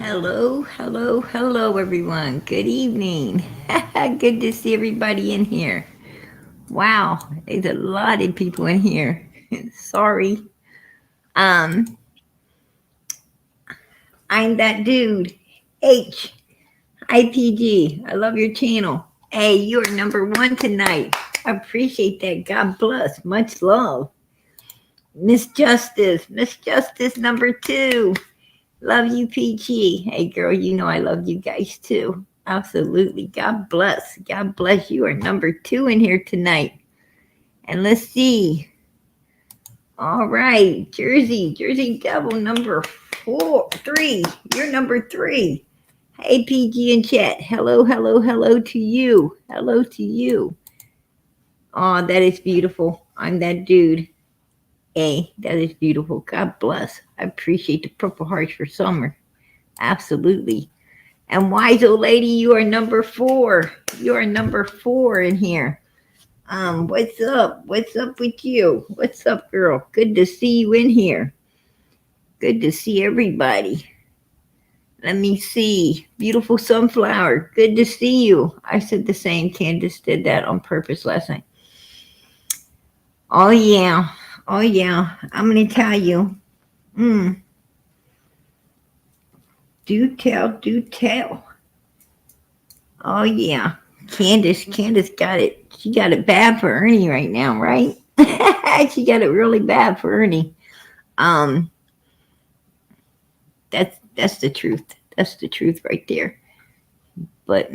Hello, hello, hello, everyone. Good evening. Good to see everybody in here. Wow, there's a lot of people in here. Sorry. Um, I'm that dude. H IPG. I love your channel. Hey, you're number one tonight. I appreciate that. God bless. Much love. Miss Justice number two. Love you, PG. Hey, girl, you know I love you guys too. Absolutely. God bless. God bless. You are number two in here tonight. And let's see. All right. Jersey Devil number three. You're number three. Hey, PG in chat. Hello, hello, hello to you. Hello to you. Oh, that is beautiful. I'm that dude. Hey, that is beautiful. God bless. I appreciate the Purple Hearts for summer. Absolutely. And wise old lady, you are number four. You are number four in here. What's up? What's up with you? What's up, girl? Good to see you in here. Good to see everybody. Let me see. Beautiful sunflower. Good to see you. I said the same. Candus did that on purpose last night. Oh yeah. Oh yeah. I'm gonna tell you. Do tell, do tell. Oh yeah. Candus got it. She got it bad for Ernie right now, right? She got it really bad for Ernie. Um, that's the truth. That's the truth right there. But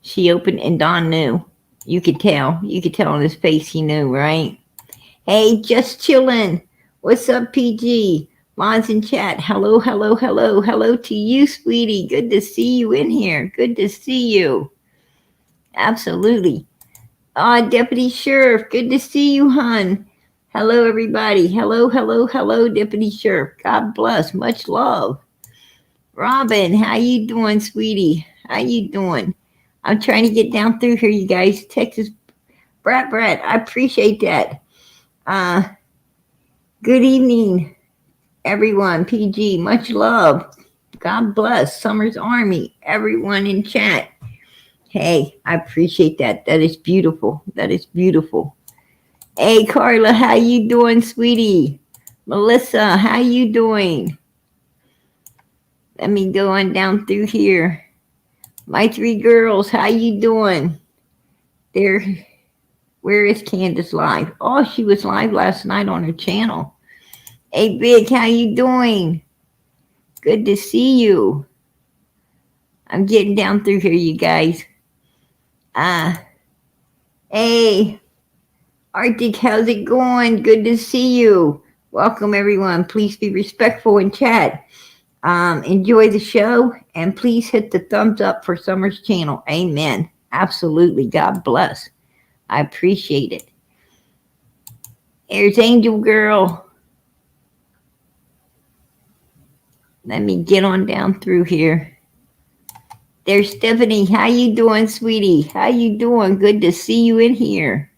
she opened and Don knew. You could tell. You could tell on his face he knew, right? Hey, just chillin'. What's up, PG? Lon's in chat. Hello, hello, hello, hello to you, sweetie. Good to see you in here. Good to see you. Absolutely. Deputy Sheriff, good to see you, hon. Hello, everybody. Hello, hello, hello, Deputy Sheriff. God bless. Much love. Robin, how you doing, sweetie? How you doing? I'm trying to get down through here, you guys. Texas Brat, I appreciate that. Good evening, everyone. PG, much love. God bless. Summer's Army, everyone in chat. Hey, I appreciate that. That is beautiful. That is beautiful. Hey, Carla, how you doing, sweetie? Melissa, how you doing? Let me go on down through here. My three girls, how you doing? There. Where is Candus live? Oh, she was live last night on her channel. Hey, Big, how you doing? Good to see you. I'm getting down through here, you guys. Hey, Arctic, how's it going? Good to see you. Welcome, everyone. Please be respectful in chat. Enjoy the show, and please hit the thumbs up for Summer's channel. Amen. Absolutely. God bless. I appreciate it. Here's Angel Girl. Let me get on down through here. There's Stephanie. How you doing, sweetie? How you doing? Good to see you in here.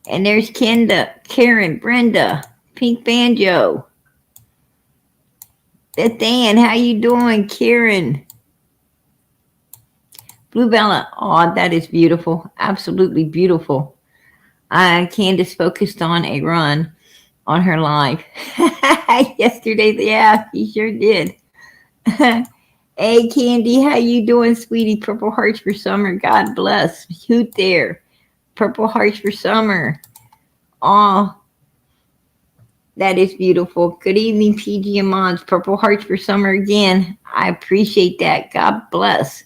And there's Karen, Brenda, Pink Banjo. Beth Ann, how you doing, Karen? Blue Bella. Oh, that is beautiful. Absolutely beautiful. Candus focused on a run on her live. Yesterday, yeah, he sure did. Hey, Candy, how you doing, sweetie? Purple Hearts for Summer. God bless. Hoot there. Purple Hearts for Summer. Oh, that is beautiful. Good evening, PG and Mons. Purple Hearts for Summer again. I appreciate that. God bless.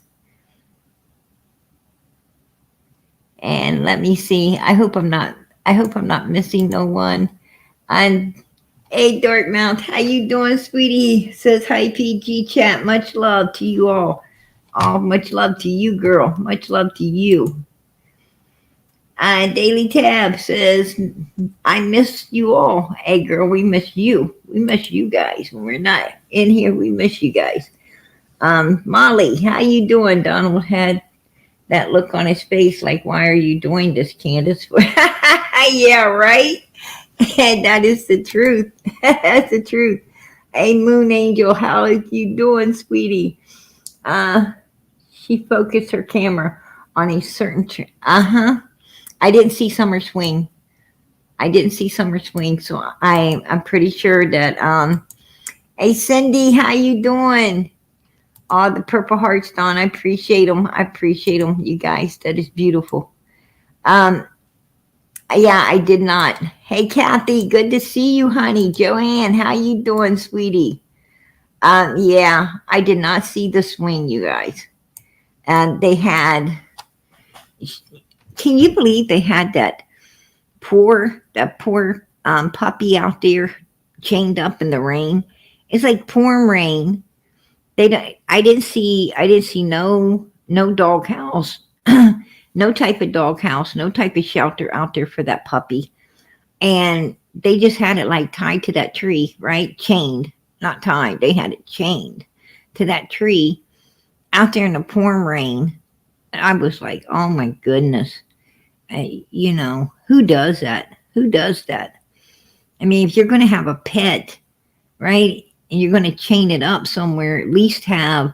And let me see. I hope I'm not missing no one. And hey, Dartmouth, how you doing, sweetie? Says hi, PG chat. Much love to you all. Oh, much love to you, girl. Much love to you. Daily Tab says, I miss you all. Hey, girl, we miss you. We miss you guys. When we're not in here, we miss you guys. Molly, how you doing? Donald had that look on his face like, why are you doing this, Candus? Yeah, right? That is the truth. That's the truth. Hey, Moon Angel, how are you doing, sweetie? She focused her camera on a certain tree. Uh-huh. I didn't see Summer Swing. I didn't see Summer Swing, so I'm pretty sure that hey Cindy, how you doing? All the purple hearts, Don. I appreciate them. I appreciate them, you guys. That is beautiful. Um, yeah, I did not. Hey, Kathy, good to see you, honey. Joanne, how you doing, sweetie? Yeah, I did not see the swing, you guys. And they had. Can you believe they had that poor puppy out there chained up in the rain? It's like pouring rain. They don't. I didn't see no doghouse, no type of doghouse, no type of shelter out there for that puppy. And they just had it like tied to that tree, right? Chained, not tied. They had it chained to that tree out there in the pouring rain. And I was like, oh my goodness. Who does that? Who does that? I mean, if you're going to have a pet, right, and you're going to chain it up somewhere, at least have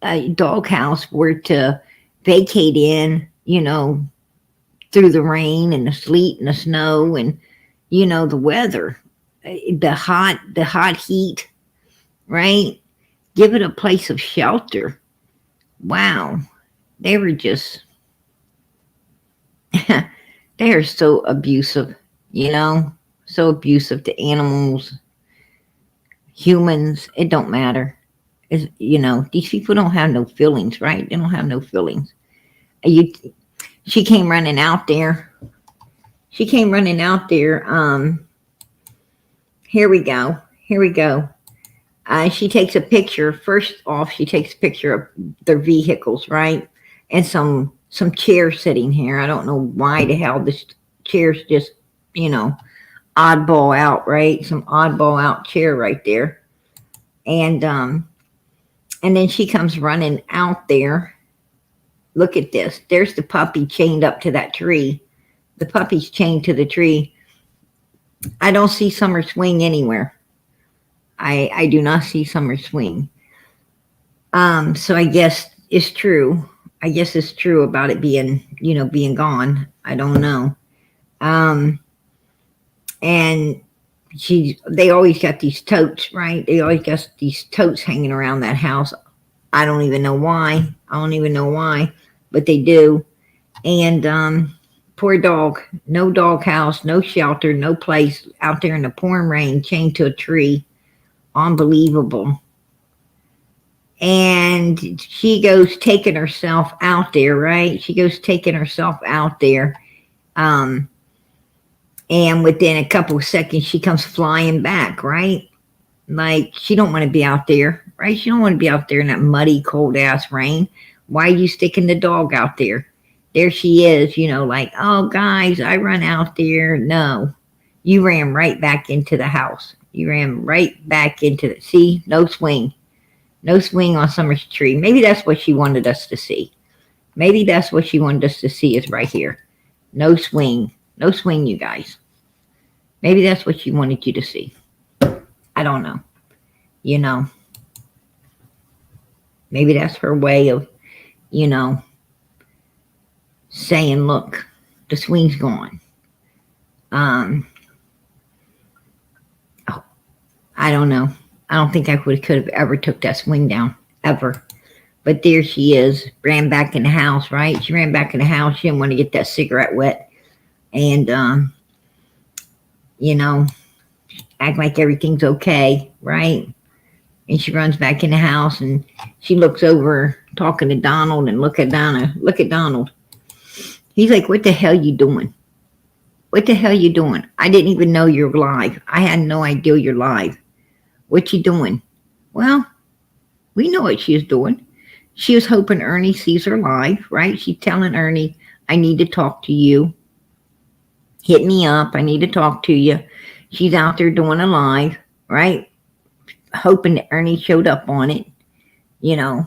a doghouse where to vacate in, through the rain and the sleet and the snow and, the weather, the hot heat, right? Give it a place of shelter. Wow. They were just, they are so abusive, so abusive to animals, humans. It don't matter. These people don't have no feelings, right? They don't have no feelings. She came running out there. She came running out there. Here we go. Here we go. She takes a picture. First off, she takes a picture of their vehicles, right? And some chairs sitting here. I don't know why the hell this chair's just, oddball out, right? Some oddball out chair right there. And then she comes running out there. Look at this. There's the puppy chained up to that tree. The puppy's chained to the tree. I don't see Summer Swing anywhere. I do not see Summer Swing. So I guess it's true. I guess it's true about it being gone. I don't know. And they always got these totes, right? They always got these totes hanging around that house. I don't even know why. But they do. And poor dog, no dog house, no shelter, no place, out there in the pouring rain, chained to a tree. Unbelievable. And she goes taking herself out there, right? She goes taking herself out there. And within a couple of seconds, she comes flying back, right? Like, she don't want to be out there, right? She don't want to be out there in that muddy, cold-ass rain. Why are you sticking the dog out there? There she is, like, oh, guys, I run out there. No, you ran right back into the house. You ran right back into the, see, no swing. No swing on Summer's tree. Maybe that's what she wanted us to see. Maybe that's what she wanted us to see is right here. No swing. No swing, you guys. Maybe that's what she wanted you to see. I don't know. Maybe that's her way of, saying, look, the swing's gone. Oh, I don't know. I don't think I could have ever took that swing down, ever. But there she is, ran back in the house, right? She ran back in the house. She didn't want to get that cigarette wet. And, act like everything's okay, right? And she runs back in the house and she looks over talking to Donald and look at Donald. He's like, what the hell you doing? What the hell you doing? I didn't even know you're live. I had no idea you're live. What you doing? Well, we know what she was doing. She was hoping Ernie sees her live, right? She's telling Ernie, I need to talk to you. Hit me up. I need to talk to you. She's out there doing a live, right? Hoping that Ernie showed up on it.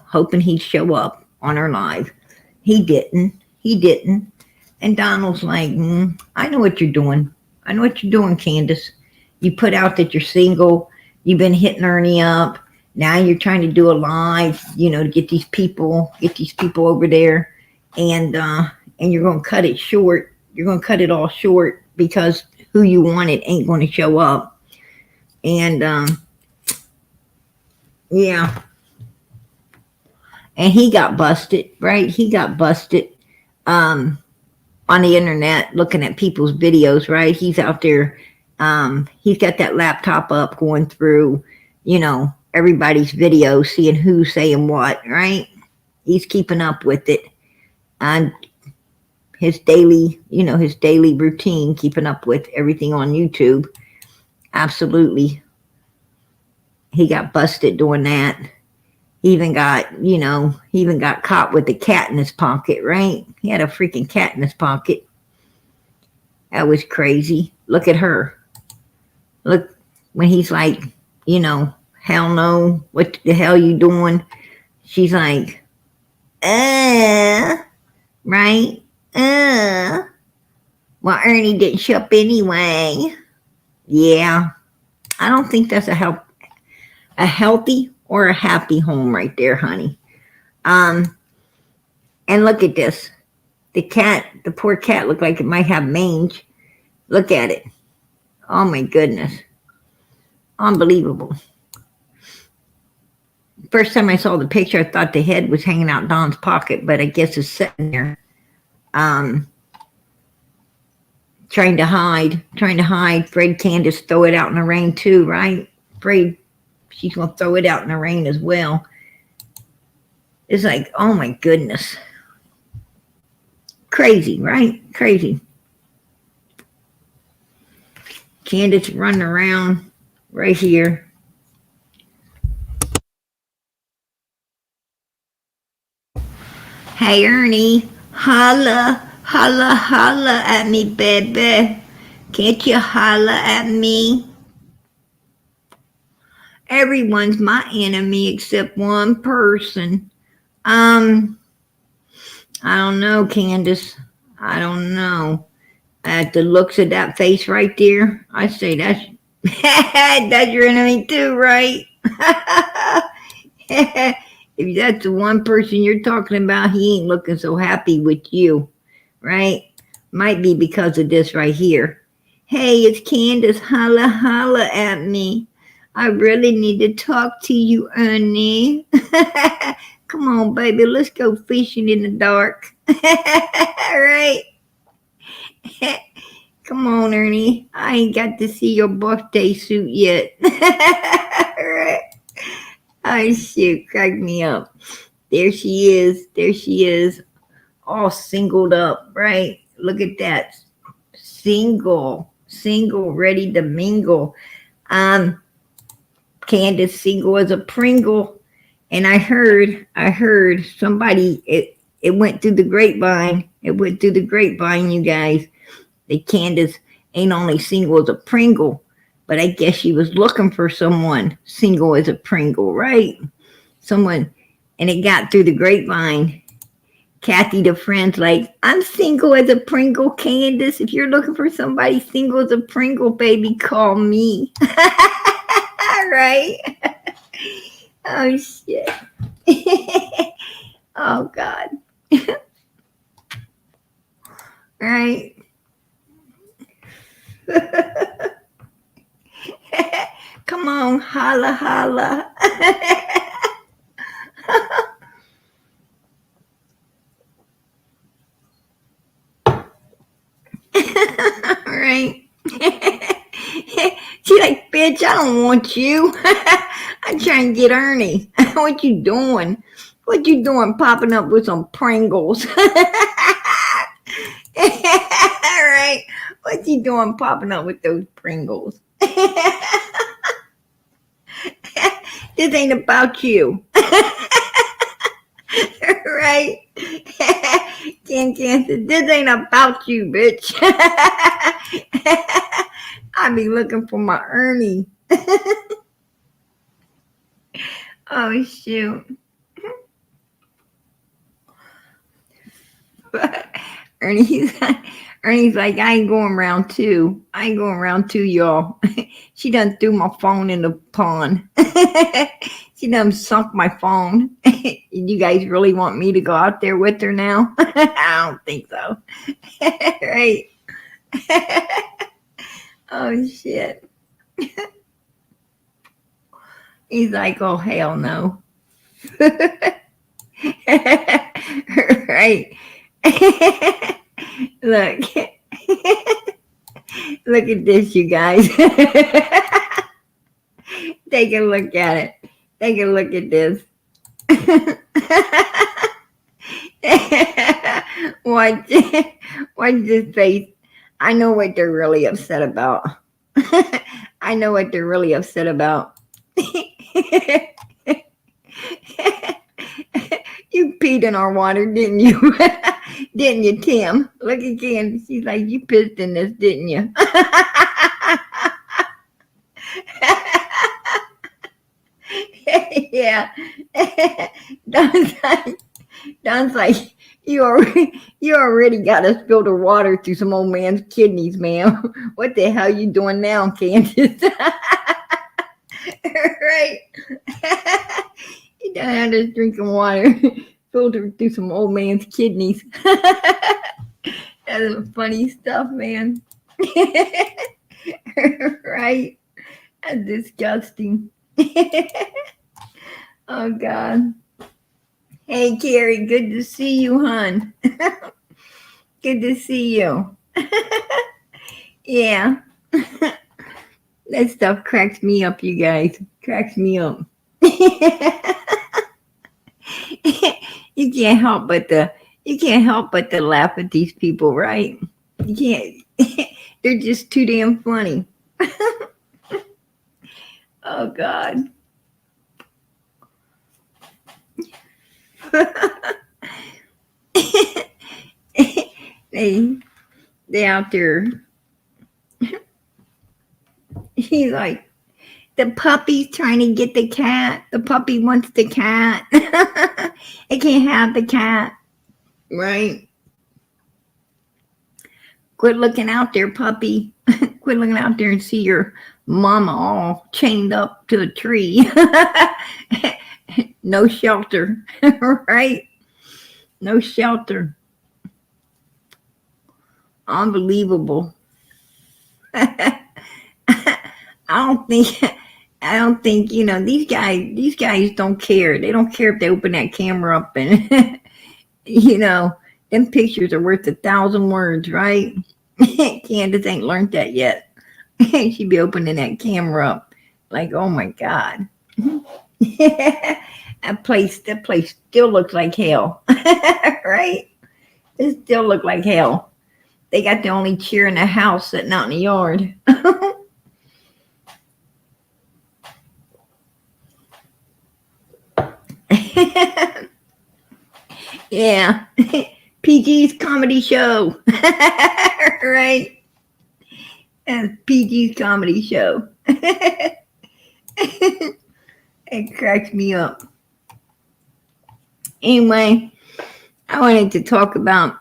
Hoping he'd show up on her live. He didn't. And Donald's like, I know what you're doing. I know what you're doing, Candus. You put out that you're single. You've been hitting Ernie up. Now you're trying to do a live, to get these people over there, and you're gonna cut it short. You're gonna cut it all short because who you wanted ain't gonna show up. And yeah. And he got busted, right? He got busted on the internet looking at people's videos, right? He's out there. He's got that laptop up going through, everybody's videos, seeing who's saying what, right? He's keeping up with it. And his daily routine, keeping up with everything on YouTube. Absolutely. He got busted doing that. He even got caught with a cat in his pocket, right? He had a freaking cat in his pocket. That was crazy. Look at her. Look, when he's like, hell no, what the hell you doing? She's like, right? Well, Ernie didn't show up anyway. Yeah. I don't think that's a healthy or a happy home right there, honey. And look at this. The poor cat looked like it might have mange. Look at it. Oh my goodness. Unbelievable. First time I saw the picture, I thought the head was hanging out Don's pocket, but I guess it's sitting there. Trying to hide. Afraid Candus throw it out in the rain too, right? Afraid she's going to throw it out in the rain as well. It's like, oh my goodness. Crazy, right? Crazy. Candus running around right here. Hey, Ernie, holla at me, baby. Can't you holla at me? Everyone's my enemy except one person. I don't know, Candus. I don't know. At the looks of that face right there, I say that's your enemy too, right? If that's the one person you're talking about, he ain't looking so happy with you, right? Might be because of this right here. Hey, it's Candus. Holla at me. I really need to talk to you, Ernie. Come on, baby. Let's go fishing in the dark. Right? Come on, Ernie. I ain't got to see your birthday suit yet. Right? Oh, shoot. Crack me up. There she is. All singled up, right? Look at that. Single, ready to mingle. Candus single as a Pringle. And I heard somebody, it went through the grapevine. You guys. That Candus ain't only single as a Pringle, but I guess she was looking for someone single as a Pringle, right? Someone, and it got through the grapevine. Kathy, the friend's like, I'm single as a Pringle, Candus. If you're looking for somebody single as a Pringle, baby, call me. Right? Oh, shit. Oh, God. Right? Come on, holla. Right? She like, bitch, I don't want you. I'm trying to get Ernie. What you doing? Popping up with some Pringles? Right? What you doing popping up with those Pringles? This ain't about you. Right? Cancer, this ain't about you, bitch. I be looking for my Ernie. Oh, shoot. Ernie's like, I ain't going round two. I ain't going round two, y'all. She done threw my phone in the pond. She done sunk my phone. You guys really want me to go out there with her now? I don't think so. Right? Oh, shit. He's like, oh, hell no. Right? Look. Look at this, you guys. Take a look at it. Take a look at this. Watch, watch this face. I know what they're really upset about. I know what they're really upset about. You peed in our water, didn't you? Didn't you, Tim? Look again. She's like, you pissed in this, didn't you? Yeah. Don's like, you already got us filtered water through some old man's kidneys, ma'am. What the hell you doing now, Candus? Right? You done had us drinking water filtered through some old man's kidneys. That's some funny stuff, man. Right? That's disgusting. Oh, God. Hey, Carrie, good to see you, hon. Good to see you. Yeah. That stuff cracks me up, you guys. Cracks me up. You can't help but to laugh at these people, right? You can't. They're just too damn funny. Oh, God. They out there. He's like, the puppy's trying to get the cat. The puppy wants the cat. It can't have the cat. Right? Quit looking out there, puppy. Quit looking out there and see your mama all chained up to a tree. No shelter. Right? No shelter. Unbelievable. I don't think, these guys don't care. They don't care if they open that camera up and, them pictures are worth 1,000 words, right? Candus ain't learned that yet. She'd be opening that camera up like, oh my God. That place still looks like hell. Right? It still looks like hell. They got the only chair in the house sitting out in the yard. Yeah. PG's comedy show. Right? That's PG's comedy show. It cracks me up. Anyway, I wanted to talk about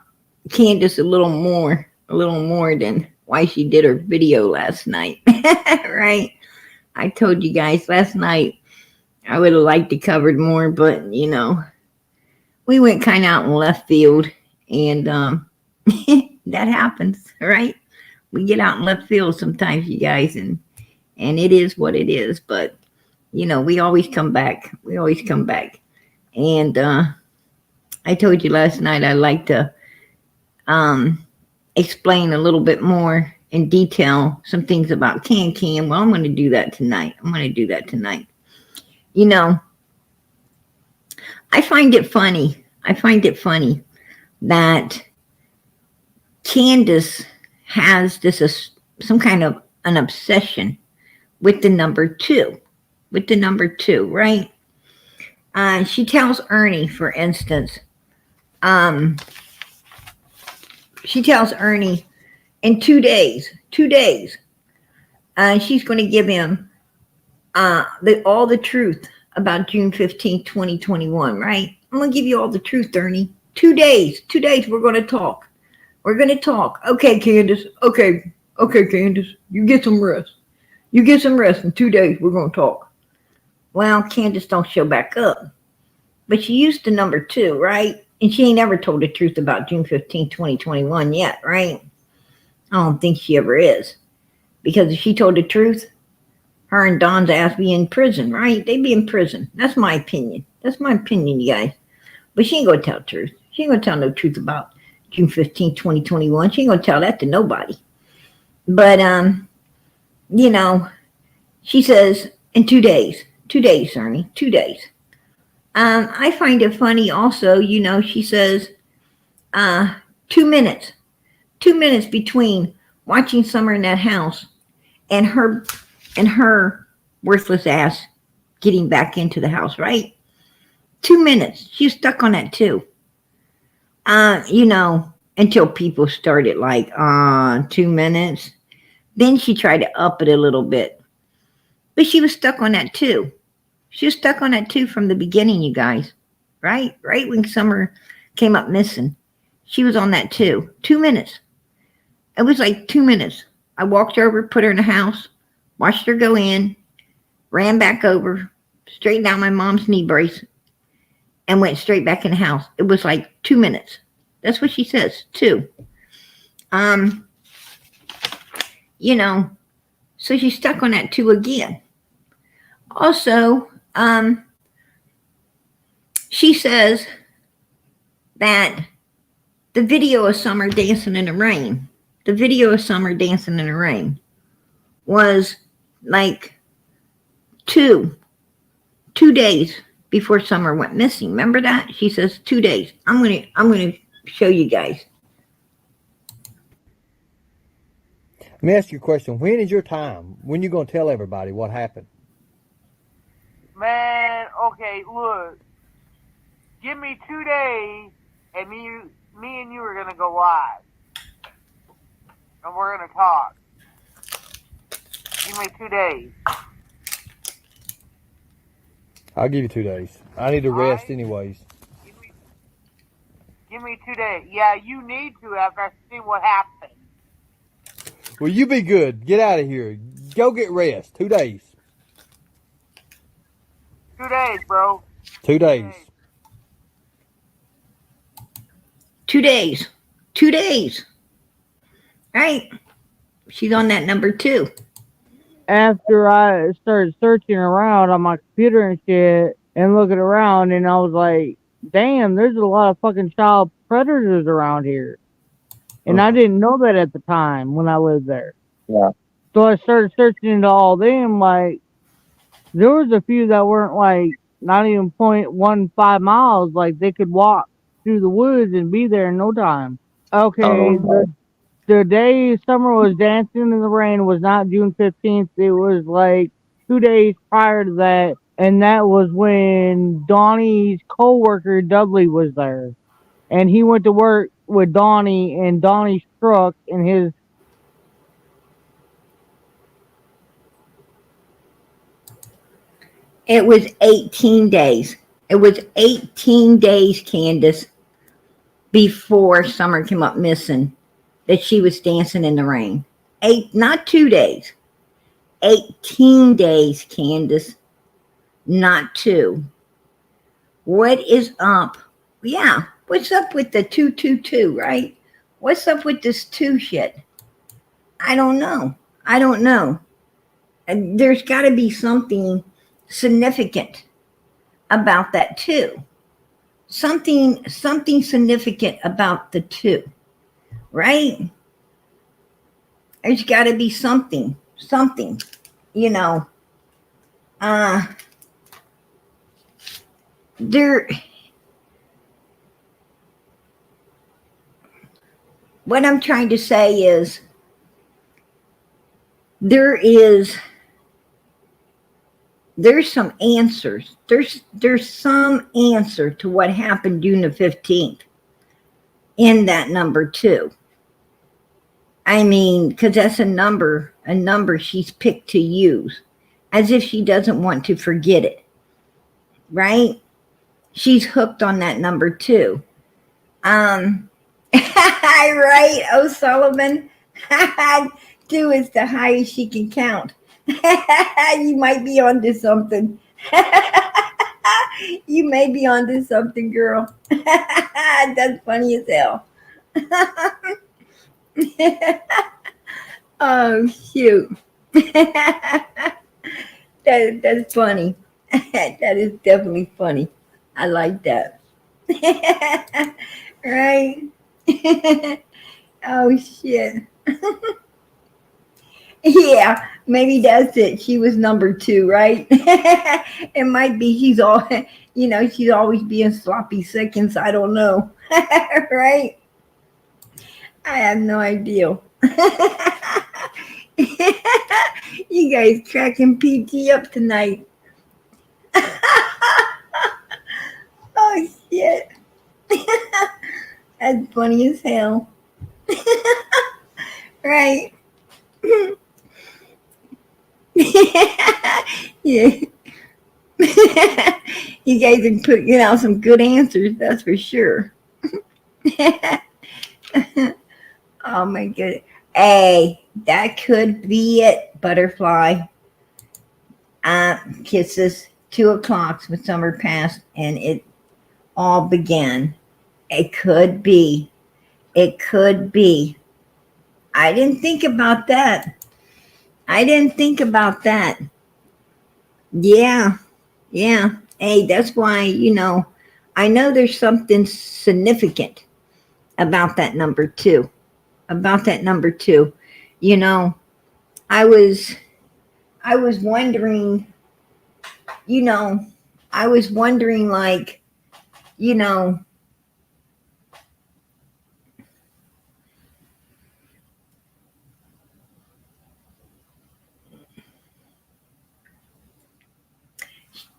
Candus a little more than why she did her video last night. Right? I told you guys last night I would have liked to cover more, but we went kind of out in left field, and that happens, right? We get out in left field sometimes, you guys, and it is what it is. But we always come back. And I told you last night I'd like to explain a little bit more in detail some things about Can. Well, I'm going to do that tonight. I find it funny that Candus has some kind of an obsession with the number 2. Right? She tells Ernie, for instance, in 2 days, she's going to give him all the truth about June 15th, 2021, right? I'm going to give you all the truth, Ernie. 2 days, we're going to talk. We're going to talk. Okay, Candus. Okay. Okay, Candus. You get some rest. You get some rest. In 2 days, we're going to talk. Well, Candus don't show back up. But she used the number 2, right? And she ain't ever told the truth about June 15, 2021 yet, right? I don't think she ever is. Because if she told the truth, her and Don's ass be in prison, right? They be in prison. That's my opinion. That's my opinion, you guys. But she ain't going to tell the truth. She ain't going to tell no truth about June 15, 2021. She ain't going to tell that to nobody. But, you know, she says in 2 days. 2 days, Ernie. 2 days. I find it funny also, you know, she says 2 minutes. 2 minutes between watching Summer in that house and her worthless ass getting back into the house, right? 2 minutes. She's stuck on that too. You know, until people started like, 2 minutes. Then she tried to up it a little bit. But she was stuck on that too. She was stuck on that too from the beginning, you guys. Right? Right when Summer came up missing. She was on that too. 2 minutes. It was like 2 minutes. I walked over, put her in the house, watched her go in, ran back over, straightened out my mom's knee brace, and went straight back in the house. It was like 2 minutes. That's what she says, 2. You know, so she's stuck on that 2 again. Also, she says that the video of Summer dancing in the rain, was like 2 days before Summer went missing. Remember that? She says 2 days. I'm gonna show you guys. Let me ask you a question. When is your time? When you gonna tell everybody what happened? Man, okay, look. Give me 2 days, and me and you are gonna go live, and we're gonna talk. Give me 2 days. I'll give you 2 days. I need to rest anyways. Give me 2 days. Yeah, you need to after I see what happened. Well, you be good. Get out of here. Go get rest. 2 days. 2 days, bro. 2 days. 2 days. 2 days. Right? She's on that number 2. After I started searching around on my computer and shit and looking around, and I was like, damn, there's a lot of fucking child predators around here. And I didn't know that at the time when I lived there. Yeah. So I started searching into all them. Like, there was a few that weren't like not even 0.15 miles. Like, they could walk through the woods and be there in no time. Okay, the day Summer was dancing in the rain was not June 15th. It was like 2 days prior to that. And that was when Donnie's co-worker Dudley was there. And he went to work with Donnie in Donnie's truck in his. It was 18 days. It was 18 days, Candus, before Summer came up missing, that she was dancing in the rain. Not 2 days. 18 days, Candus. Not 2. What is up? Yeah, what's up with the 222, right? What's up with this 2 shit? I don't know. And there's got to be something significant about that 2. Something significant about the 2, right? There's got to be something, you know. What I'm trying to say is there's some answers. There's some answer to what happened June the 15th in that number 2. I mean, because that's a number she's picked to use, as if she doesn't want to forget it, right? She's hooked on that number 2. Right, O'Sullivan? 2 is the highest she can count. You might be onto something. You may be onto something, girl. That's funny as hell. Oh, shoot. That's funny. That is definitely funny. I like that. Right? Oh, shit. Yeah, maybe that's it. She was number 2, right? It might be she's always being sloppy seconds. I don't know. Right? I have no idea. You guys cracking PT up tonight. Oh, shit. That's funny as hell. Right? Yeah. You guys are putting out some good answers, that's for sure. Oh my goodness. Hey, that could be it, butterfly. Kisses 2 o'clock when summer passed and it all began. It could be. It could be. I didn't think about that. I didn't think about that. Yeah. Yeah. Hey, that's why, I know there's something significant about that number 2. About that number 2. I was wondering, I was wondering like,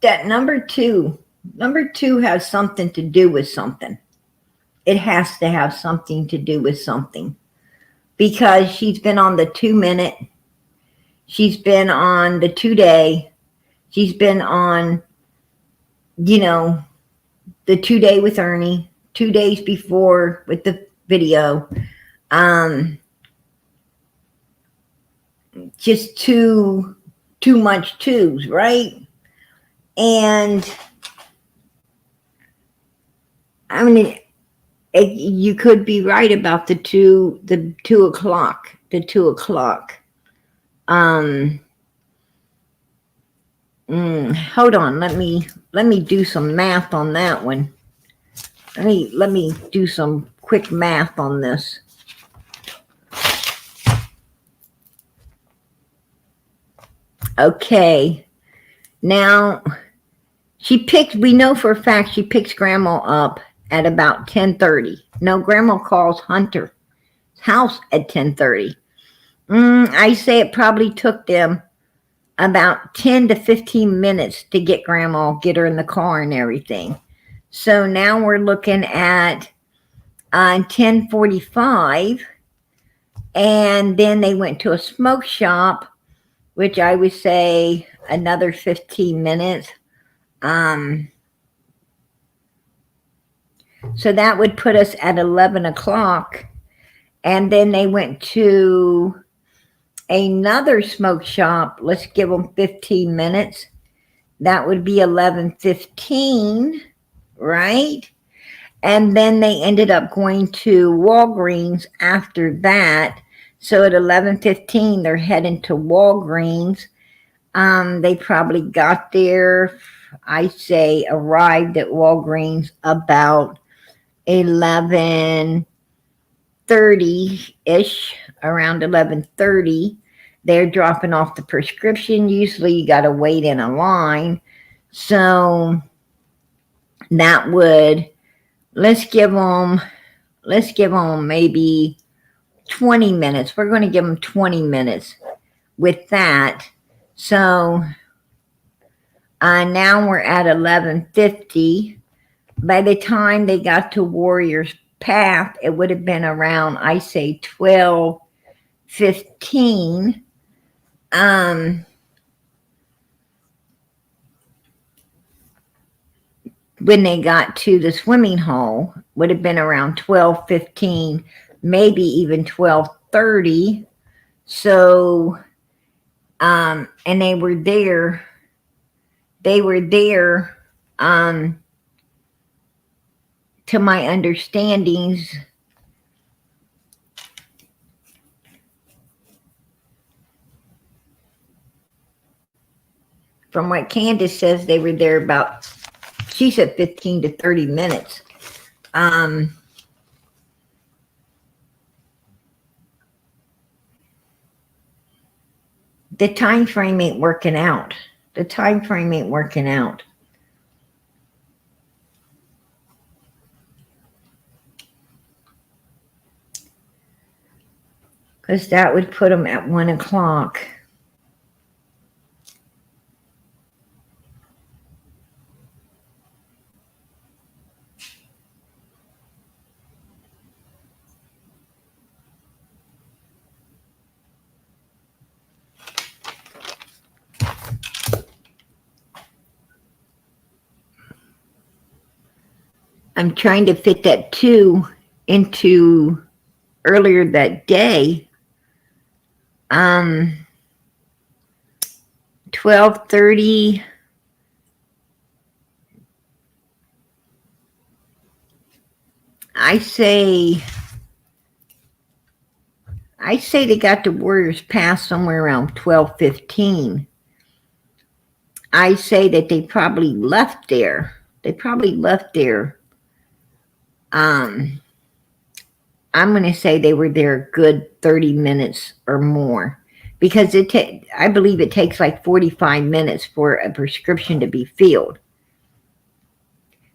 that number 2 has something to do with something. It has to have something to do with something because she's been on the 2-minute, she's been on the 2-day, she's been on, the 2-day with Ernie, 2 days before with the video. Just too much 2s, right? And I mean, you could be right about the 2 o'clock. The 2 o'clock. Hold on. Let me do some math on that one. Let me do some quick math on this. Okay. Now we know for a fact she picks Grandma up at about 10:30. No, Grandma calls Hunter's house at 10:30. I say it probably took them about 10 to 15 minutes to get Grandma, get her in the car and everything. So now we're looking at 10:45, and then they went to a smoke shop, which I would say another 15 minutes. So that would put us at 11 o'clock. And then they went to another smoke shop. Let's give them 15 minutes. That would be 11:15, right? And then they ended up going to Walgreens after that. So at 11:15, they're heading to Walgreens. They probably got there, I say arrived at Walgreens about 11:30-ish, around 11:30. They're dropping off the prescription. Usually you got to wait in a line. So that would, let's give them maybe 20 minutes. We're going to give them 20 minutes with that. So now we're at 11:50. By the time they got to Warriors Path, it would have been around, I say, 12:15. When they got to the swimming hole, would have been around 12:15, maybe even 12:30. So, and they were there. To my understandings, from what Candus says, they were there about, she said 15 to 30 minutes. The time frame ain't working out. The time frame ain't working out. Because that would put them at 1 o'clock. I'm trying to fit that 2 into earlier that day. 12:30. I say they got the Warriors Pass somewhere around 12:15. I say that they probably left there. I'm going to say they were there a good 30 minutes or more, because I believe it takes like 45 minutes for a prescription to be filled.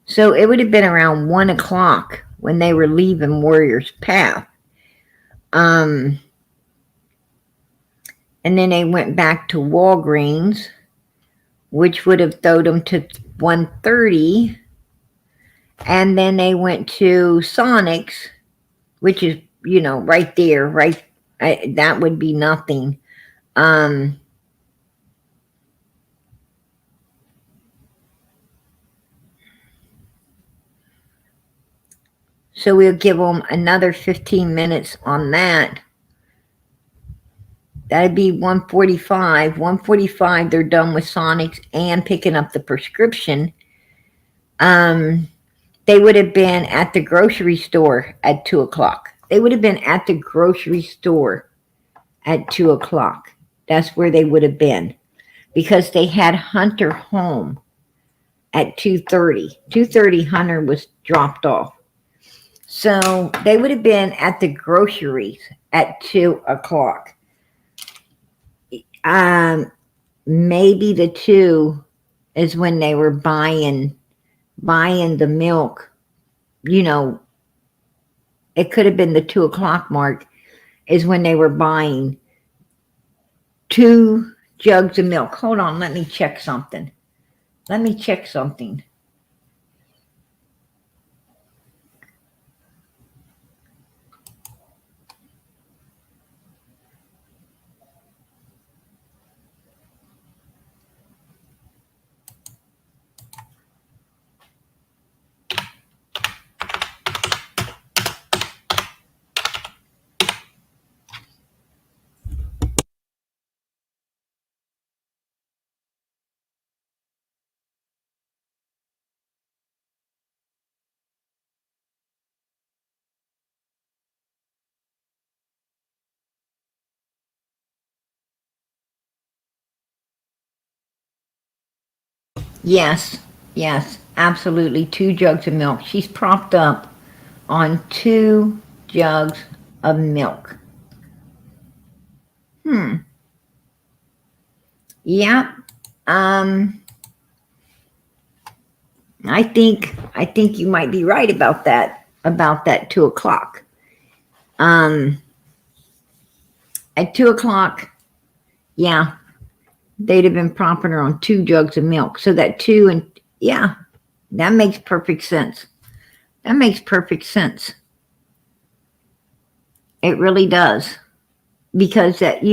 So it would have been around 1 o'clock when they were leaving Warriors Path. And then they went back to Walgreens, which would have thrown them to 1:30. And then they went to Sonic's, which is, right there, right? That would be nothing. So we'll give them another 15 minutes on that. That'd be 1:45. 1:45, they're done with Sonic's and picking up the prescription. They would have been at the grocery store at 2 o'clock. They would have been at the grocery store at 2 o'clock. That's where they would have been, because they had Hunter home at 2:30. 2:30, Hunter was dropped off. So they would have been at the groceries at 2 o'clock. Maybe the 2 is when they were buying the milk. It could have been the 2 o'clock mark is when they were buying 2 jugs of milk. Hold on, let me check something. Yes, absolutely. 2 jugs of milk. She's propped up on 2 jugs of milk. Yeah. I think you might be right about that 2 o'clock. At 2 o'clock, yeah, they'd have been propping her on 2 jugs of milk. So that 2 and, yeah, that makes perfect sense. It really does. Because that,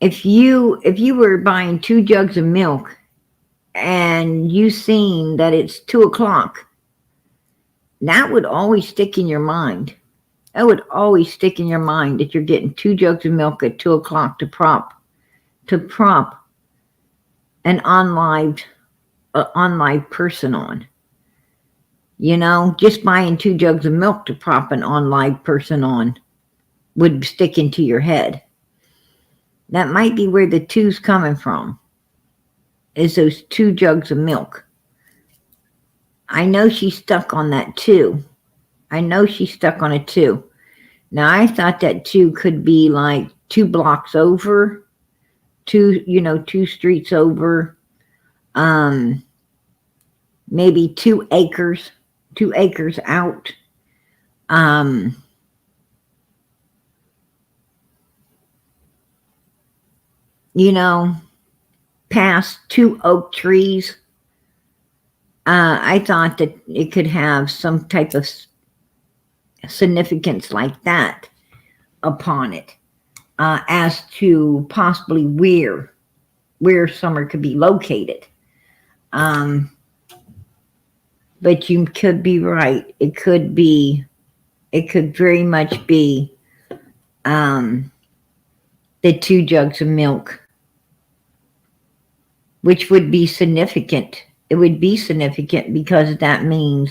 if you were buying 2 jugs of milk and you seen that it's 2 o'clock, that would always stick in your mind. That would always stick in your mind that you're getting 2 jugs of milk at 2 o'clock to prop an unlived person on. You know, just buying 2 jugs of milk to prop an unlived person on would stick into your head. That might be where the 2's coming from, is those 2 jugs of milk. I know she's stuck on that 2. I know she's stuck on a 2. Now, I thought that 2 could be like 2 blocks over, 2 streets over, maybe 2 acres out. Past 2 oak trees. I thought that it could have some type of significance like that upon it, as to possibly where Summer could be located. But you could be right. It could very much be the 2 jugs of milk, which would be significant. It would be significant because that means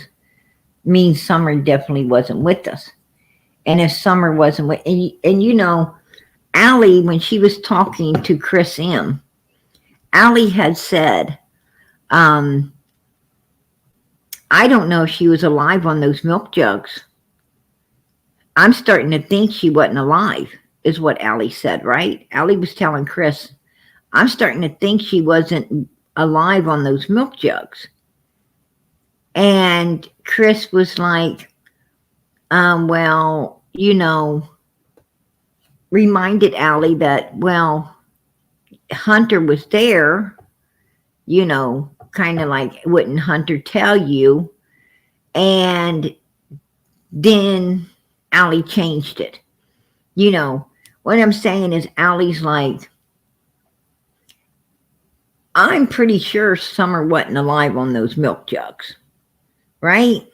Summer definitely wasn't with us. And if Summer wasn't with, and Allie, when she was talking to Chris M., Allie had said, I don't know if she was alive on those milk jugs. I'm starting to think she wasn't alive, is what Allie said, right? Allie was telling Chris, I'm starting to think she wasn't alive on those milk jugs. And Chris was like, reminded Allie that, Hunter was there, kind of like, wouldn't Hunter tell you? And then Allie changed it. What I'm saying is Allie's like, I'm pretty sure Summer wasn't alive on those milk jugs, right?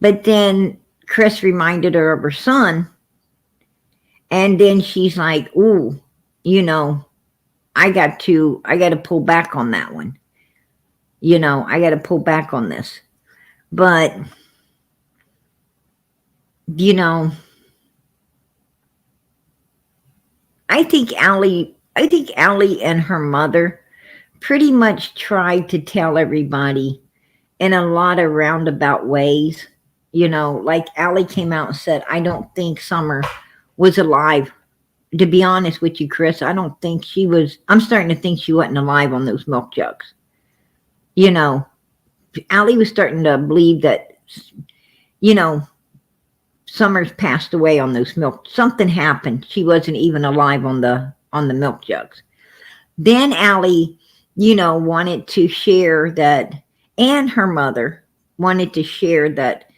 But then Chris reminded her of her son, and then she's like, ooh, I got to pull back on that one. I got to pull back on this. But, I think Allie and her mother pretty much tried to tell everybody in a lot of roundabout ways. Like Allie came out and said, I don't think Summer was alive. To be honest with you, Chris, I don't think she was. I'm starting to think she wasn't alive on those milk jugs. Allie was starting to believe that, Summer's passed away on those milk. Something happened. She wasn't even alive on the milk jugs. Then Allie, wanted to share that, and her mother wanted to share that,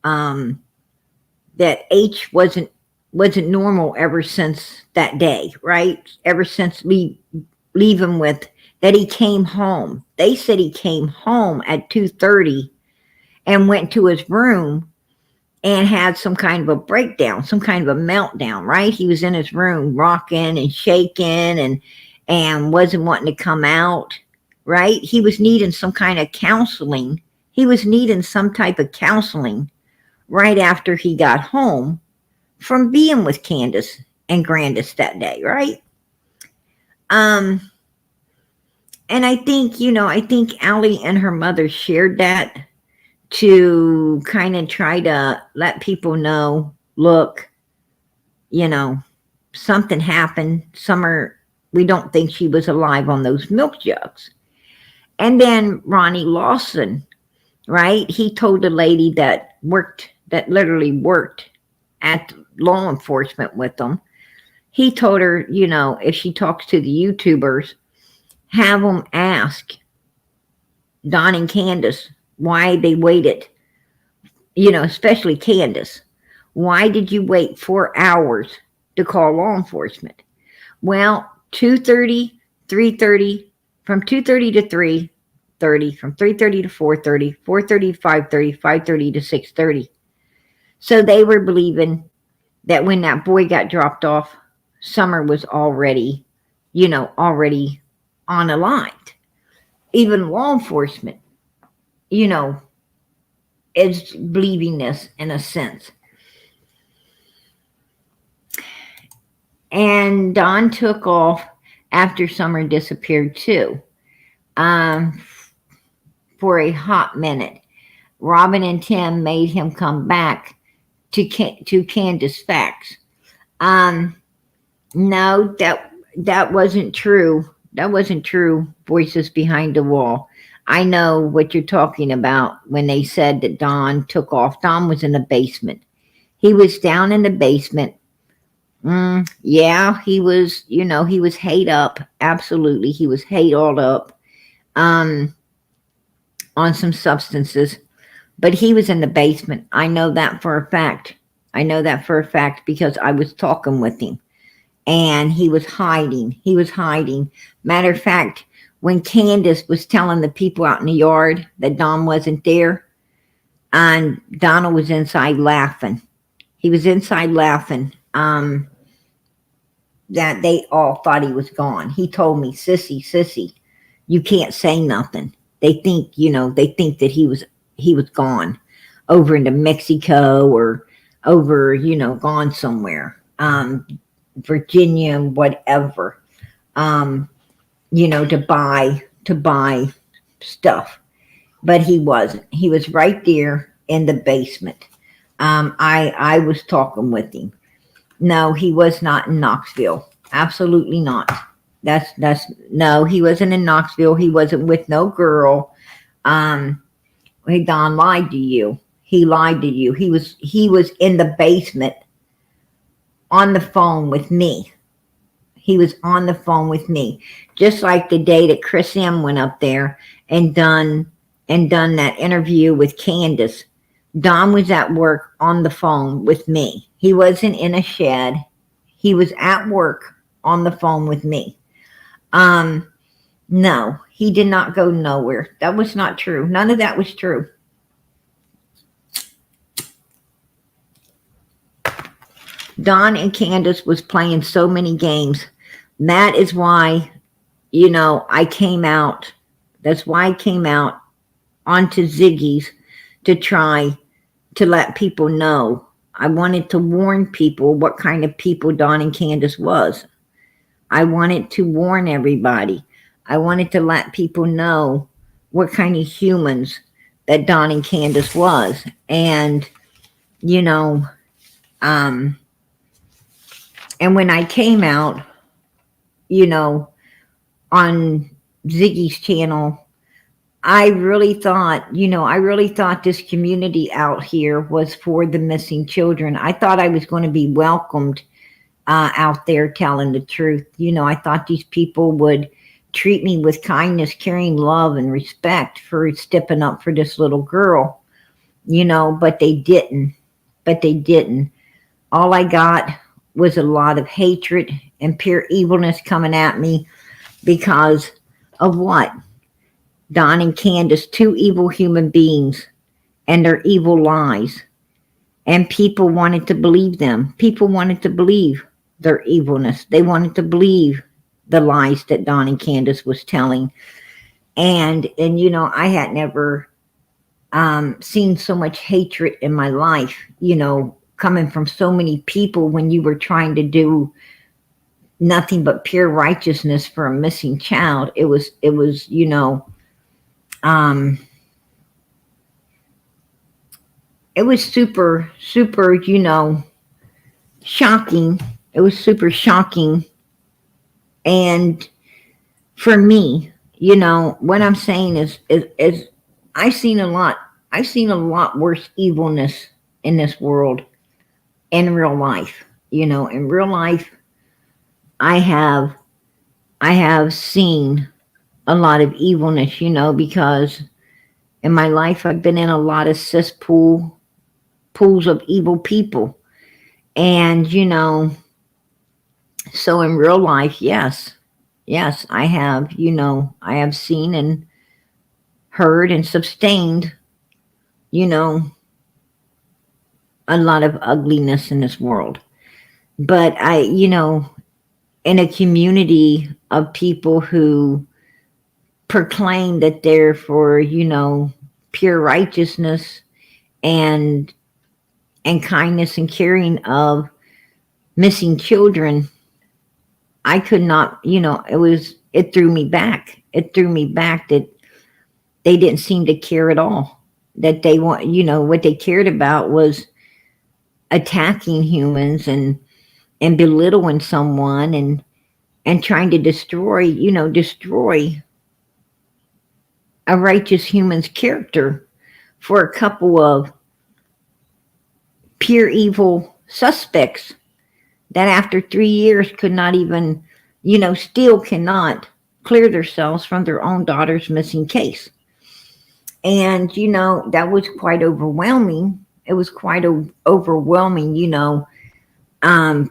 that H wasn't normal ever since that day, right? Ever since leaving with that, he came home. They said he came home at 2:30 and went to his room and had some kind of a breakdown, some kind of a meltdown, right? He was in his room rocking and shaking and wasn't wanting to come out, right? He was needing some kind of counseling. He was needing some type of counseling right after he got home from being with Candus and Grandis that day, right? And I think, Allie and her mother shared that to kind of try to let people know, look, something happened. Summer, we don't think she was alive on those milk jugs. And then Ronnie Lawson, right? He told a lady that literally worked at law enforcement with them. He told her, if she talks to the YouTubers, have them ask Don and Candus why they waited, especially Candus. Why did you wait 4 hours to call law enforcement? Well, 2:30, 3:30, from 2:30 to 3:30 12:30, from 3:30 to 4:30, 4:30 to 5:30, 5:30 to 6:30. So they were believing that when that boy got dropped off, Summer was already, already unaligned. Even law enforcement, is believing this in a sense. And Don took off after Summer disappeared too, for a hot minute. Robin and Tim made him come back to Candus facts. No, that wasn't true. That wasn't true. Voices behind the wall. I know what you're talking about when they said that Don took off. Don was in the basement. He was down in the basement. Yeah, he was, he was hate up. Absolutely. He was hate all up on some substances. But he was in the basement. I know that for a fact. I know that for a fact because I was talking with him. And he was hiding. He was hiding. Matter of fact, when Candus was telling the people out in the yard that Don wasn't there, and Donald was inside laughing. He was inside laughing. That they all thought he was gone. He told me, Sissy, you can't say nothing. They think, that he was gone over into Mexico or over, gone somewhere. Virginia, whatever, to buy stuff. But he wasn't. He was right there in the basement. I was talking with him. No, he was not in Knoxville. Absolutely not. No, he wasn't in Knoxville. He wasn't with no girl. Don lied to you. He lied to you. He was in the basement on the phone with me. He was on the phone with me. Just like the day that Chris M went up there and done that interview with Candus. Don was at work on the phone with me. He wasn't in a shed. He was at work on the phone with me. No, he did not go nowhere. That was not true. None of that was true. Don and Candus was playing so many games. That is why, I came out. That's why I came out onto Ziggy's to try to let people know. I wanted to warn people what kind of people Don and Candus was. I wanted to warn everybody. I wanted to let people know what kind of humans that Don and Candus was. And, and when I came out, on Ziggy's channel, I really thought this community out here was for the missing children. I thought I was going to be welcomed out there telling the truth. I thought these people would treat me with kindness, caring, love, and respect for stepping up for this little girl, but they didn't. All I got was a lot of hatred and pure evilness coming at me because of what? Don and Candus, two evil human beings and their evil lies. And people wanted to believe them. People wanted to believe their evilness. They wanted to believe the lies that Don and Candus was telling. And I had never seen so much hatred in my life, coming from so many people when you were trying to do nothing but pure righteousness for a missing child. It was it was super, shocking. It was super shocking. And for me, what I'm saying is I've seen a lot worse evilness in this world in real life. In real life, I have seen a lot of evilness, because in my life I've been in a lot of pools of evil people. And, so in real life, yes, I have, I have seen heard and sustained, you know, a lot of ugliness in this world. But in a community of people who proclaim that they're for, pure righteousness and kindness and caring of missing children, I could not, it threw me back. It threw me back that they didn't seem to care at all. That they want, what they cared about was attacking humans and belittling someone and trying to destroy a righteous human's character for a couple of pure evil suspects that after 3 years could not even, still cannot clear themselves from their own daughter's missing case. And, that was quite overwhelming. It was quite overwhelming,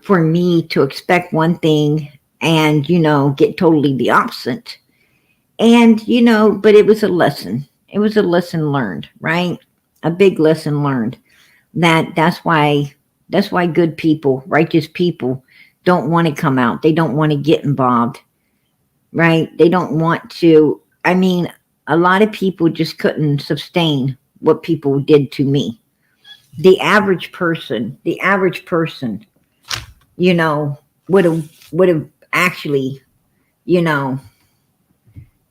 for me to expect one thing and, get totally the opposite. And, but it was a lesson. It was a lesson learned, right? A big lesson learned. That's why good people, righteous people, don't want to come out. They don't want to get involved, right? They don't want to. I mean, a lot of people just couldn't sustain what people did to me. The average person, would have actually,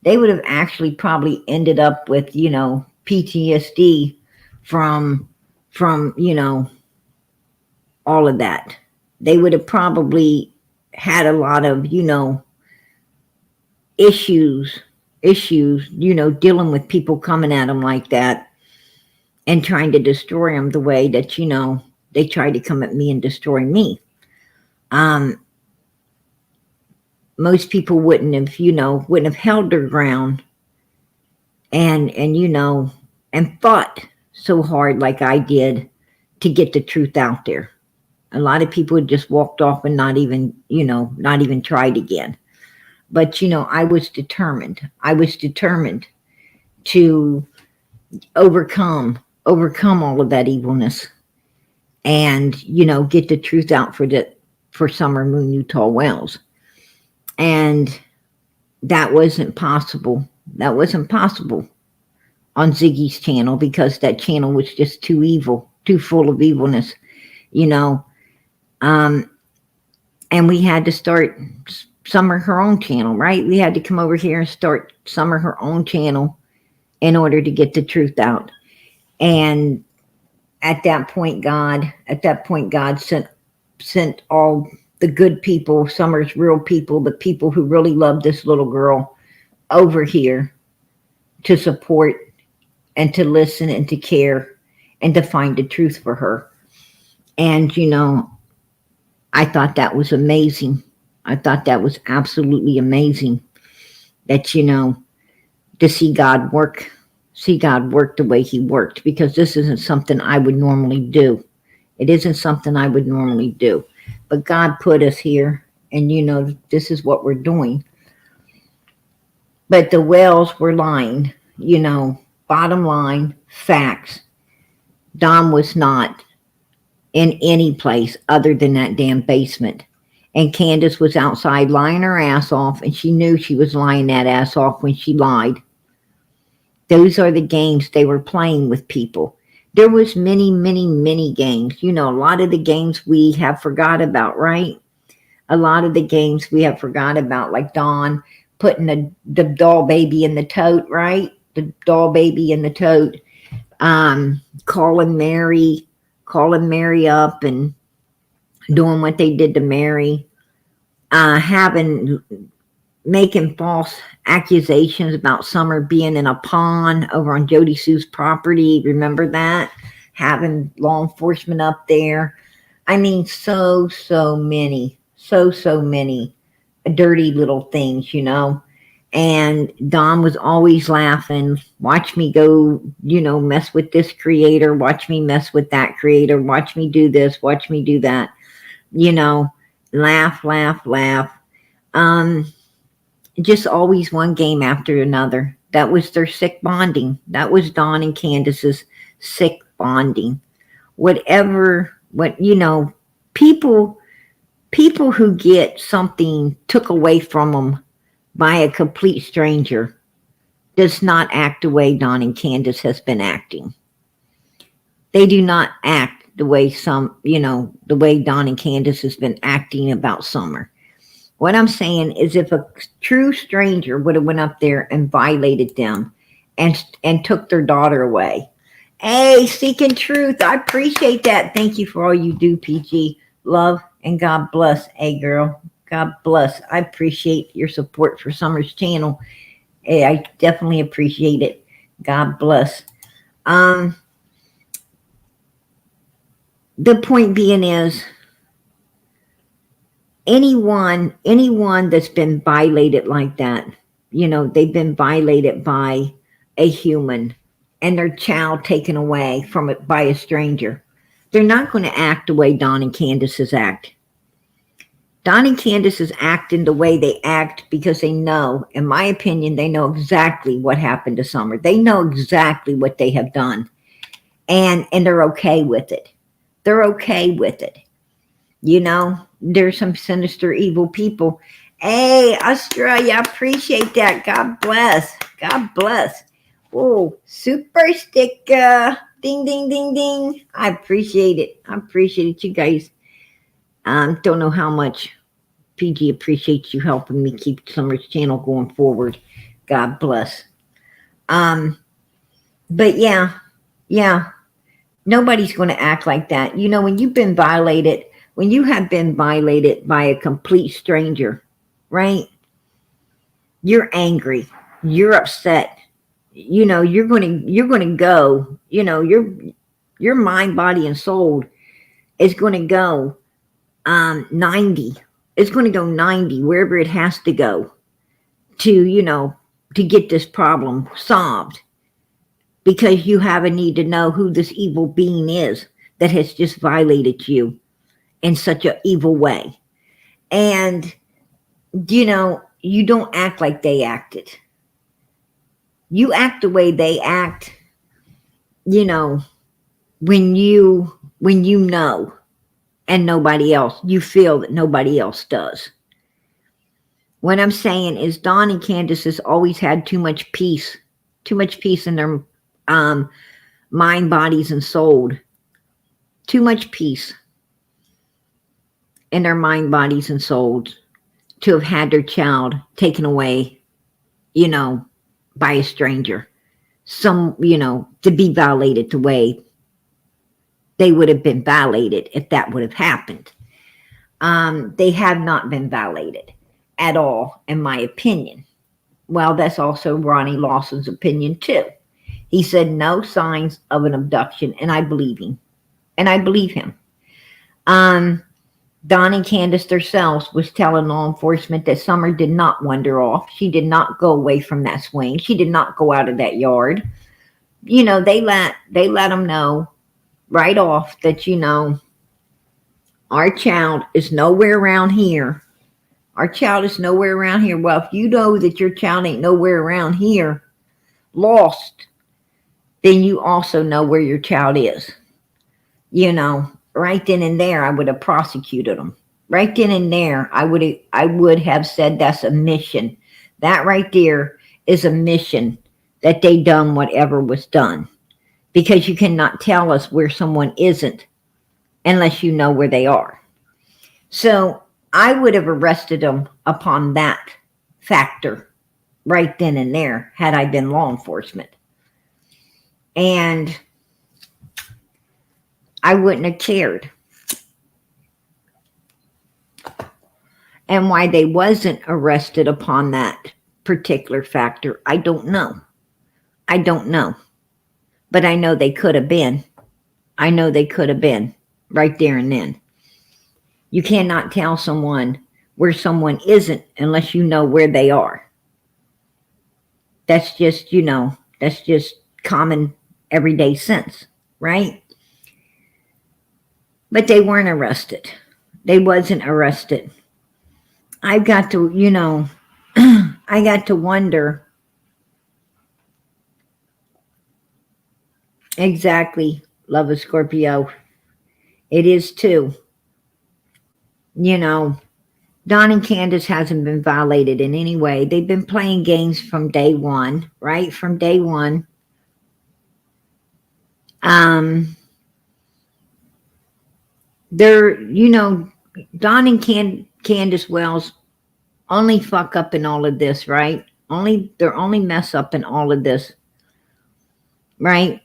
they would have actually probably ended up with, PTSD from, all of that. They would have probably had a lot of, issues, dealing with people coming at them like that and trying to destroy them the way that, they tried to come at me and destroy me. Most people wouldn't have held their ground and fought so hard like I did to get the truth out there. A lot of people had just walked off and not even tried again. But, I was determined. I was determined to overcome all of that evilness and, get the truth out for Summer Moon Utah Wells. And that wasn't possible. That wasn't possible on Ziggy's channel because that channel was just too evil, too full of evilness, and we had to start Summer her own channel, right? We had to come over here and start Summer her own channel in order to get the truth out. And at that point, God sent all the good people, Summer's real people, the people who really loved this little girl over here to support and to listen and to care and to find the truth for her. And, I thought that was amazing. I thought that was absolutely amazing that, to see God work the way he worked, because this isn't something I would normally do. It isn't something I would normally do. But God put us here, and this is what we're doing. But the Wells were lying, bottom line, facts. Dom was not in any place other than that damn basement. And Candus was outside lying her ass off, and she knew she was lying that ass off when she lied. Those are the games they were playing with people. There was many, many, many games. A lot of the games we have forgot about, right? A lot of the games we have forgot about, like Dawn putting the doll baby in the tote, right? The doll baby in the tote. Calling Mary up and doing what they did to Mary. Making false accusations about Summer being in a pond over on Jody Sue's property. Remember that? Having law enforcement up there. I mean, so many dirty little things, And Dom was always laughing. Watch me go, mess with this creator. Watch me mess with that creator. Watch me do this. Watch me do that. Laugh. Just always one game after another. That was their sick bonding. That was Dawn and Candus's sick bonding. People who get something took away from them by a complete stranger does not act the way Dawn and Candus has been acting. They do not act the way the way Dawn and Candus has been acting about Summer. What I'm saying is, if a true stranger would have went up there and violated them and took their daughter away. Hey, Seeking Truth, I appreciate that. Thank you for all you do, PG. Love and God bless. Hey, girl, God bless. I appreciate your support for Summer's channel. Hey, I definitely appreciate it. God bless. The point being is, anyone that's been violated like that, they've been violated by a human and their child taken away from it by a stranger, they're not going to act the way Dawn and Candus's act. Dawn and Candus is acting the way they act because they know, in my opinion, they know exactly what happened to Summer. They know exactly what they have done. And they're okay with it. They're okay with it. There's some sinister, evil people. Hey, Australia, I appreciate that. God bless. God bless. Oh, super sticker. Ding, ding, ding, ding. I appreciate it. I appreciate it, you guys. Don't know how much PG appreciates you helping me keep Summer's channel going forward. God bless. But yeah. Nobody's going to act like that. When you've been violated, when you have been violated by a complete stranger, right? You're angry. You're upset. You're going to go, your mind, body, and soul is going to go 90. It's going to go 90 wherever it has to go to get this problem solved, because you have a need to know who this evil being is that has just violated you in such an evil way. And you don't act like they acted. You act the way they act, when you know, and nobody else, you feel that nobody else does. What I'm saying is, Dawn and Candus has always had too much peace in their mind, bodies, and soul. Too much peace in their mind, bodies, and souls to have had their child taken away, by a stranger. To be violated the way they would have been violated if that would have happened. They have not been violated at all, in my opinion. Well, that's also Ronnie Lawson's opinion too. He said no signs of an abduction, and I believe him. Dawn and Candus themselves was telling law enforcement that Summer did not wander off. She did not go away from that swing. She did not go out of that yard. They let them know right off that, our child is nowhere around here. Our child is nowhere around here. Well, if you know that your child ain't nowhere around here, lost, then you also know where your child is. Right then and there, I would have prosecuted them. Right then and there, I would have said that's a mission. That right there is a mission, that they done whatever was done. Because you cannot tell us where someone isn't unless you know where they are. So I would have arrested them upon that factor right then and there had I been law enforcement. And I wouldn't have cared. And why they wasn't arrested upon that particular factor, I don't know. But I know they could have been. Right there and then. You cannot tell someone where someone isn't unless you know where they are. That's just, that's just common everyday sense, right? But they weren't arrested. They wasn't arrested. I got to, I got to wonder Exactly. Love of Scorpio. It is too. You know, Don and Candus hasn't been violated in any way. They've been playing games from day one, right? From day one. Um, they're, Don and Candus Wells only fuck up in all of this, right? Their only mess up in all of this, right?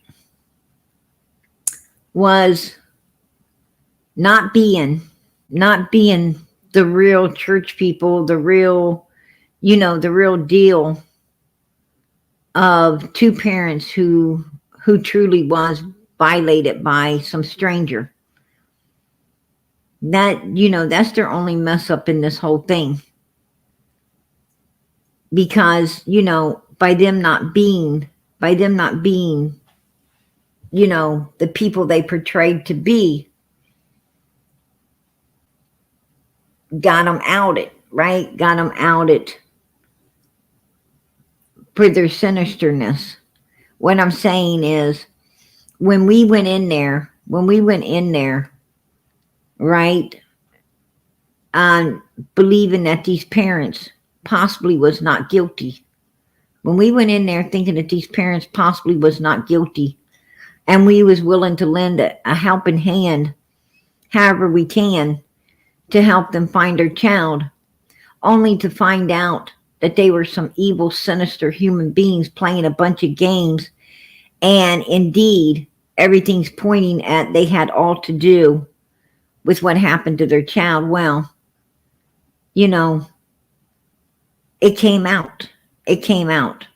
Was not being the real church people, the real, the real deal of two parents who truly was violated by some stranger. That's their only mess up in this whole thing. Because, by them not being, the people they portrayed to be, got them outed, right? Got them outed for their sinisterness. What I'm saying is, when we went in there, right, believing that these parents possibly was not guilty. When we went in there thinking that these parents possibly was not guilty, and we was willing to lend a helping hand, however we can, to help them find their child, only to find out that they were some evil, sinister human beings playing a bunch of games, and indeed, everything's pointing at they had all to do with what happened to their child. Well, it came out. It came out.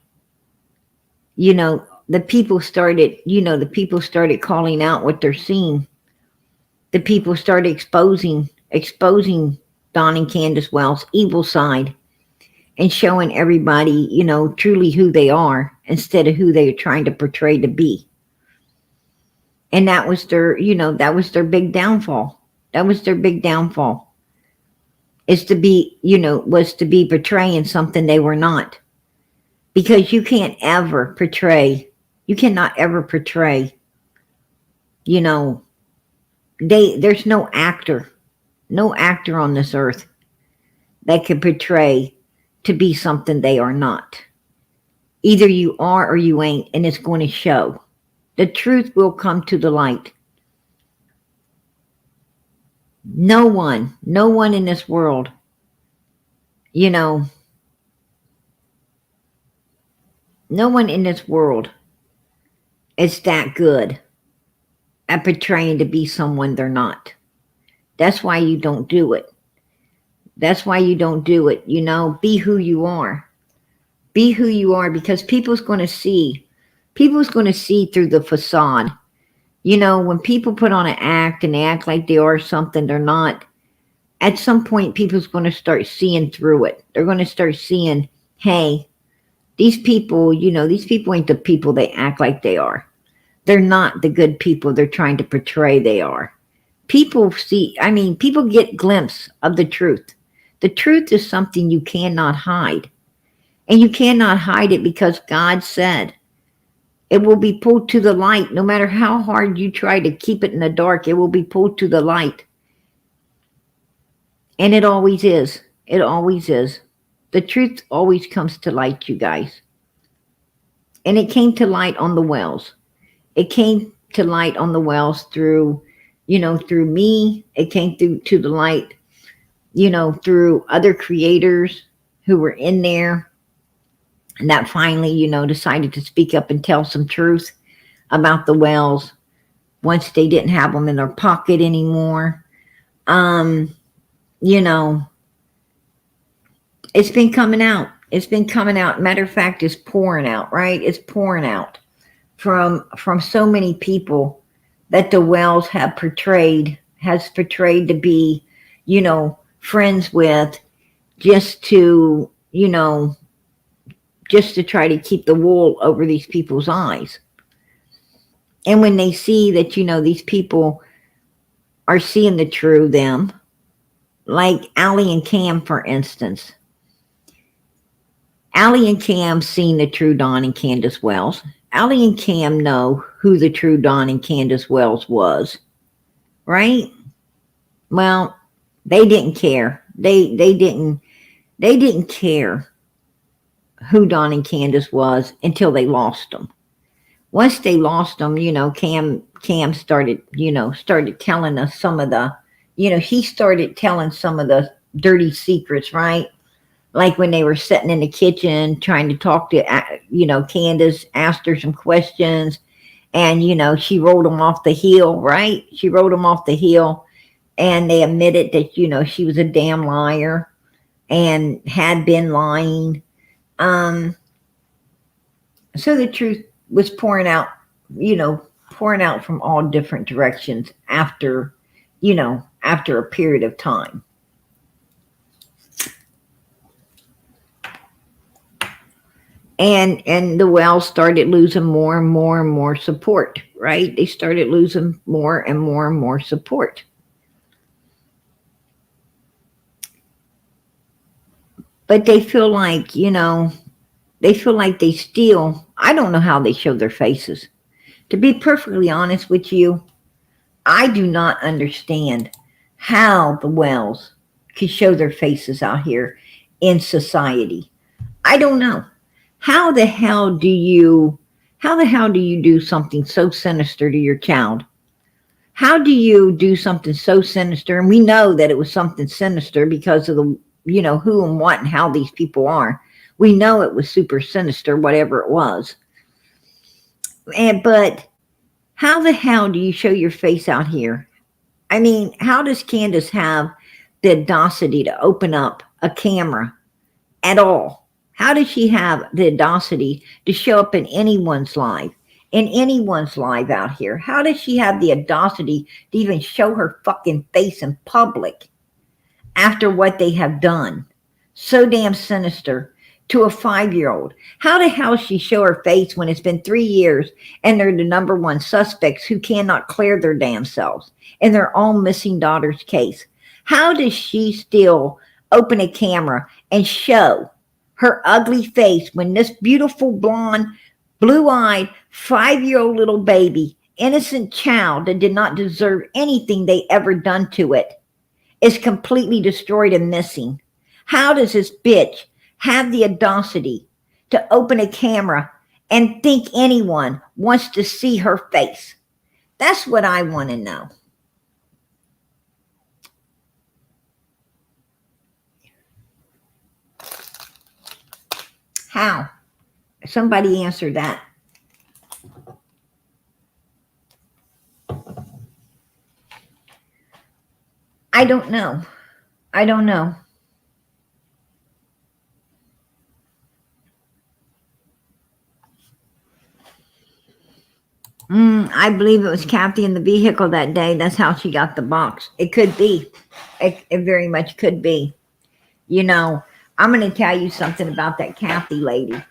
The people started calling out what they're seeing. The people started exposing Don and Candus Wells' evil side, and showing everybody, truly who they are, instead of who they're trying to portray to be. And that was their big downfall. That was their big downfall. Was to be portraying something they were not. Because you cannot ever portray, there's no actor on this earth that can portray to be something they are not. Either you are or you ain't, and it's going to show. The truth will come to the light. No one in this world, no one in this world is that good at portraying to be someone they're not. That's why you don't do it. Be who you are. Be who you are, because people's going to see through the facade. When people put on an act and they act like they are something they're not, at some point people's going to start seeing through it. They're going to start seeing, hey, these people ain't the people they act like they are. They're not the good people they're trying to portray they are. People get glimpse of the truth. The truth is something you cannot hide. And you cannot hide it, because God said it will be pulled to the light. No matter how hard you try to keep it in the dark, it will be pulled to the light. And it always is. It always is. The truth always comes to light, you guys. And it came to light on the Wells. It came to light on the Wells through me. It came to the light, through other creators who were in there, and that finally, decided to speak up and tell some truth about the Wells once they didn't have them in their pocket anymore. It's been coming out. Matter of fact, it's pouring out, right? It's pouring out from so many people that the Wells has portrayed to be, friends with, just to try to keep the wool over these people's eyes. And when they see that, these people are seeing the true them, like Allie and Cam, for instance. Allie and Cam seen the true Don and Candus Wells. Allie and Cam know who the true Don and Candus Wells was, right? Well, they didn't care. They didn't care who Don and Candus was until they lost them. Once they lost them, Cam started, started telling us some of the, he started telling some of the dirty secrets, right? Like when they were sitting in the kitchen trying to talk to, Candus, asked her some questions, and, she rolled them off the hill, right? She rolled them off the hill, and they admitted that, she was a damn liar and had been lying. So the truth was pouring out from all different directions after a period of time. And the Wells started losing more and more and more support, right? They started losing more and more and more support. But they feel like, they still, I don't know how they show their faces. To be perfectly honest with you, I do not understand how the Wells could show their faces out here in society. I don't know. How the hell do you do something so sinister to your child? How do you do something so sinister? And we know that it was something sinister because of the, who and what and how these people are. We know it was super sinister, whatever it was. But how the hell do you show your face out here? I mean, how does Candus have the audacity to open up a camera at all? How does she have the audacity to show up in anyone's life out here? How does she have the audacity to even show her fucking face in public after what they have done? So damn sinister to a 5-year-old. How the hell she show her face when it's been 3 years and they're the number one suspects who cannot clear their damn selves in their own missing daughter's case? How does she still open a camera and show her ugly face when this beautiful blonde, blue-eyed, 5-year-old little baby, innocent child that did not deserve anything they ever done to it, is completely destroyed and missing? How does this bitch have the audacity to open a camera and think anyone wants to see her face? That's what I want to know. How? Somebody answer that. I don't know. I don't know. I believe it was Kathy in the vehicle that day. That's how she got the box. It could be. It very much could be. I'm going to tell you something about that Kathy lady.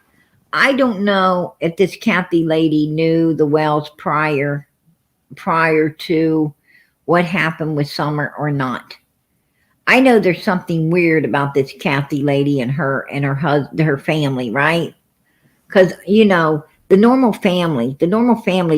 I don't know if this Kathy lady knew the Wells prior to what happened with Summer or not. I know there's something weird about this Kathy lady and her husband, her family, right? Because the normal family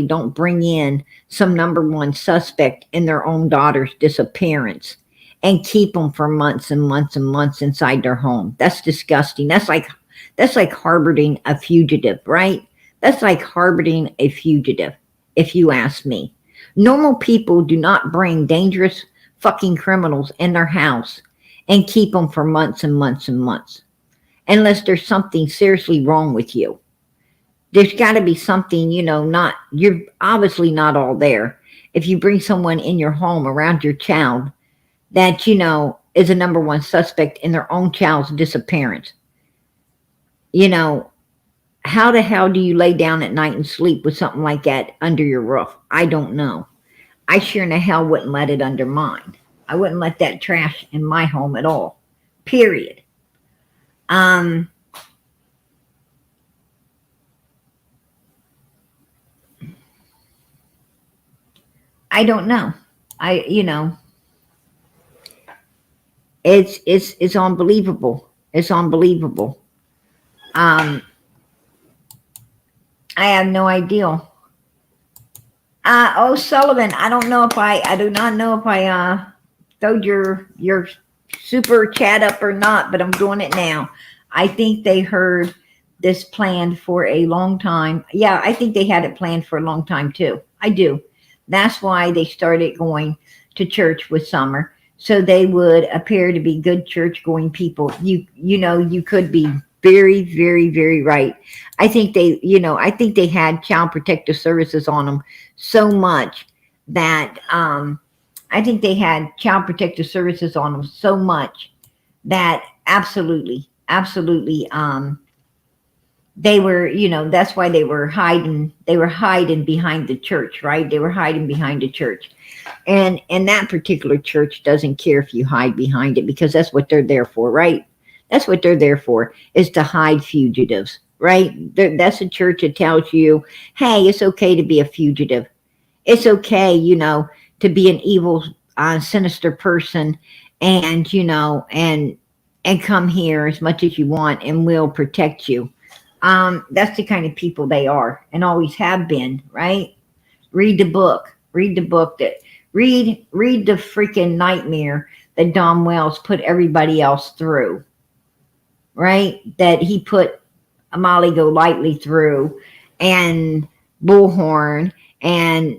don't bring in some number one suspect in their own daughter's disappearance and keep them for months and months and months inside their home. That's disgusting. That's like harboring a fugitive, right? That's like harboring a fugitive, if you ask me. Normal people do not bring dangerous fucking criminals in their house and keep them for months and months and months, unless there's something seriously wrong with you. There's got to be something, you're obviously not all there. If you bring someone in your home around your child that, is a number one suspect in their own child's disappearance, how the hell do you lay down at night and sleep with something like that under your roof? I don't know. I sure in the hell wouldn't let it under mine. I wouldn't let that trash in my home at all. Period. I don't know. It's unbelievable. It's unbelievable. I have no idea. Oh, Sullivan, I do not know if I throwed your super chat up or not, but I'm doing it now. I think they heard this planned for a long time. Yeah, I think they had it planned for a long time too. I do. That's why they started going to church with Summer, so they would appear to be good church going people. You could be very, very, very right. I think they had child protective services on them so much that I think they had child protective services on them so much that absolutely, absolutely, they were, that's why they were hiding. They were hiding behind the church, right? They were hiding behind the church, and that particular church doesn't care if you hide behind it because that's what they're there for, right? That's what they're there for, is to hide fugitives, right? That's a church that tells you, hey, it's okay to be a fugitive. It's okay, to be an evil, sinister person, and and come here as much as you want, and we'll protect you. That's the kind of people they are, and always have been, right? Read the book. Read the book that read the freaking nightmare that Don Wells put everybody else through, right? That he put Molly Golightly through, and Bullhorn, and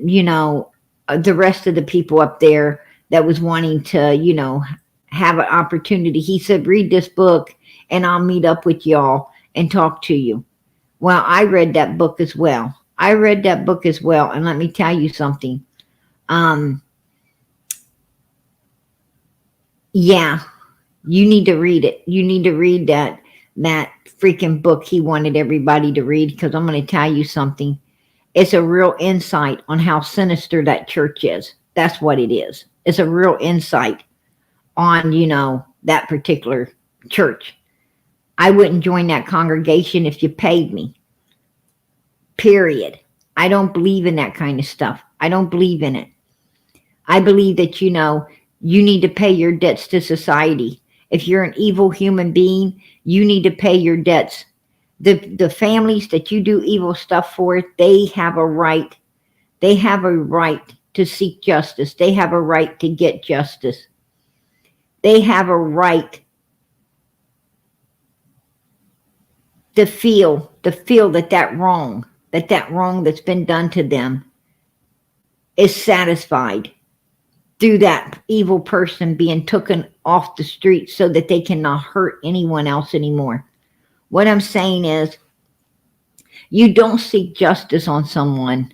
the rest of the people up there that was wanting to have an opportunity. He said, read this book and I'll meet up with y'all and talk to you. Well, I read that book as well. And let me tell you something. Yeah, you need to read it. You need to read that freaking book he wanted everybody to read, because I'm going to tell you something. It's a real insight on how sinister that church is. That's what it is. It's a real insight on, that particular church. I wouldn't join that congregation if you paid me. Period. I don't believe in that kind of stuff. I don't believe in it. I believe that, you need to pay your debts to society. If you're an evil human being, you need to pay your debts. The families that you do evil stuff for, they have a right. They have a right to seek justice. They have a right to get justice. They have a right to feel that wrong that's been done to them is satisfied through that evil person being taken off the street so that they cannot hurt anyone else anymore. What I'm saying is, you don't seek justice on someone.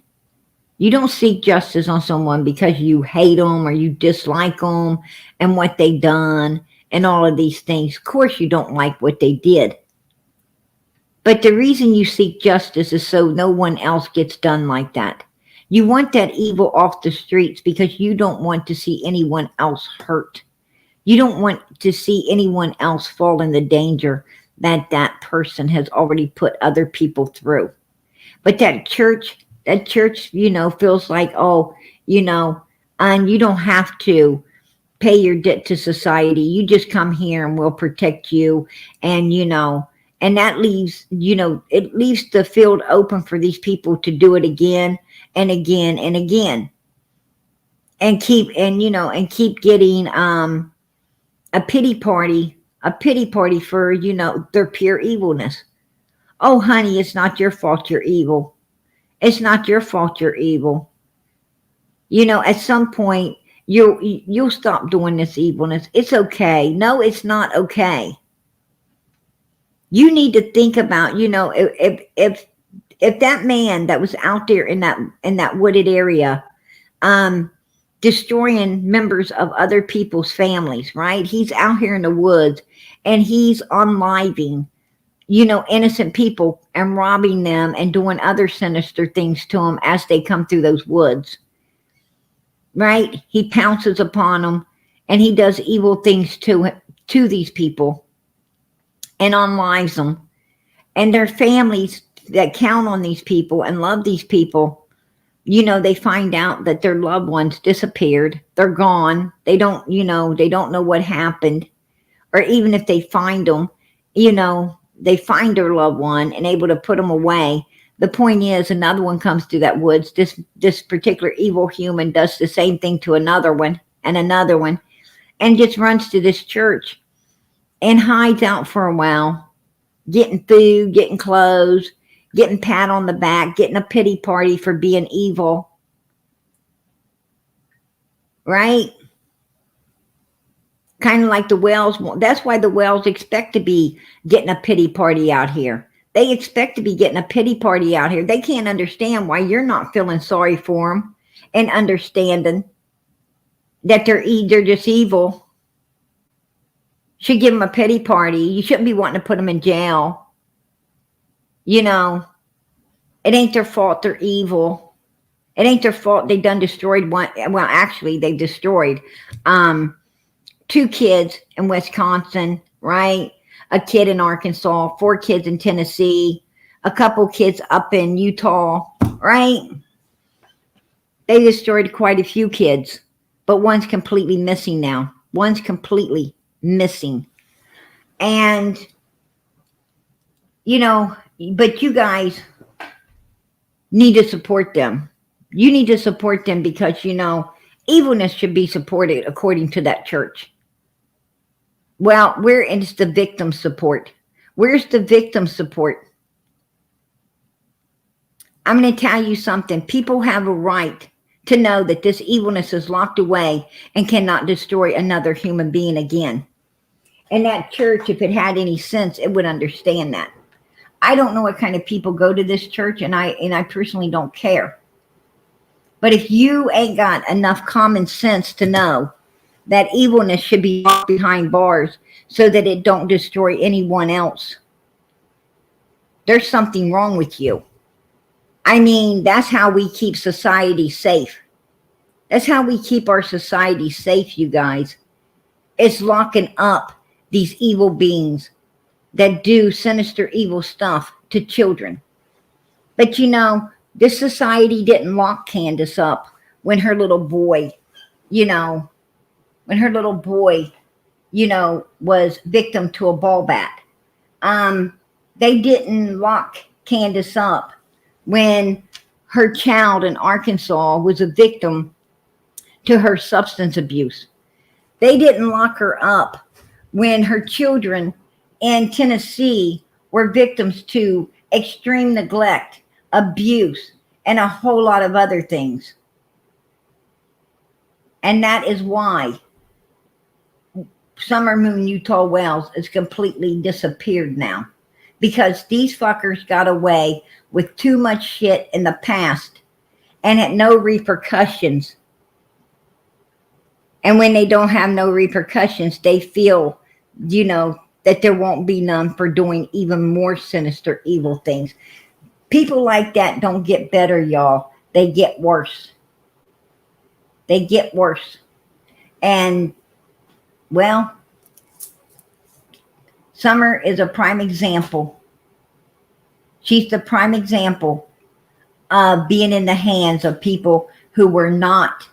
You don't seek justice on someone because you hate them or you dislike them and what they done and all of these things. Of course you don't like what they did. But the reason you seek justice is so no one else gets done like that. You want that evil off the streets because you don't want to see anyone else hurt. You don't want to see anyone else fall in the danger that person has already put other people through. But that church, feels like, and you don't have to pay your debt to society. You just come here and we'll protect you. And, and that leaves, it leaves the field open for these people to do it again and again and again. And keep getting, a pity party for, their pure evilness. Oh, honey, it's not your fault you're evil. It's not your fault you're evil. At some point, you'll stop doing this evilness. It's okay. No, it's not okay. You need to think about, if that man that was out there in that wooded area, destroying members of other people's families, right? He's out here in the woods and he's unliving, innocent people and robbing them and doing other sinister things to them as they come through those woods, right? He pounces upon them and he does evil things to these people and unlives them. And their families that count on these people and love these people, they find out that their loved ones disappeared. They're gone. They don't know what happened. Or even if they find them, they find their loved one and able to put them away. The point is, another one comes through that woods. This particular evil human does the same thing to another one, and just runs to this church and hides out for a while, getting food, getting clothes, getting pat on the back, getting a pity party for being evil. Right? Kind of like the whales. That's why the whales expect to be getting a pity party out here. They expect to be getting a pity party out here. They can't understand why you're not feeling sorry for them and understanding that they're just evil. Should give them a pity party. You shouldn't be wanting to put them in jail. You know, it ain't their fault they're evil. It ain't their fault they done destroyed one. Well, actually, they destroyed 2 kids in Wisconsin, right? A kid in Arkansas, 4 kids in Tennessee, a couple kids up in Utah, right? They destroyed quite a few kids, but one's completely missing now. One's completely missing. And, you know, but you guys need to support them. You need to support them because, you know, evilness should be supported according to that church. Well, it's the victim support. Where's the victim support? I'm going to tell you something. People have a right to know that this evilness is locked away and cannot destroy another human being again. And that church, if it had any sense, it would understand that. I don't know what kind of people go to this church, and I personally don't care. But if you ain't got enough common sense to know that evilness should be locked behind bars so that it don't destroy anyone else, there's something wrong with you. I mean, that's how we keep society safe. That's how we keep our society safe, you guys. It's locking up these evil beings that do sinister, evil stuff to children. But you know, this society didn't lock Candus up when her little boy, was victim to a ball bat. They didn't lock Candus up when her child in Arkansas was a victim to her substance abuse. They didn't lock her up when her children in Tennessee were victims to extreme neglect, abuse, and a whole lot of other things. And that is why Summer Moon Utah Wells is completely disappeared now. Because these fuckers got away with too much shit in the past and had no repercussions. And when they don't have no repercussions, they feel, that there won't be none for doing even more sinister, evil things. People like that don't get better, y'all. They get worse. They get worse. And, well, Summer is a prime example. She's the prime example of being in the hands of people who were not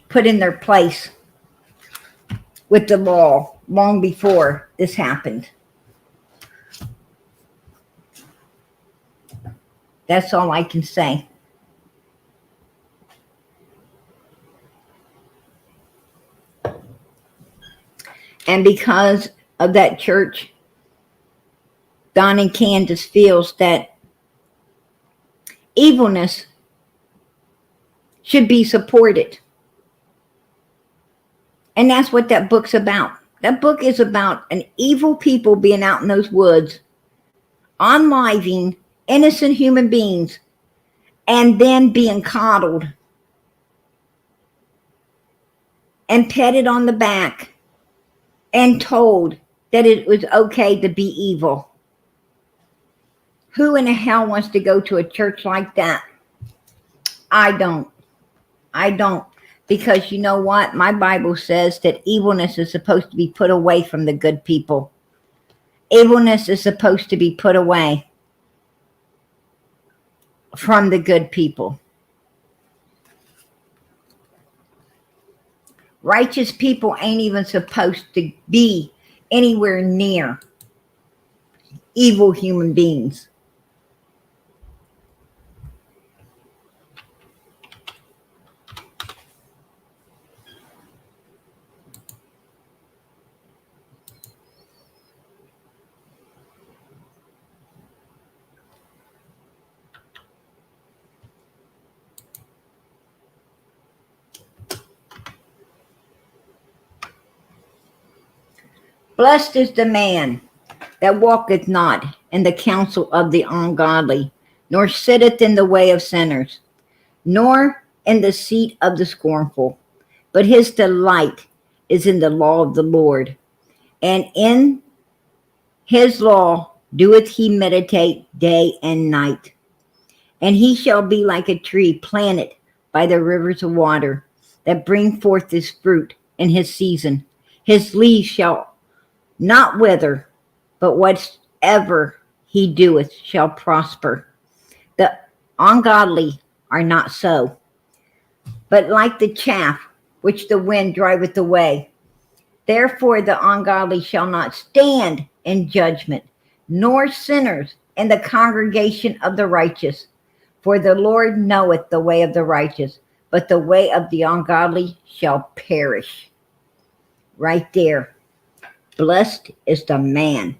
put in their place with the law long before this happened. That's all I can say. And because of that church, Don and Candus feels that evilness should be supported. And that's what that book's about. That book is about an evil people being out in those woods, unliving innocent human beings, and then being coddled and petted on the back and told that it was okay to be evil. Who in the hell wants to go to a church like that? I don't. Because you know what? My Bible says that evilness is supposed to be put away from the good people. Evilness is supposed to be put away from the good people. Righteous people ain't even supposed to be anywhere near evil human beings. Blessed is the man that walketh not in the counsel of the ungodly, nor sitteth in the way of sinners, nor in the seat of the scornful. But his delight is in the law of the Lord, and in his law doeth he meditate day and night. And he shall be like a tree planted by the rivers of water, that bring forth his fruit in his season. His leaves shall not wither, but whatsoever he doeth shall prosper. The ungodly are not so, but like the chaff which the wind driveth away. Therefore the ungodly shall not stand in judgment, nor sinners in the congregation of the righteous. For the Lord knoweth the way of the righteous, but the way of the ungodly shall perish. Right there. Blessed is the man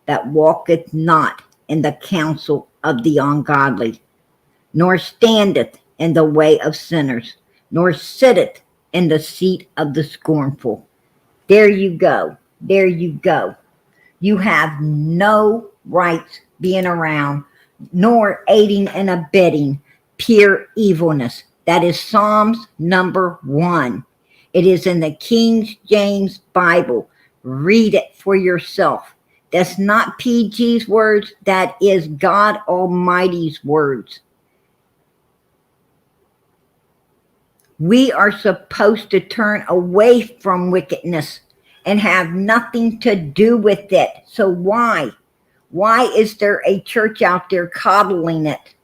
that walketh not in the counsel of the ungodly, nor standeth in the way of sinners, nor sitteth in the seat of the scornful. There you go. There you go. You have no rights being around, nor aiding and abetting pure evilness. That is Psalms number 1. It is in the King James Bible. Read it for yourself. That's not PG's words. That is God Almighty's words. We are supposed to turn away from wickedness and have nothing to do with it. So why? Why is there a church out there coddling it?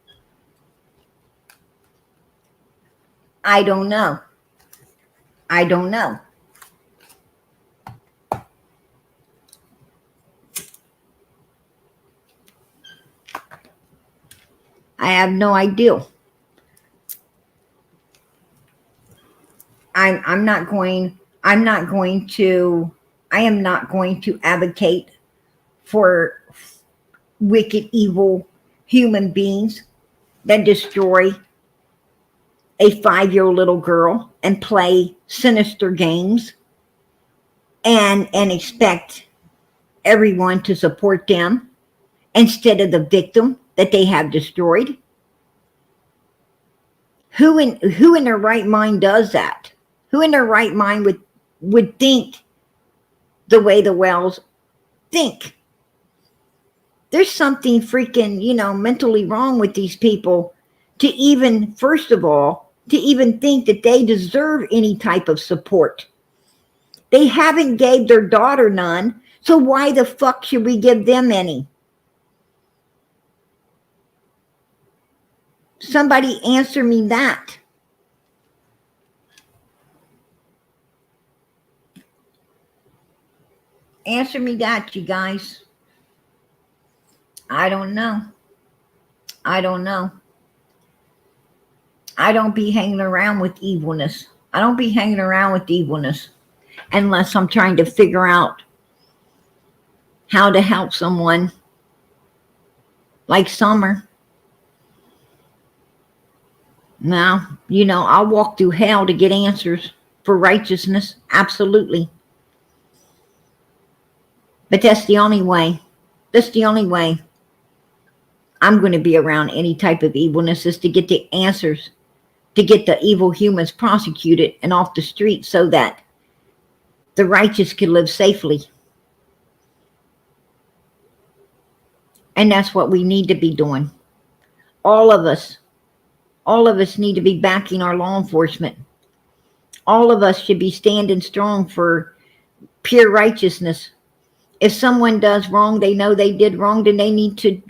I don't know. I don't know. I have no idea. I am not going to advocate for wicked, evil human beings that destroy a 5-year-old little girl and play sinister games and expect everyone to support them instead of the victim that they have destroyed. Who in their right mind does that? Who in their right mind would think the way the Wells think? There's something freaking, mentally wrong with these people to even, first of all, to even think that they deserve any type of support. They haven't gave their daughter none, so why the fuck should we give them any? Somebody answer me that. Answer me that, you guys. I don't know. I don't know. I don't be hanging around with evilness. I don't be hanging around with evilness unless I'm trying to figure out how to help someone like Summer. Now, I'll walk through hell to get answers for righteousness. Absolutely. But that's the only way. That's the only way I'm going to be around any type of evilness, is to get the answers, to get the evil humans prosecuted and off the street so that the righteous can live safely. And that's what we need to be doing. All of us need to be backing our law enforcement. All of us should be standing strong for pure righteousness. If someone does wrong, they know they did wrong, then they need to,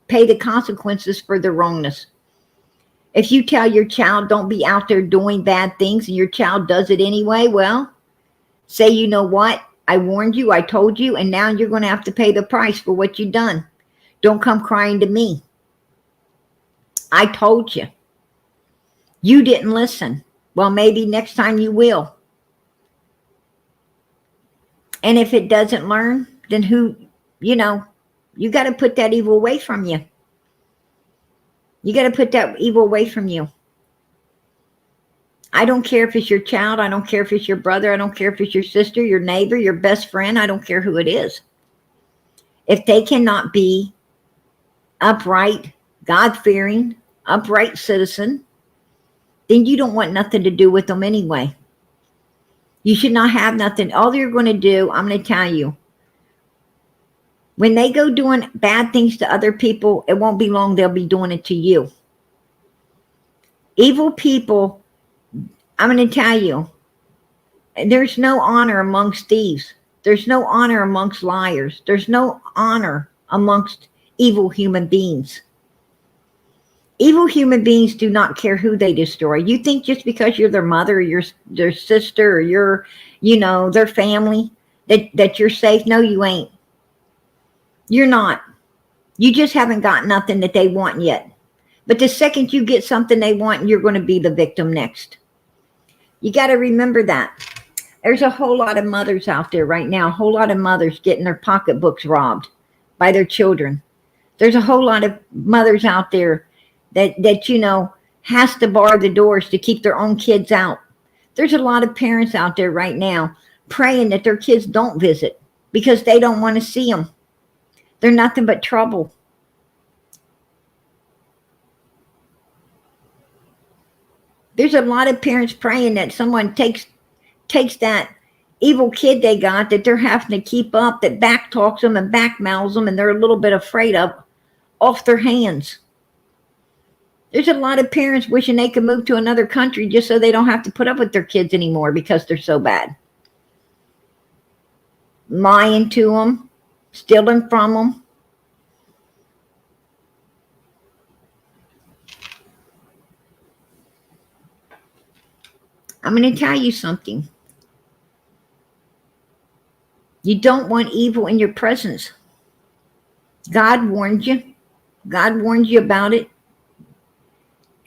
pay the consequences for their wrongness. If you tell your child don't be out there doing bad things and your child does it anyway, well, say, you know what? I warned you, I told you, and now you're going to have to pay the price for what you've done. Don't come crying to me. I told you. You didn't listen. Well, maybe next time you will. And if it doesn't learn, then you got to put that evil away from you. You got to put that evil away from you. I don't care if it's your child. I don't care if it's your brother. I don't care if it's your sister, your neighbor, your best friend. I don't care who it is. If they cannot be upright, God-fearing, upright citizen, then you don't want nothing to do with them anyway. You should not have nothing. All you're going to do, I'm going to tell you, when they go doing bad things to other people, it won't be long they'll be doing it to you. Evil people, I'm going to tell you, there's no honor amongst thieves. There's no honor amongst liars. There's no honor amongst evil human beings. Evil human beings do not care who they destroy. You think just because you're their mother or their sister or their family that you're safe? No, you ain't. You're not. You just haven't got nothing that they want yet. But the second you get something they want, you're going to be the victim next. You got to remember that. There's a whole lot of mothers out there right now, a whole lot of mothers getting their pocketbooks robbed by their children. There's a whole lot of mothers out there that has to bar the doors to keep their own kids out. There's a lot of parents out there right now praying that their kids don't visit because they don't want to see them. They're nothing but trouble. There's a lot of parents praying that someone takes that evil kid they got that they're having to keep up, that backtalks them and backmouths them and they're a little bit afraid of, off their hands. There's a lot of parents wishing they could move to another country just so they don't have to put up with their kids anymore because they're so bad. Lying to them, stealing from them. I'm going to tell you something. You don't want evil in your presence. God warned you. God warned you about it.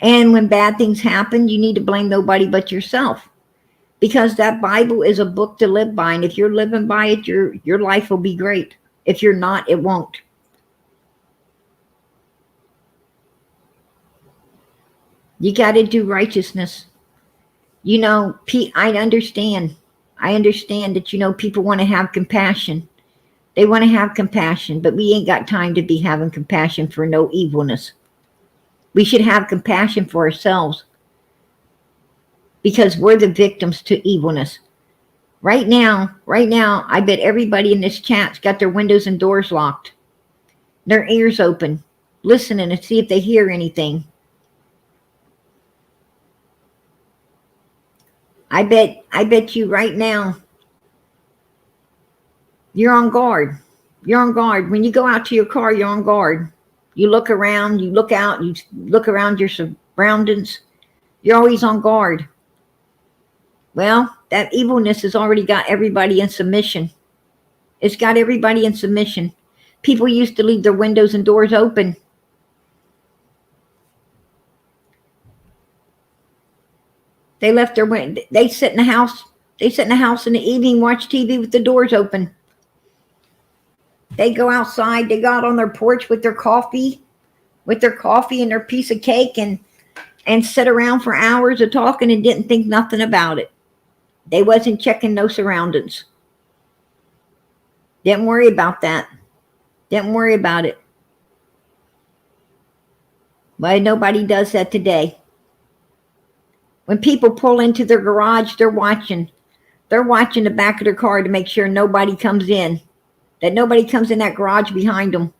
And when bad things happen, you need to blame nobody but yourself. Because that Bible is a book to live by. And if you're living by it, your life will be great. If you're not, it won't. You got to do righteousness. I understand. I understand that, people want to have compassion. They want to have compassion, but we ain't got time to be having compassion for no evilness. We should have compassion for ourselves because we're the victims to evilness. Right now, I bet everybody in this chat's got their windows and doors locked, their ears open, listening to see if they hear anything. I bet you right now, you're on guard. You're on guard. When you go out to your car, you're on guard. You look around, you look out, you look around your surroundings. You're always on guard. Well, that evilness has already got everybody in submission. It's got everybody in submission. People used to leave their windows and doors open. They left their window. They sit in the house. They sit in the house in the evening, watch TV with the doors open. They go outside. They go out on their porch with their coffee and their piece of cake and sit around for hours of talking and didn't think nothing about it. They wasn't checking no surroundings. Didn't worry about that. Didn't worry about it. Well, nobody does that today. When people pull into their garage, they're watching. They're watching the back of their car to make sure nobody comes in. That nobody comes in that garage behind them.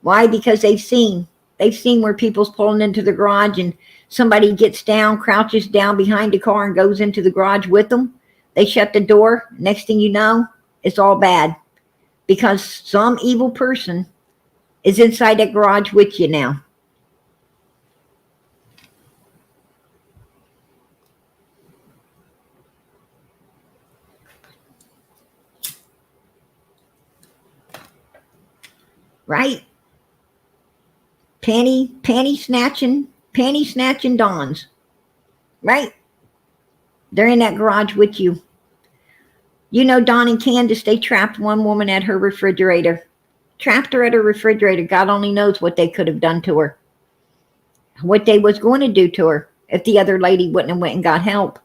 Why? Because they've seen where people's pulling into the garage and somebody gets down, crouches down behind the car and goes into the garage with them. They shut the door. Next thing you know, it's all bad. Because some evil person is inside that garage with you now. right? Panty snatching dons, right? They're in that garage with you. You know, Don and Candus, they trapped one woman at her refrigerator. Trapped her at her refrigerator. God only knows what they could have done to her. What they was going to do to her if the other lady wouldn't have went and got help.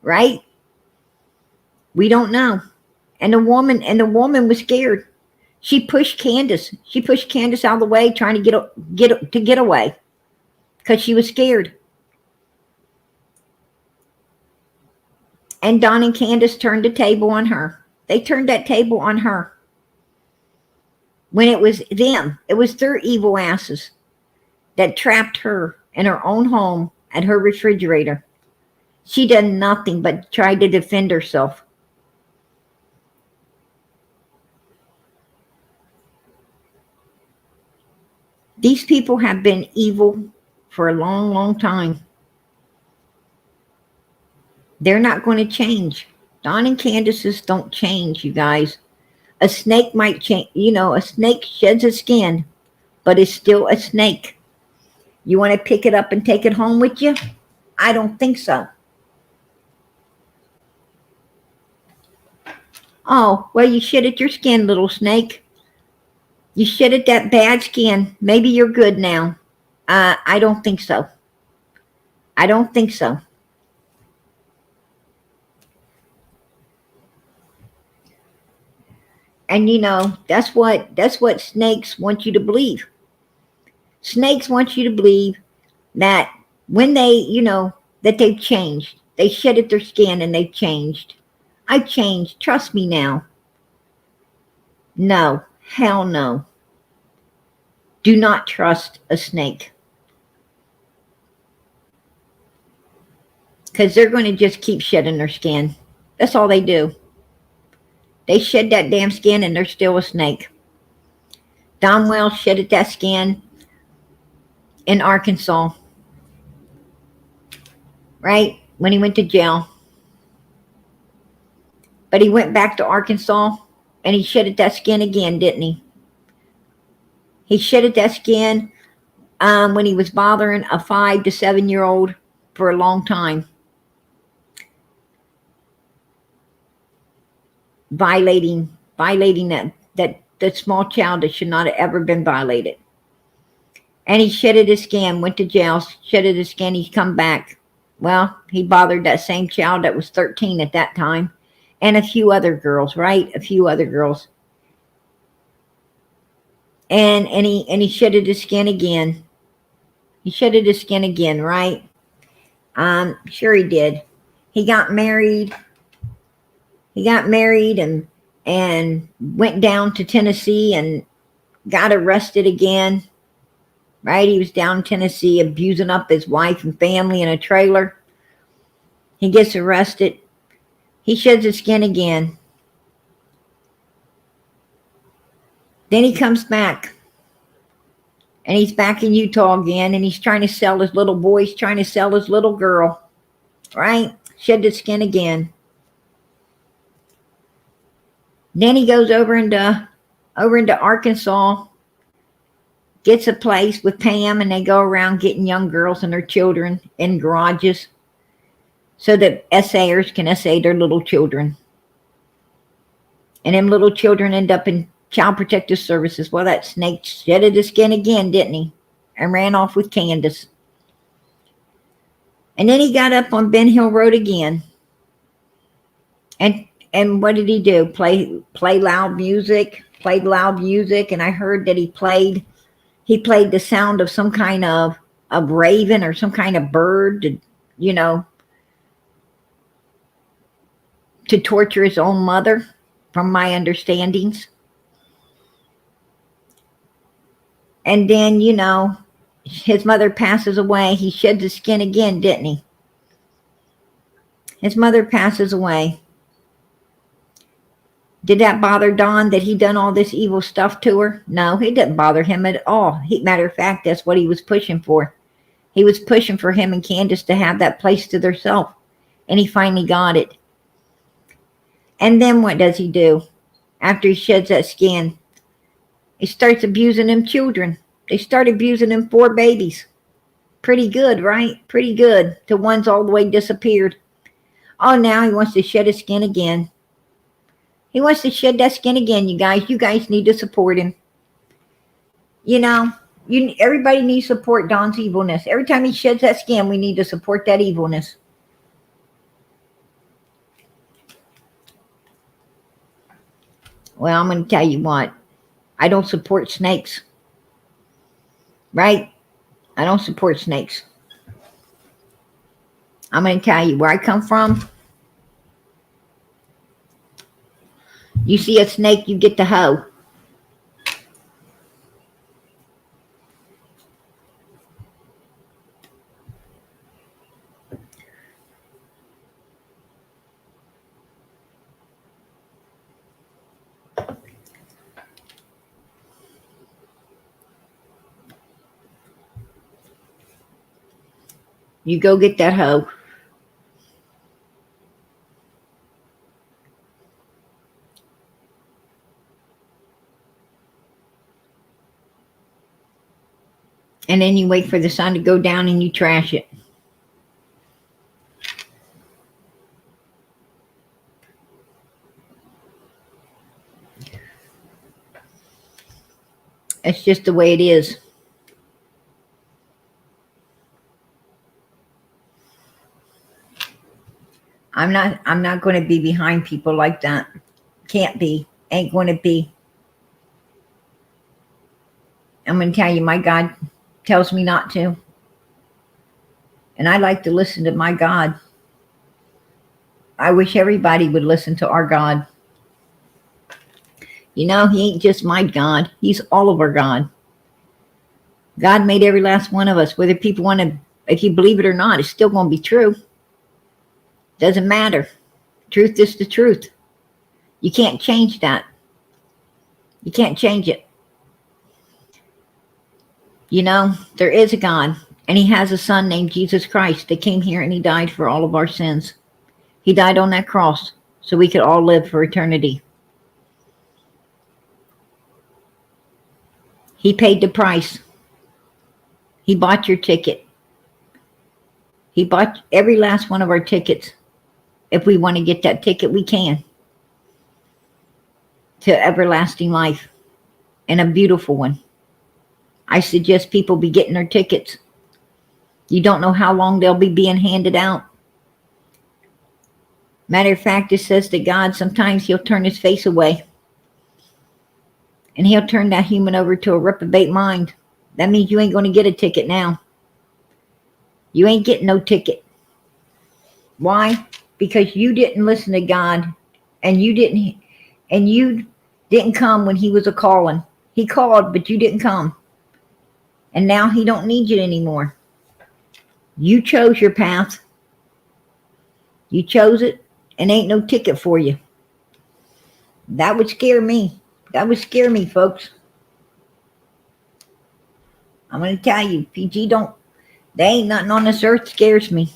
Right? We don't know. And the woman was scared. She pushed Candus. She pushed Candus out of the way, trying to get away. Because she was scared. And Don and Candus turned the table on her. They turned that table on her. When it was them, it was their evil asses that trapped her in her own home at her refrigerator. She did nothing but try to defend herself. These people have been evil for a long, long time. They're not going to change. Don and Candace's don't change, you guys. A snake might change. You know, a snake sheds its skin, but it's still a snake. You want to pick it up and take it home with you? I don't think so. Oh, well, you shedded your skin, little snake. You shedded that bad skin. Maybe you're good now. I don't think so. I don't think so. And you know, that's what snakes want you to believe. Snakes want you to believe that when they, you know, that they've changed. They shedded their skin and they've changed. I've changed. Trust me now. No. Hell no. Do not trust a snake. Because they're going to just keep shedding their skin. That's all they do. They shed that damn skin and they're still a snake. Don Wells shedded that skin in Arkansas. Right? When he went to jail. But he went back to Arkansas and he shedded that skin again, didn't he? He shedded that skin when he was bothering a 5 to 7 year old for a long time. Violating that small child that should not have ever been violated. And he shedded his skin, went to jail, shedded his skin, he's come back. Well, he bothered that same child that was 13 at that time. And a few other girls, right? A few other girls. And he shedded his skin again. He shedded his skin again, right? Sure he did. He got married. He got married and went down to Tennessee and got arrested again. Right? He was down in Tennessee abusing up his wife and family in a trailer. He gets arrested. He sheds his skin again. Then he comes back. And he's back in Utah again. And he's trying to sell his little boy. He's trying to sell his little girl. Right? Shed his skin again. Then he goes over into Arkansas, gets a place with Pam, and they go around getting young girls and their children in garages so that essayers can essay their little children. And them little children end up in Child Protective Services. Well, that snake shedded his skin again, didn't he? And ran off with Candus. And then he got up on Ben Hill Road again. And what did he do? Play loud music. Played loud music. And I heard that he played the sound of some kind of raven or some kind of bird to, you know, to torture his own mother, from my understandings. And then, you know, his mother passes away. He sheds his skin again, didn't he? His mother passes away. Did that bother Don that he done all this evil stuff to her? No, it didn't bother him at all. Matter of fact, that's what he was pushing for. He was pushing for him and Candus to have that place to themselves. And he finally got it. And then what does he do? After he sheds that skin, It starts abusing them children. They start abusing them 4 babies. Pretty good, right? Pretty good. Till one's all the way disappeared. Oh, now he wants to shed his skin again. He wants to shed that skin again, you guys. You guys need to support him. You know, everybody needs to support Don's evilness. Every time he sheds that skin, we need to support that evilness. Well, I'm going to tell you what. I don't support snakes. Right? I don't support snakes. I'm going to tell you where I come from. You see a snake, you get the hoe. You go get that hoe. And then you wait for the sun to go down and you trash it. It's just the way it is. I'm not going to be behind people like that. Can't be. Ain't going to be. I'm going to tell you, my God tells me not to. And I like to listen to my God. I wish everybody would listen to our God. You know, he ain't just my God. He's all of our God. God made every last one of us. Whether people want to, if you believe it or not, it's still going to be true. Doesn't matter. Truth is the truth. You can't change that. You can't change it. You know, there is a God, and he has a son named Jesus Christ that came here and he died for all of our sins. He died on that cross so we could all live for eternity. He paid the price. He bought your ticket. He bought every last one of our tickets. If we want to get that ticket, we can. To everlasting life. And a beautiful one. I suggest people be getting their tickets. You don't know how long they'll be being handed out. Matter of fact, it says that God, sometimes he'll turn his face away. And he'll turn that human over to a reprobate mind. That means you ain't going to get a ticket now. You ain't getting no ticket. Why? Because you didn't listen to God. And you didn't come when he was a calling. He called, but you didn't come. And now he don't need you anymore. You chose your path. You chose it, and ain't no ticket for you. That would scare me. That would scare me, folks. I'm going to tell you, PG there ain't nothing on this earth scares me.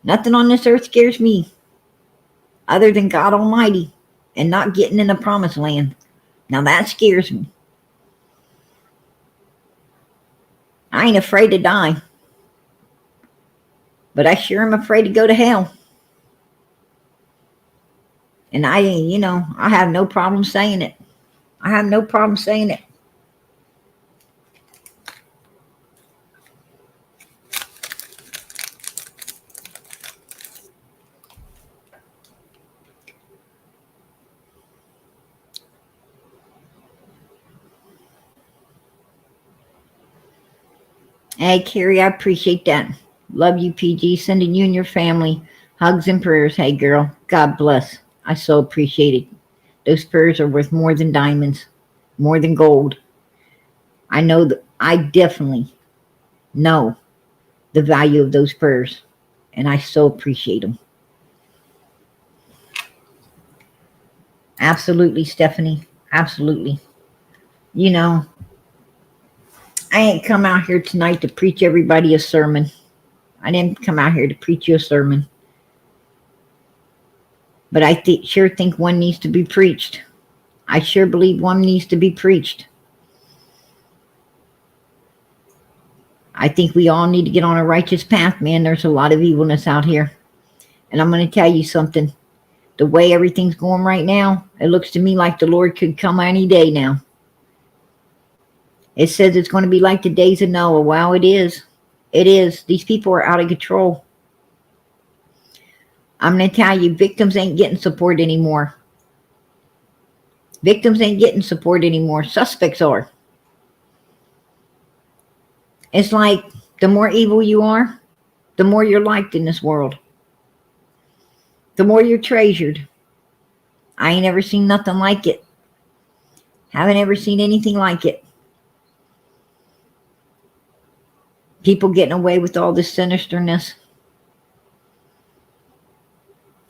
Nothing on this earth scares me. Other than God Almighty and not getting in the promised land. Now that scares me. I ain't afraid to die. But I sure am afraid to go to hell. And I have no problem saying it. I have no problem saying it. Hey, Carrie, I appreciate that. Love you, PG. Sending you and your family hugs and prayers. Hey, girl, God bless. I so appreciate it. Those prayers are worth more than diamonds, more than gold. I know that I definitely know the value of those prayers, and I so appreciate them. Absolutely, Stephanie. Absolutely. You know, I ain't come out here tonight to preach everybody a sermon. I didn't come out here to preach you a sermon. But I sure think one needs to be preached. I sure believe one needs to be preached. I think we all need to get on a righteous path, man. There's a lot of evilness out here. And I'm going to tell you something. The way everything's going right now, it looks to me like the Lord could come any day now. It says it's going to be like the days of Noah. Wow, it is. It is. These people are out of control. I'm going to tell you, victims ain't getting support anymore. Victims ain't getting support anymore. Suspects are. It's like the more evil you are, the more you're liked in this world. The more you're treasured. I ain't ever seen nothing like it. Haven't ever seen anything like it. People getting away with all this sinisterness.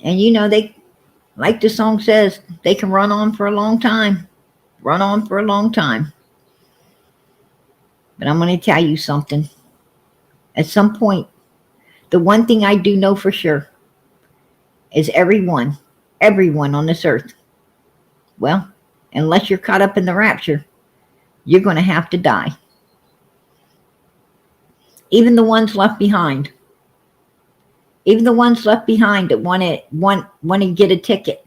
And you know, they, like the song says, they can run on for a long time. Run on for a long time. But I'm going to tell you something. At some point, the one thing I do know for sure is everyone on this earth, well, unless you're caught up in the rapture, you're going to have to die. Even the ones left behind. Even the ones left behind that want to get a ticket.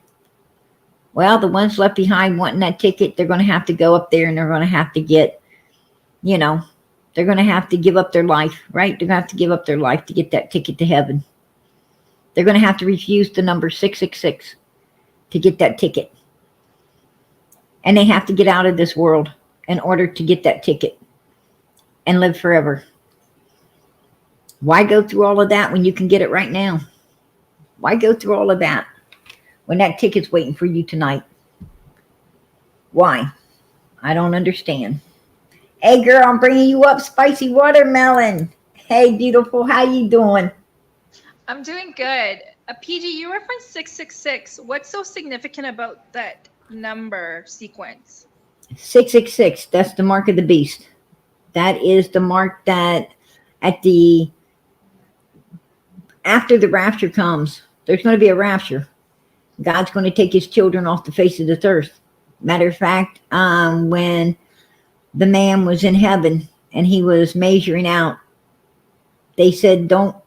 Well, the ones left behind wanting that ticket, they're going to have to go up there and they're going to have to get, you know, they're going to have to give up their life, right? They're going to have to give up their life to get that ticket to heaven. They're going to have to refuse the number 666 to get that ticket. And they have to get out of this world in order to get that ticket and live forever. Why go through all of that when you can get it right now? Why go through all of that when that ticket's waiting for you tonight? Why? I don't understand. Hey, girl, I'm bringing you up spicy watermelon. Hey, beautiful, how you doing? I'm doing good. PG, you referenced 666. What's so significant about that number sequence? 666, that's the mark of the beast. That is the mark that after the rapture comes, there's going to be a rapture. God's going to take his children off the face of this earth. Matter of fact, when the man was in heaven and he was measuring out, they said, don't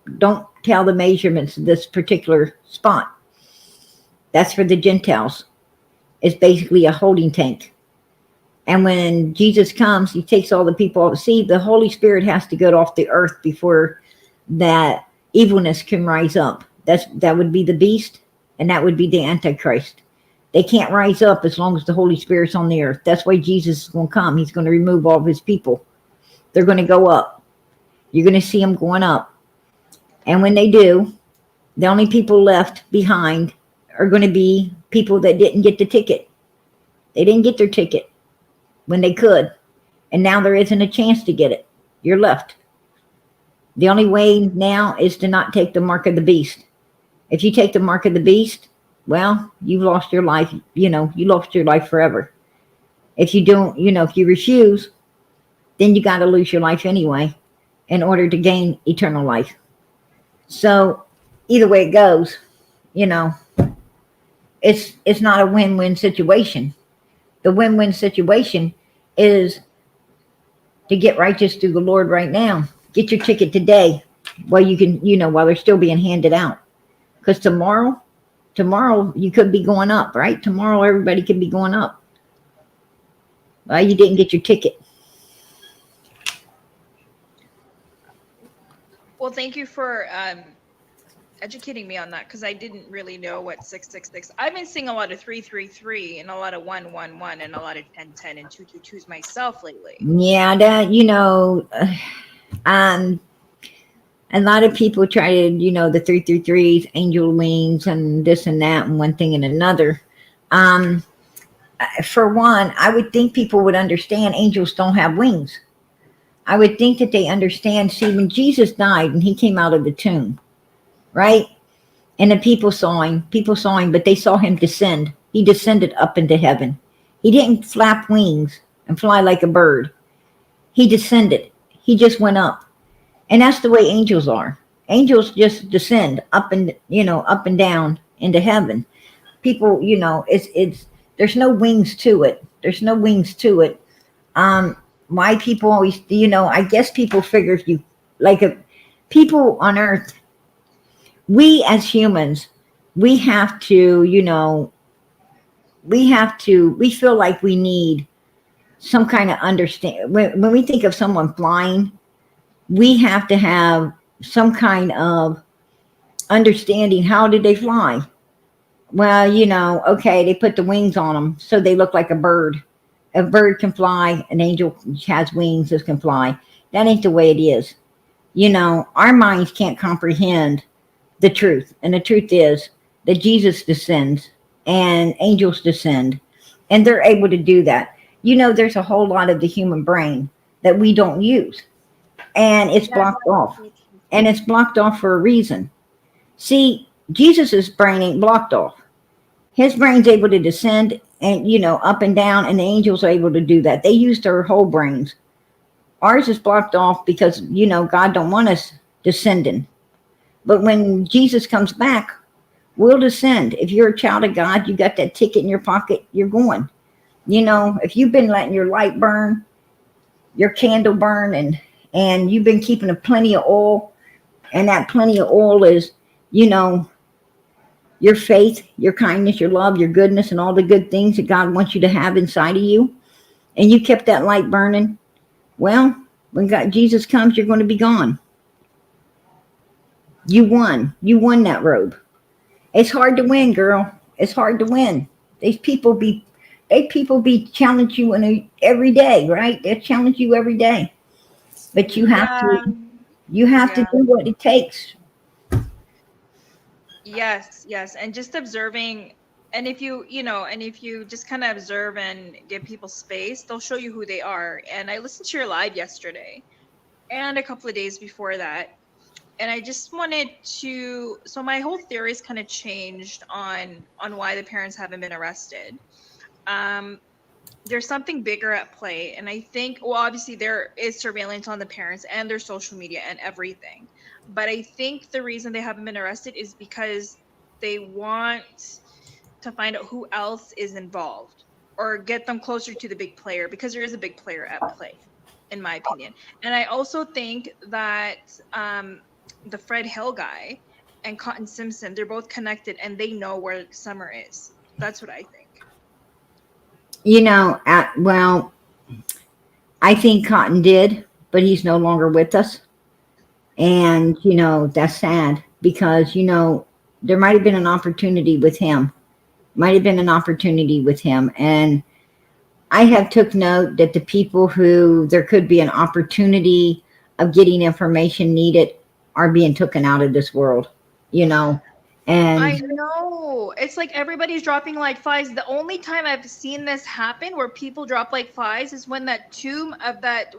tell the measurements of this particular spot. That's for the Gentiles. It's basically a holding tank. And when Jesus comes, he takes all the people. See, the Holy Spirit has to go off the earth before that evilness can rise up. That would be the beast, and that would be the Antichrist. They can't rise up as long as the Holy Spirit's on the earth. That's why Jesus is going to come. He's going to remove all of his people. They're going to go up. You're going to see them going up. And when they do, the only people left behind are going to be people that didn't get the ticket. They didn't get their ticket when they could. And now there isn't a chance to get it. You're left. The only way now is to not take the mark of the beast. If you take the mark of the beast, well, you've lost your life. You lost your life forever. If you don't, if you refuse, then you got to lose your life anyway in order to gain eternal life. So either way it goes, it's not a win-win situation. The win-win situation is to get righteous through the Lord right now. Get your ticket today while you can, while they're still being handed out. Because tomorrow you could be going up, right? Tomorrow everybody could be going up. Well, you didn't get your ticket. Well, thank you for educating me on that, because I didn't really know what 666. I've been seeing a lot of 333 and a lot of 111 and a lot of 1010 and 222s myself lately. Yeah, that a lot of people try to, the 333s, angel wings, and this and that, and one thing and another. For one, I would think people would understand angels don't have wings. I would think that they understand. See, when Jesus died and he came out of the tomb, right? And the people saw him, but they saw him descend. He descended up into heaven. He didn't flap wings and fly like a bird. He descended. He just went up. And that's the way angels are. Angels just descend up and down into heaven. People, There's no wings to it. There's no wings to it. Why people always, I guess people figure if you, like, people on earth, we as humans, we have to, we feel like we need some kind of understand. When we think of someone flying, we have to have some kind of understanding. How did they fly? Well, okay, they put the wings on them so they look like a bird. A bird can fly, an angel has wings that can fly. That ain't the way it is. Our minds can't comprehend the truth. And the truth is that Jesus descends and angels descend, and they're able to do that. There's a whole lot of the human brain that we don't use, and it's blocked off. And it's blocked off for a reason. See, Jesus's brain ain't blocked off. His brain's able to descend and, up and down, and the angels are able to do that. They use their whole brains. Ours is blocked off because, God don't want us descending. But when Jesus comes back, we'll descend. If you're a child of God, you got that ticket in your pocket, you're going. If you've been letting your light burn, your candle burn, and you've been keeping plenty of oil, and that plenty of oil is, your faith, your kindness, your love, your goodness, and all the good things that God wants you to have inside of you, and you kept that light burning, well, when Jesus comes, you're going to be gone. You won. You won that robe. It's hard to win, girl. It's hard to win. They people be challenge you every day, right? They challenge you every day, but you have to do what it takes. Yes, and just observing, and if you just kind of observe and give people space, they'll show you who they are. And I listened to your live yesterday and a couple of days before that, and I just wanted to, so my whole theory's kind of changed on why the parents haven't been arrested. There's something bigger at play, and I think, well, obviously there is surveillance on the parents and their social media and everything, but I think the reason they haven't been arrested is because they want to find out who else is involved or get them closer to the big player, because there is a big player at play, in my opinion. And I also think that the Fred Hill guy and Cotton Simpson, they're both connected and they know where Summer is. That's what I think. Well, I think Cotton did, but he's no longer with us. And, that's sad because, there might have been an opportunity with him. And I have took note that the people who there could be an opportunity of getting information needed are being taken out of this world, And I know. It's like everybody's dropping like flies. The only time I've seen this happen where people drop like flies is when that tomb of that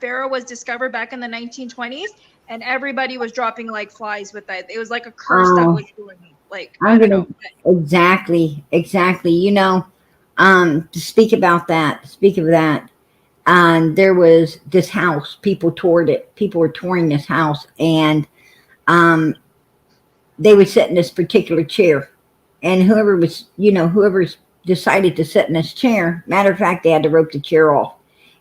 pharaoh was discovered back in the 1920s, and everybody was dropping like flies with that. It was like a curse that was doing like, I don't know. Exactly. To speak of that, there was this house, people were touring this house, and they would sit in this particular chair, and whoever decided to sit in this chair, matter of fact, they had to rope the chair off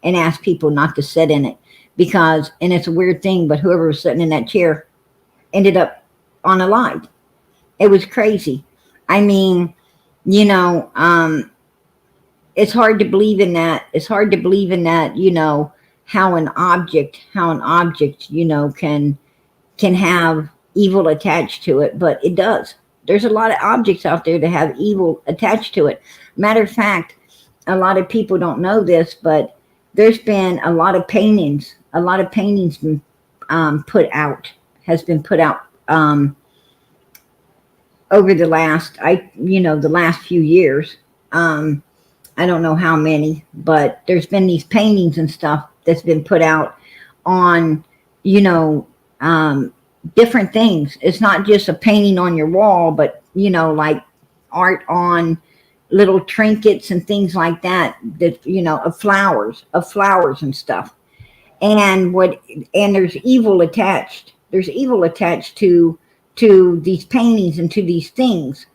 and ask people not to sit in it, because, and it's a weird thing, but whoever was sitting in that chair ended up unalived. It was crazy. I mean, it's hard to believe in that. It's hard to believe in that, how an object, can have evil attached to it, but it does. There's a lot of objects out there that have evil attached to it. Matter of fact, a lot of people don't know this, but there's been a lot of paintings been put out over the last few years. I don't know how many, but there's been these paintings and stuff that's been put out on, different things. It's not just a painting on your wall, but like art on little trinkets and things like that of flowers and stuff. And there's evil attached to these paintings and to these things.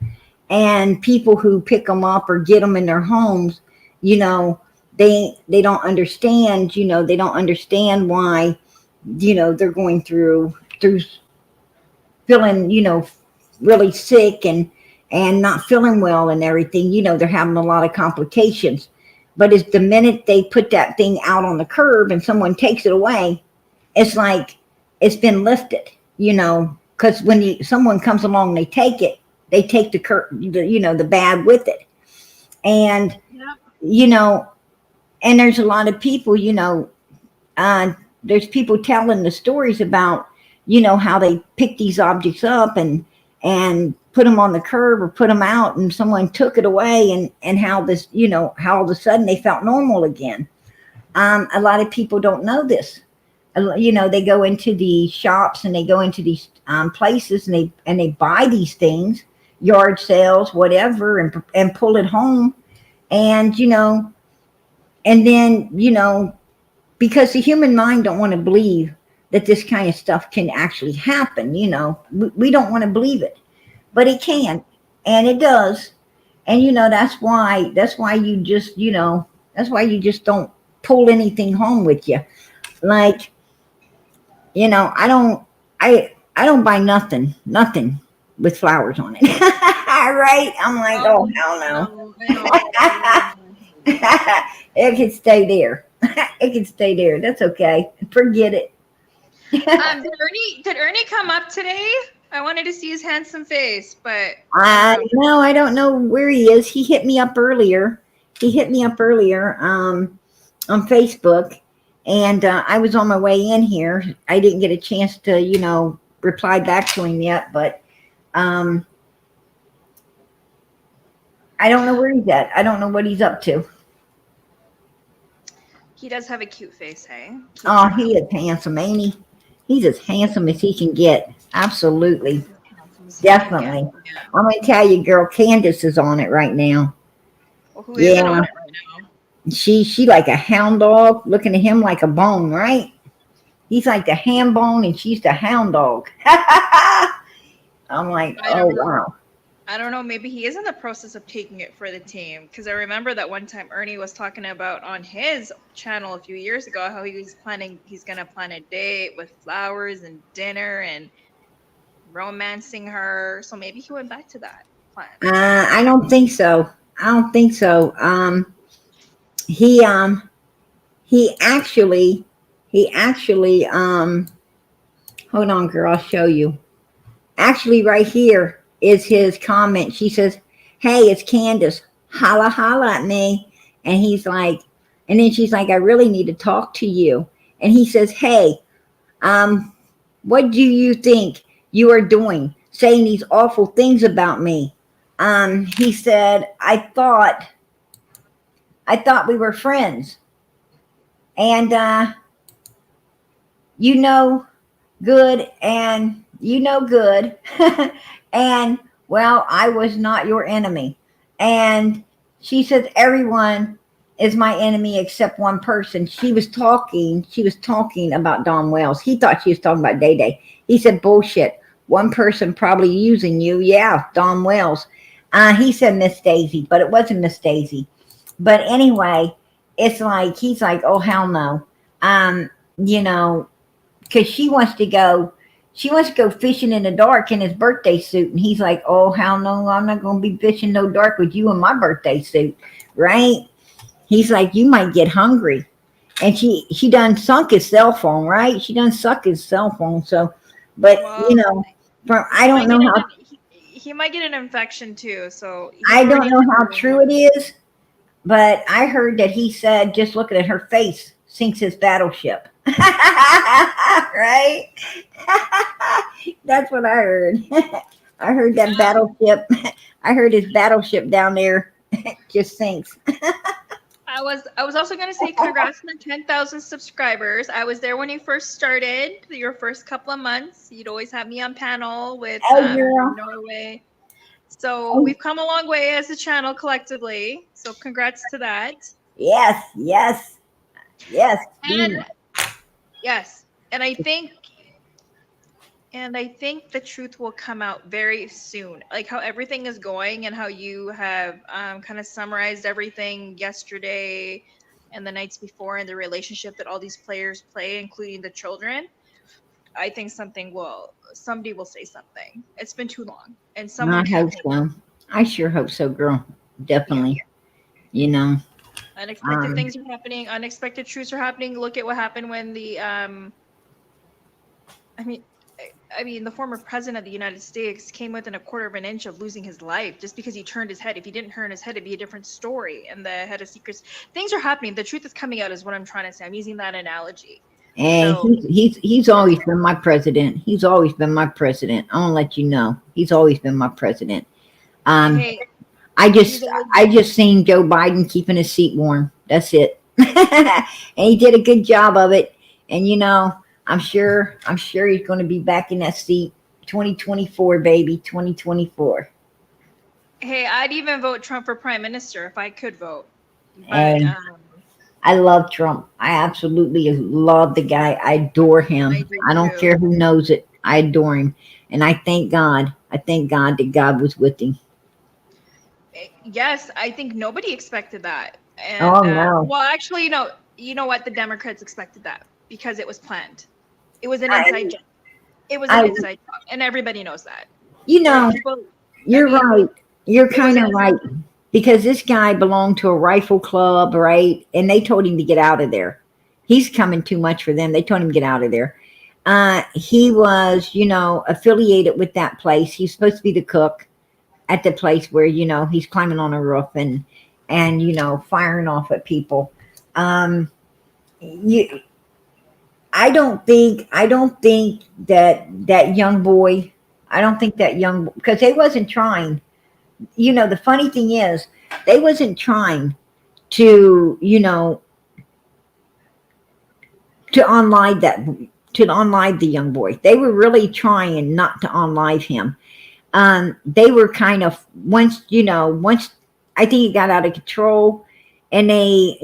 And people who pick them up or get them in their homes, you know, they don't understand, you know, they don't understand why, you know, they're going through feeling, you know, really sick and not feeling well and everything. You know, they're having a lot of complications. But it's the minute they put that thing out on the curb and someone takes it away, it's like it's been lifted, you know, because when someone comes along and they take it, they take you know, the bad with it. And, Yep. you know, and there's a lot of people, you know, there's people telling the stories about, you know, how they pick these objects up and put them on the curb or put them out and someone took it away and how this, you know, how all of a sudden they felt normal again. A lot of people don't know this. You know, they go into the shops and they go into these places and they buy these things, yard sales, whatever, and pull it home. And, you know, and then, you know, because the human mind don't want to believe that this kind of stuff can actually happen. You know, we don't want to believe it, but it can, and it does. And, you know, that's why you just, you know, that's why you just don't pull anything home with you. Like, you know, I don't buy nothing with flowers on it. Right? I'm like, oh hell no. I know. It can stay there. It can stay there. That's okay. Forget it. Did Ernie come up today? I wanted to see his handsome face, but No, I don't know where he is. He hit me up earlier. On Facebook, and I was on my way in here. I didn't get a chance to, you know, reply back to him yet, but I don't know where he's at. I don't know what he's up to. he does have a cute face, hey? Cute Oh, smile. he is handsome, ain't he? He's as handsome as he can get. Absolutely. Definitely. Yeah. I'm going to tell you, girl, Candus is on it right now. Well, who isn't Yeah. on it right now? She like a hound dog, looking at him like a bone, right? He's like the ham bone and she's the hound dog. I'm like, I oh, don't know. wow. I don't know. Maybe he is in the process of taking it for the team. Because I remember that one time Ernie was talking about on his channel a few years ago how he's going to plan a date with flowers and dinner and romancing her. So maybe he went back to that plan. I don't think so. He he actually hold on, girl, I'll show you. Actually, right here is his comment. She says, "Hey, it's Candus. Holla holla at me." And he's like, and then she's like, "I really need to talk to you." And he says, "Hey, what do you think you are doing, saying these awful things about me?" He said, I thought we were friends. And you know good and you know good. And well, I was not your enemy. And she says everyone is my enemy except one person. She was talking about Don Wells. He thought she was talking about Day Day. He said bullshit. One person probably using you. Yeah, Don Wells. He said Miss Daisy, but it wasn't Miss Daisy. But anyway, it's like he's like, oh hell no. You know, because she wants to go fishing in the dark in his birthday suit, and he's like, oh hell no, I'm not gonna be fishing no dark with you in my birthday suit, right? He's like, you might get hungry. And she done sunk his cell phone, right? She done suck his cell phone. So, but Well, you know, I don't know how. He might get an infection too. So I don't know how true it is, but I heard that he said just looking at her face sinks his battleship. Right? That's what I heard. I heard that battleship. I heard his battleship down there just sinks. I was also going to say congrats on 10,000 subscribers. I was there when you first started, your first couple of months. You'd always have me on panel with girl. Norway. So we've come a long way as a channel collectively. So congrats to that. Yes. And yes. And I think And I think the truth will come out very soon. Like how everything is going and how you have kind of summarized everything yesterday and the nights before and the relationship that all these players play, including the children. I think somebody will say something. It's been too long and someone I can't hope hold so. I sure hope so, girl. it. Yeah. Definitely. You know, Unexpected um, things are happening. Unexpected truths are happening. Look at what happened when I mean, the former president of the United States came within a quarter of an inch of losing his life just because he turned his head. If he didn't turn his head, it'd be a different story. And the head of secrets, things are happening. The truth is coming out, is what I'm trying to say. I'm using that analogy. and So, he's always been my president. He's always been my president. I want to let you know, he's always been my president. Um, hey, I he's just always, I just seen Joe Biden keeping his seat warm. That's it. And he did a good job of it. And I'm sure he's going to be back in that seat 2024, baby, 2024. hey, I'd even vote Trump for prime minister if I could vote. But And I love Trump. I absolutely love the guy. I adore I him. do I don't too. care who knows it. I adore him. And I thank God. I thank God that God was with him. Yes, I think nobody expected that. Oh And no. well, actually, you know what? The Democrats expected that because it was planned. It was an I, inside job. It was an I inside job, and everybody knows that. you Like know, people, I you're mean, right. You're it was kind an of inside. right. Because this guy belonged to a rifle club, right? And they told him to get out of there. He's coming too much for them. They told him to get out of there. He was, affiliated with that place. He's supposed to be the cook at the place where, he's climbing on a roof and firing off at people. Um, you, I don't think that young boy, I don't think that young, because they wasn't trying. The funny thing is, they wasn't trying to, to unlive that, to unlive the young boy. They were really trying not to unlive him. They were kind of, once I think it got out of control, and they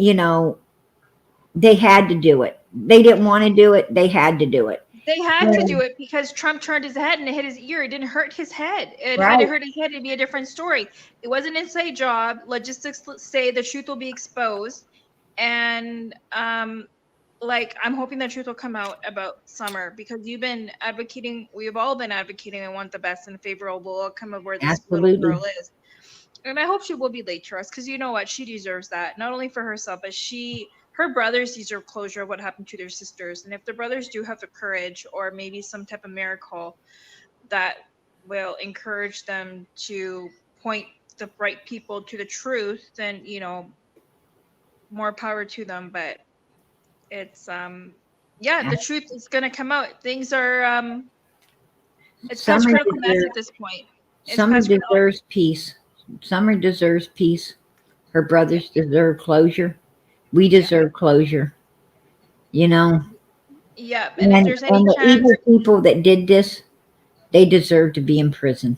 had to do it. They didn't want to do it. They had to do it. They had to And- do it because Trump turned his head and it hit his ear. It didn't hurt his head. It had to right. hurt his head. It'd be a different story. It was an inside job. Logistics say the truth will be exposed, and like I'm hoping the truth will come out about Summer because you've been advocating. We've all been advocating and want the best and favorable outcome of where this little Absolutely. girl is. And I hope she will be late to us because you know what, she deserves that, not only for herself, but her brothers deserve closure of what happened to their sisters. And if the brothers do have the courage or maybe some type of miracle that will encourage them to point the right people to the truth, then more power to them. But it's yeah, the truth is gonna come out. Things are it's past Summer critical mass deserves, at this point. It's Summer past critical. deserves peace. Summer deserves peace. Her brothers deserve closure. We Yeah. deserve closure. You know, Yeah, and if and there's any the chance, evil people that did this, they deserve to be in prison.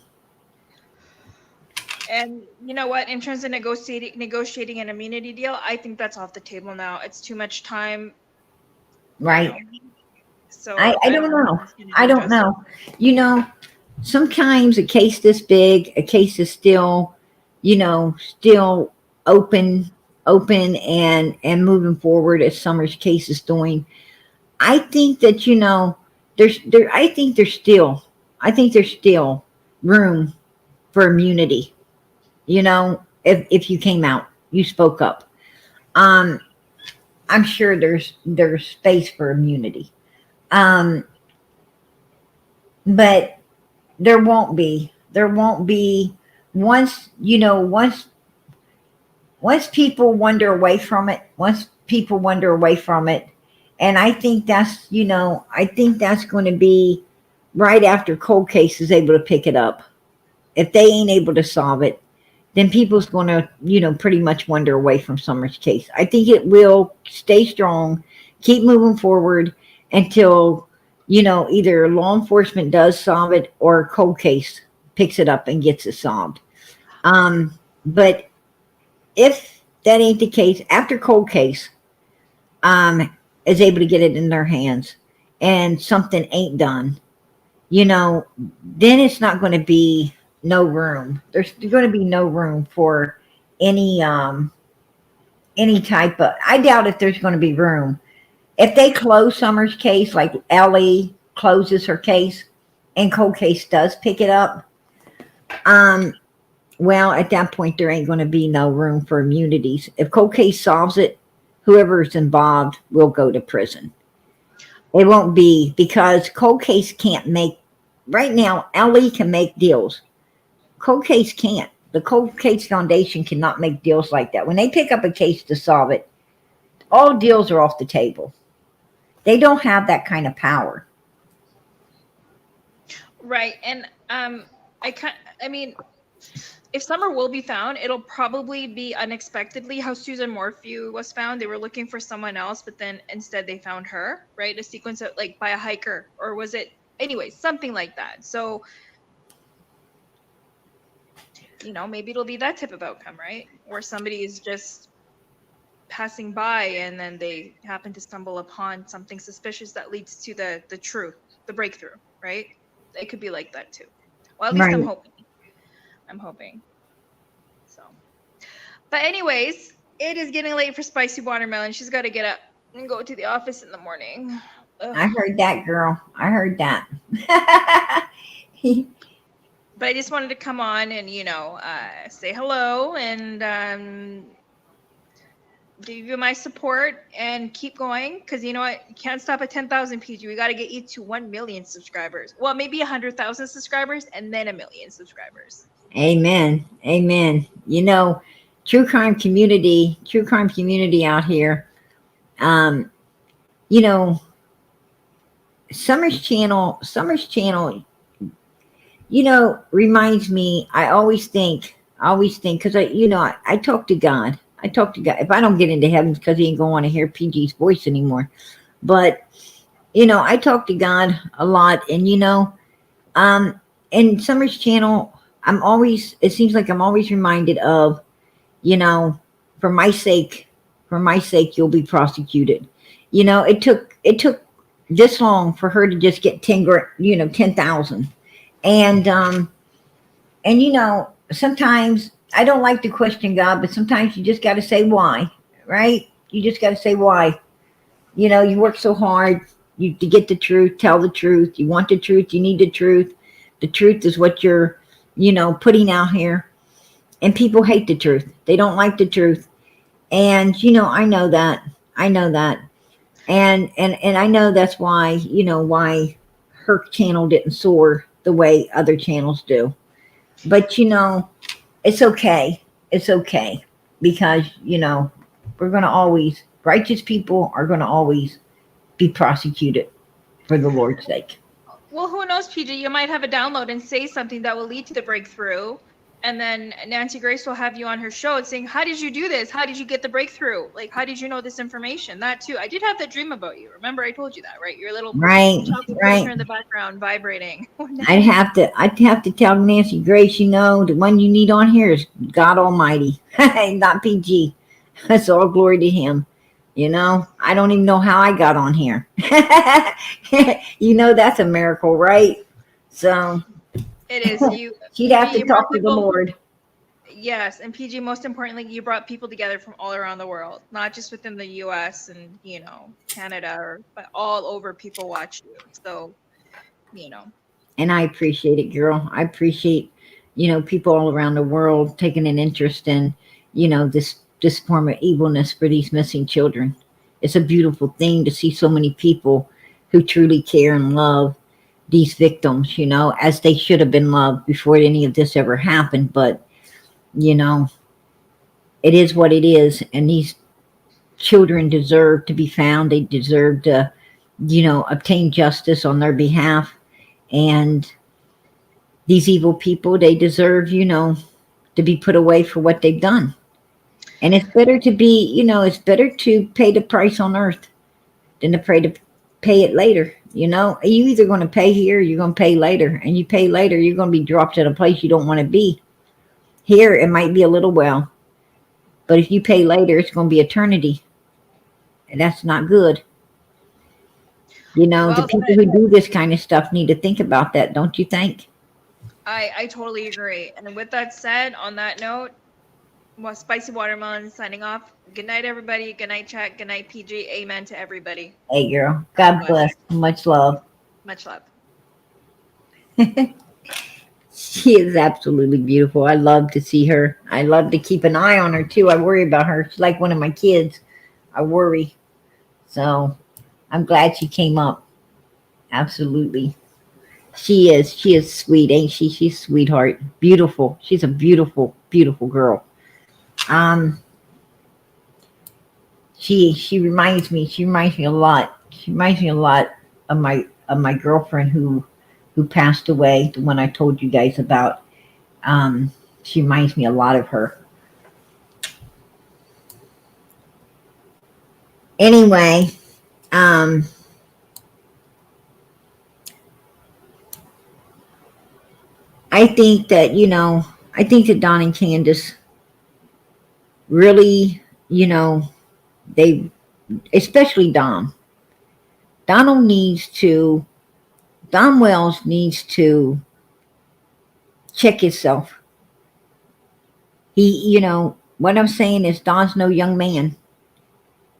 and you know what, in terms of negotiating an immunity deal, I think that's off the table now. It's too much time, you Right? know. So I I don't don't know know. who's going to I do don't justice. know. You know, sometimes a case this big, a case is still, still open, and moving forward as Summer's case is doing. I think that I think there's still room for immunity. If you came out, you spoke up. Um, I'm sure there's space for immunity. Um, but there won't be. There won't be once people wander away from it. Once people wander away from it, and I think that's going to be right after cold case is able to pick it up. If they ain't able to solve it, then people's going to, pretty much wander away from Summer's case. I think it will stay strong, keep moving forward until, either law enforcement does solve it or a cold case picks it up and gets it solved. But if that ain't the case, after cold case is able to get it in their hands and something ain't done, you know, then it's not going to be no room. There's going to be no room for any any type of. I doubt if there's going to be room if they close Summer's case, like Ellie closes her case, and Cold Case does pick it up. Um, well, at that point, there ain't going to be no room for immunities. If Cold Case solves it, whoever's involved will go to prison. It won't be because Cold Case can't make. Right now, Ellie can make deals. Cold Case can't. The Cold Case Foundation cannot make deals like that. When they pick up a case to solve it, all deals are off the table. They don't have that kind of power. Right. And I mean, if Summer will be found, it'll probably be unexpectedly how Susan Morphew was found. They were looking for someone else, but then instead they found her, right? A sequence of like by a hiker, or was it anyway, something like that. So, you know, maybe it'll be that type of outcome, right? Where somebody is just passing by and then they happen to stumble upon something suspicious that leads to the truth, the breakthrough, right? It could be like that too. Well, at least Right. I'm hoping. So, but anyways, it is getting late for Spicy Watermelon. She's got to get up and go to the office in the morning. Ugh. I heard that, girl. I heard that. But I just wanted to come on and, you know, say hello and give you my support and keep going, because you know what, you can't stop at 10,000, PG. We got to get you to 1 million subscribers. Well, maybe 100,000 subscribers and then 1 million subscribers. Amen. Amen. You know, true crime community out here. You know, Summer's channel, you know, reminds me, I always think, because I talk to God. If I don't get into heaven, it's because he ain't going to want to hear PG's voice anymore. But, you know, I talk to God a lot. And, you know, in Summer's channel, it seems like I'm always reminded of, you know, for my sake, you'll be prosecuted. You know, it took this long for her to just get 10,000. And, you know, sometimes I don't like to question God, but sometimes you just got to say why, right? You just got to say why. You know, you work so hard to get the truth, tell the truth. You want the truth. You need the truth. The truth is what you're, you know, putting out here. And people hate the truth. They don't like the truth. And, you know, I know that. And I know that's why, you know, why her channel didn't soar the way other channels do. But, you know, it's okay. It's okay. Because, you know, righteous people are going to always be prosecuted for the Lord's sake. Well, who knows, PG? You might have a download and say something that will lead to the breakthrough. And then Nancy Grace will have you on her show and saying, how did you do this? How did you get the breakthrough? Like, how did you know this information? That too. I did have that dream about you. Remember, I told you that, right? Your little right in the background vibrating. I'd have to tell Nancy Grace, you know, the one you need on here is God Almighty, not PG. That's all glory to him. You know, I don't even know how I got on here. You know, that's a miracle, right? So it is. She'd have to talk to the Lord. Yes, and PG, most importantly, you brought people together from all around the world, not just within the U.S. and, you know, Canada, but all over. People watch you. So, you know. And I appreciate it, girl. I appreciate, you know, people all around the world taking an interest in, you know, this form of evilness for these missing children. It's a beautiful thing to see so many people who truly care and love these victims, you know, as they should have been loved before any of this ever happened. But, you know, it is what it is. And these children deserve to be found. They deserve to, you know, obtain justice on their behalf. And these evil people, they deserve, you know, to be put away for what they've done. And it's better to be, you know, it's better to pay the price on earth than to pay it later. You know, you either going to pay here or you're going to pay later. And you pay later, you're going to be dropped at a place you don't want to be. Here, it might be a little while. But if you pay later, it's going to be eternity. And that's not good. You know, the Well people said. who do this kind of stuff need to think about that, don't you think? I totally agree. And with that said, on that note, well, Spicy Watermelon signing off. Good night, everybody. Good night, chat. Good night, PG. Amen to everybody. Hey, girl. God God bless. bless. Much love. Much love. She is absolutely beautiful. I love to see her. I love to keep an eye on her too. I worry about her. She's like one of my kids. I worry. So I'm glad she came up. Absolutely. She is. She is sweet, ain't she? She's a sweetheart. Beautiful. She's a beautiful, beautiful girl. Um, she reminds me. She reminds me a lot. She reminds me a lot of my girlfriend who passed away. The one I told you guys about. She reminds me a lot of her. Anyway, um, I think that I think that Don and Candace really, they, especially Dom. Donald needs to. Don Wells needs to check himself. What I'm saying is Don's no young man.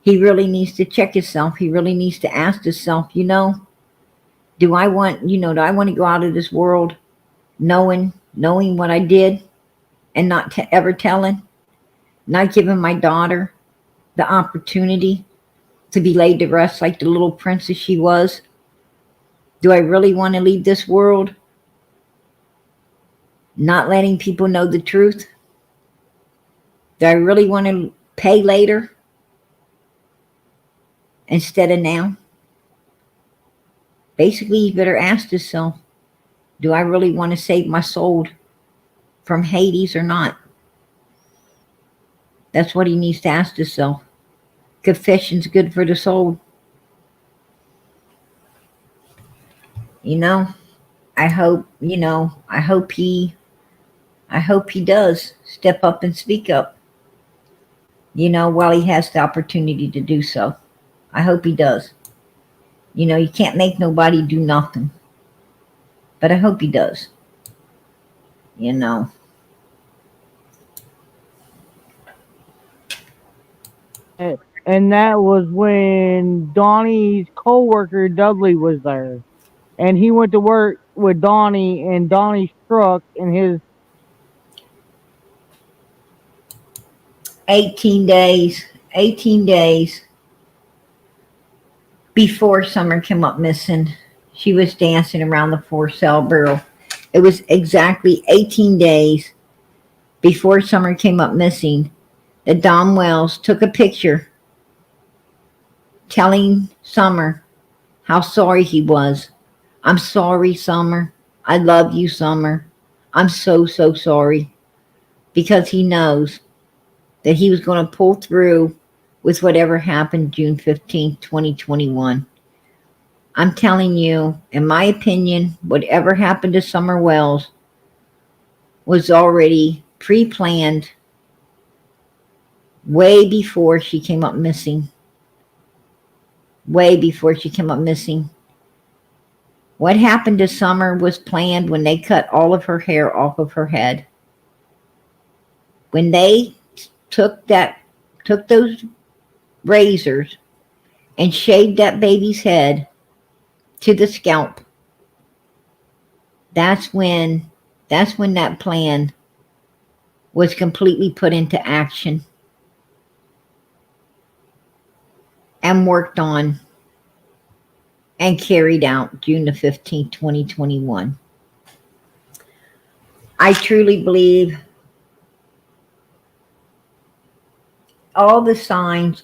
He really needs to check himself. He really needs to ask himself, do I want, do I want to go out of this world knowing what I did and not ever telling, not giving my daughter the opportunity to be laid to rest like the little princess she was? Do I really want to leave this world not letting people know the truth? Do I really want to pay later instead of now? Basically, you better ask yourself, do I really want to save my soul from Hades or not? That's what he needs to ask himself. Confession's good for the soul. I hope, I hope he does step up and speak up, while he has the opportunity to do so. I hope he does. You can't make nobody do nothing. But I hope he does. And that was when Donnie's coworker Dudley was there. And he went to work with Donnie in Donnie's truck in his 18 days. 18 days before Summer came up missing. She was dancing around the for-sale barrel. It was exactly 18 days before Summer came up missing that Don Wells took a picture telling Summer how sorry he was. I'm sorry, Summer. I love you, Summer. I'm so, so sorry. Because he knows that he was going to pull through with whatever happened June 15th, 2021. I'm telling you, in my opinion, whatever happened to Summer Wells was already pre-planned way before she came up missing. Way before she came up missing. What happened to Summer was planned when they cut all of her hair off of her head. When they took those razors and shaved that baby's head to the scalp, that's when that plan was completely put into action and worked on and carried out June the 15th, 2021. I truly believe all the signs,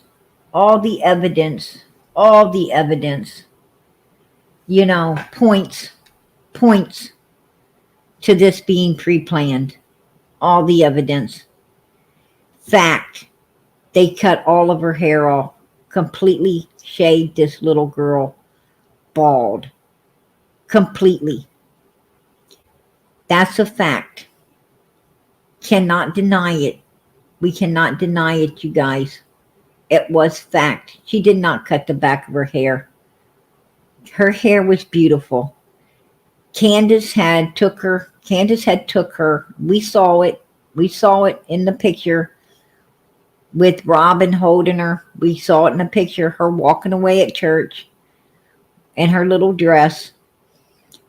all the evidence, points to this being pre-planned. All the evidence. Fact, they cut all of her hair off, completely shaved this little girl bald. Completely. That's a fact. Cannot deny it. We cannot deny it, you guys. It was fact. She did not cut the back of her hair. Her hair was beautiful. Candus had took her. We saw it. We saw it in the picture with Robin holding her. We saw it in the picture, her walking away at church in her little dress.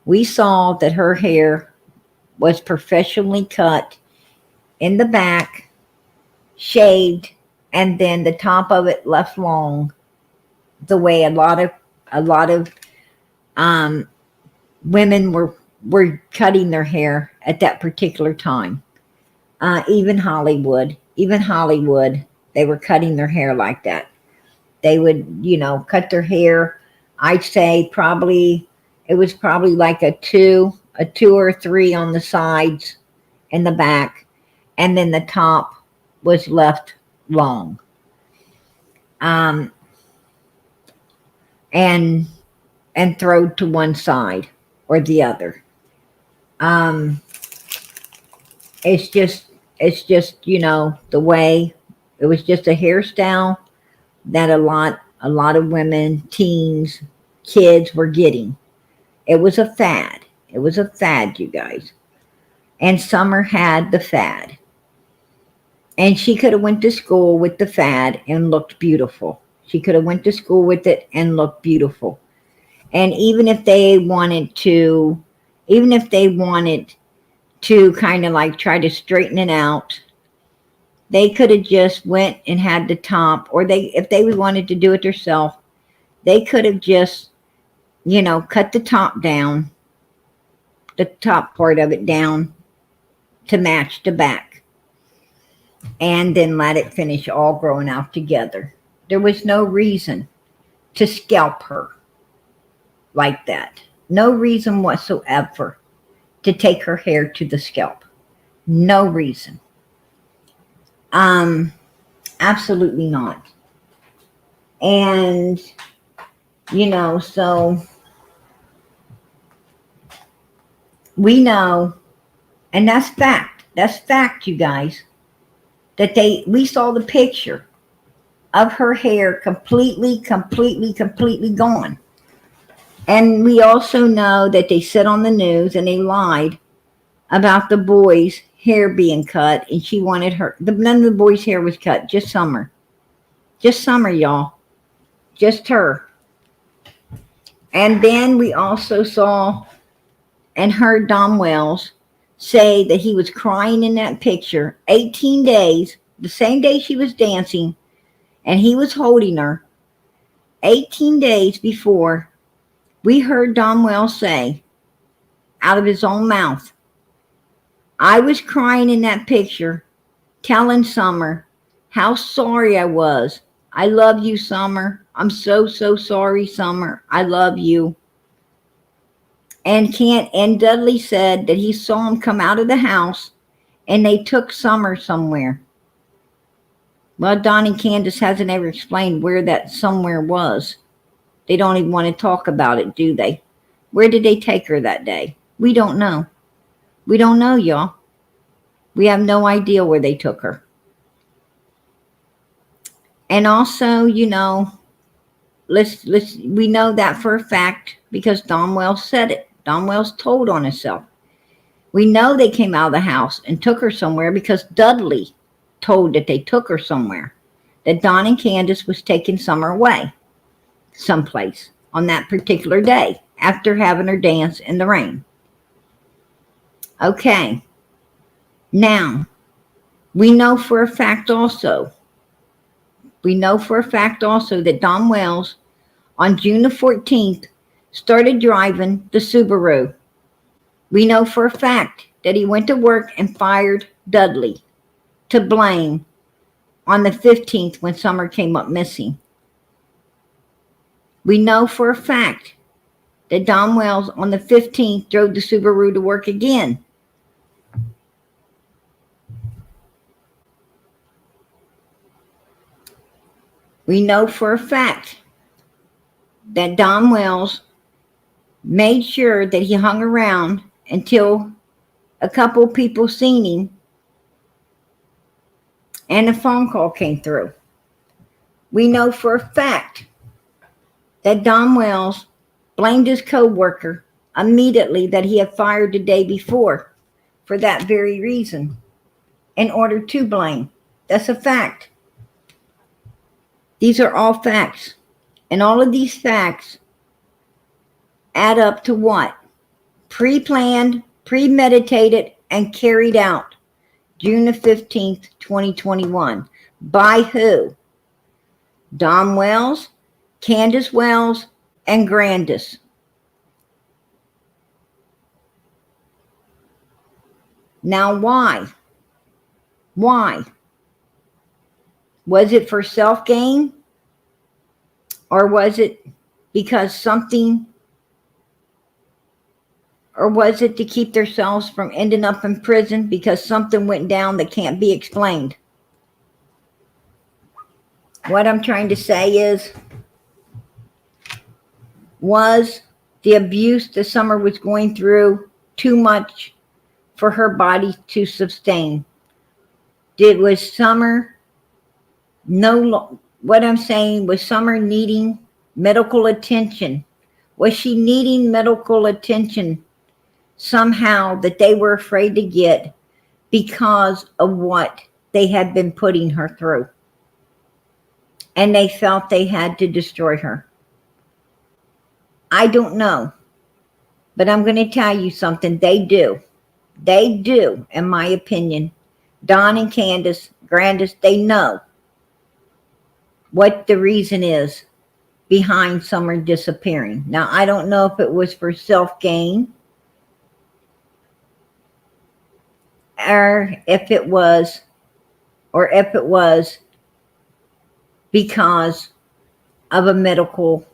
We saw that her hair was professionally cut in the back, shaved, and then the top of it left long, the way a lot of women were cutting their hair at that particular time. Even Hollywood, they were cutting their hair like that. They would, cut their hair. I'd say it was probably like a two or three on the sides and the back, and then the top was left long. And throwed to one side or the other. It's just the way it was, just a hairstyle that a lot of women, teens, kids were getting. It was a fad. It was a fad, you guys. And Summer had the fad. And she could have went to school with the fad and looked beautiful. She could have went to school with it and looked beautiful. And even if they wanted to kind of like try to straighten it out, they could have just went and had the top, or if they wanted to do it themselves, they could have just, cut the top down, the top part of it down to match the back, and then let it finish all growing out together. There was no reason to scalp her like that. No reason whatsoever to take her hair to the scalp. No reason. Absolutely not. And, so we know, and that's fact. That's fact, you guys, that we saw the picture of her hair completely gone. And we also know that they said on the news and they lied about the boys' hair being cut, and she wanted none of the boys' hair was cut, just Summer. Just Summer, y'all. Just her. And then we also saw and heard Dom Wells say that he was crying in that picture 18 days, the same day she was dancing, and he was holding her 18 days before. We heard Dom Wells say out of his own mouth, I was crying in that picture, telling Summer how sorry I was. I love you, Summer. I'm so sorry, Summer. I love you. And Dudley said that he saw him come out of the house and they took Summer somewhere. Well, Donnie Candus hasn't ever explained where that somewhere was. They don't even want to talk about it, do they? Where did they take her that day? We don't know. We don't know, y'all. We have no idea where they took her. And also, we know that for a fact because Dom Wells said it. Dom Wells told on himself. We know they came out of the house and took her somewhere because Dudley told that they took her somewhere. That Don and Candus was taking Summer away someplace on that particular day after having her dance in the rain. Okay. Now, we know for a fact also that Dom Wells on June the 14th started driving the Subaru. We know for a fact that he went to work and fired Dudley to blame on the 15th when Summer came up missing. We know for a fact that Dom Wells on the 15th drove the Subaru to work again. We know for a fact that Dom Wells made sure that he hung around until a couple people seen him and a phone call came through. We know for a fact that Dom Wells blamed his co-worker immediately that he had fired the day before for that very reason, in order to blame. That's a fact. These are all facts. And all of these facts add up to what? Pre-planned, premeditated, and carried out June the 15th, 2021. By who? Dom Wells, Candus Wells, and Candus. Now why? Why? Was it for self-gain? Or was it because something, or was it to keep themselves from ending up in prison because something went down that can't be explained? What I'm trying to say is, was the abuse that Summer was going through too much for her body to sustain? Was Summer what I'm saying, was Summer needing medical attention? Was she needing medical attention somehow that they were afraid to get because of what they had been putting her through? And they felt they had to destroy her. I don't know. But I'm going to tell you something. They do. They do, in my opinion. Don and Candus, they know what the reason is behind Summer disappearing. Now, I don't know if it was for self-gain, or if it was because of a medical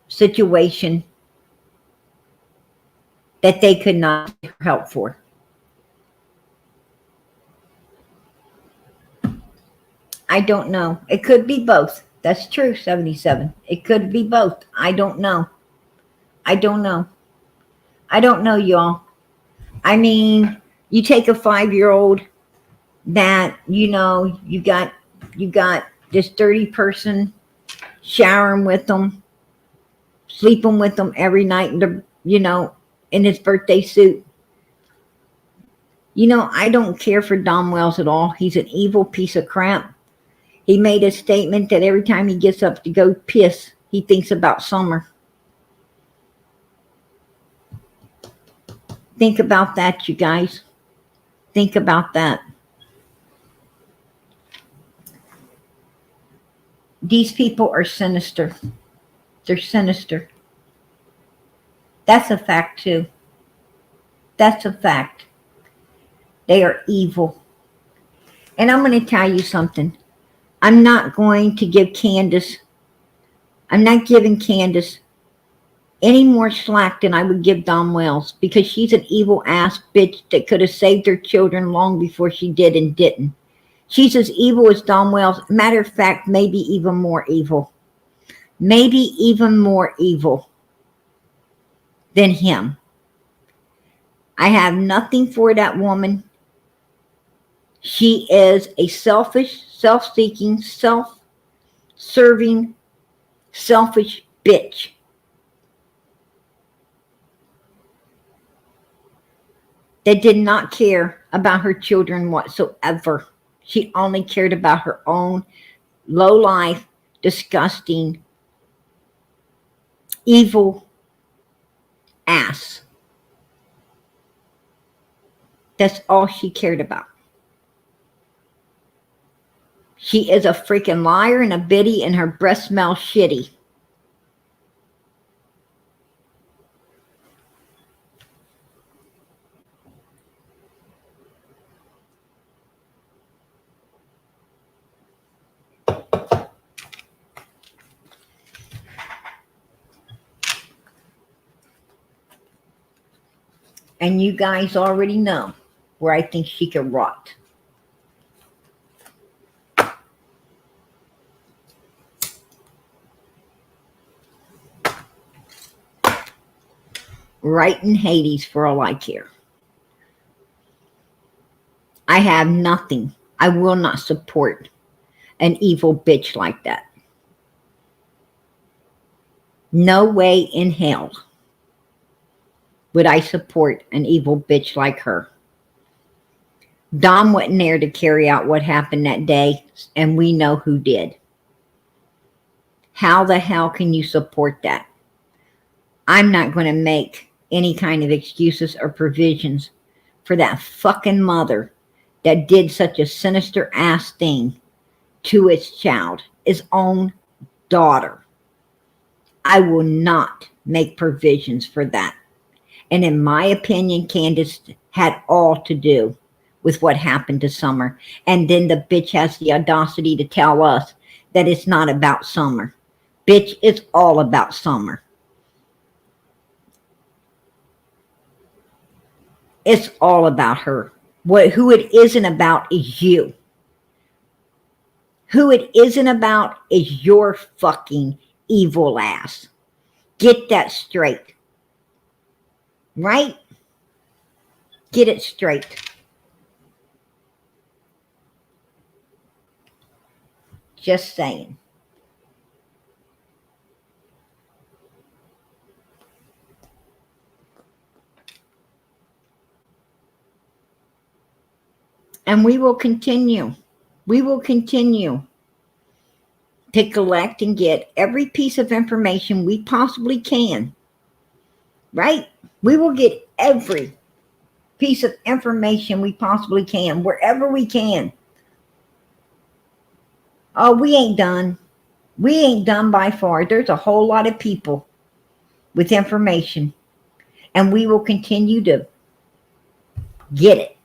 situation that they could not get help for. I don't know. It could be both. That's true, 77. It could be both. I don't know. I don't know. I don't know, y'all. I mean, you take a 5-year-old that, you know, you got this dirty person showering with them, sleeping with them every night, you know, in his birthday suit. You know, I don't care for Dom Wells at all. He's an evil piece of crap. He made a statement that every time he gets up to go piss, he thinks about Summer. Think about that, you guys. Think about that. These people are sinister. They're sinister. That's a fact, too. That's a fact. They are evil. And I'm going to tell you something. I'm not going to give Candus, I'm not giving Candus any more slack than I would give Dom Wells, because she's an evil ass bitch that could have saved her children long before she did and didn't. She's as evil as Dom Wells. Matter of fact, maybe even more evil. Maybe even more evil than him. I have nothing for that woman. She is a selfish, self-seeking, self-serving, selfish bitch. That did not care about her children whatsoever. She only cared about her own low-life, disgusting, evil ass. That's all she cared about. She is a freaking liar and a biddy, and her breath smells shitty. And you guys already know where I think she could rot. Right in Hades for all I care. I have nothing. I will not support an evil bitch like that. No way in hell would I support an evil bitch like her. Dom wasn't there to carry out what happened that day, and we know who did. How the hell can you support that? I'm not going to make any kind of excuses or provisions for that fucking mother that did such a sinister ass thing to its child, its own daughter. I will not make provisions for that. And in my opinion, Candus had all to do with what happened to Summer. And then the bitch has the audacity to tell us that it's not about Summer. Bitch, it's all about Summer. It's all about her. Who it isn't about is you. Who it isn't about is your fucking evil ass. Get that straight. Right? Get it straight. Just saying. And we will continue. We will continue to collect and get every piece of information we possibly can. Right? We will get every piece of information we possibly can, wherever we can. Oh, we ain't done. We ain't done by far. There's a whole lot of people with information, and we will continue to get it.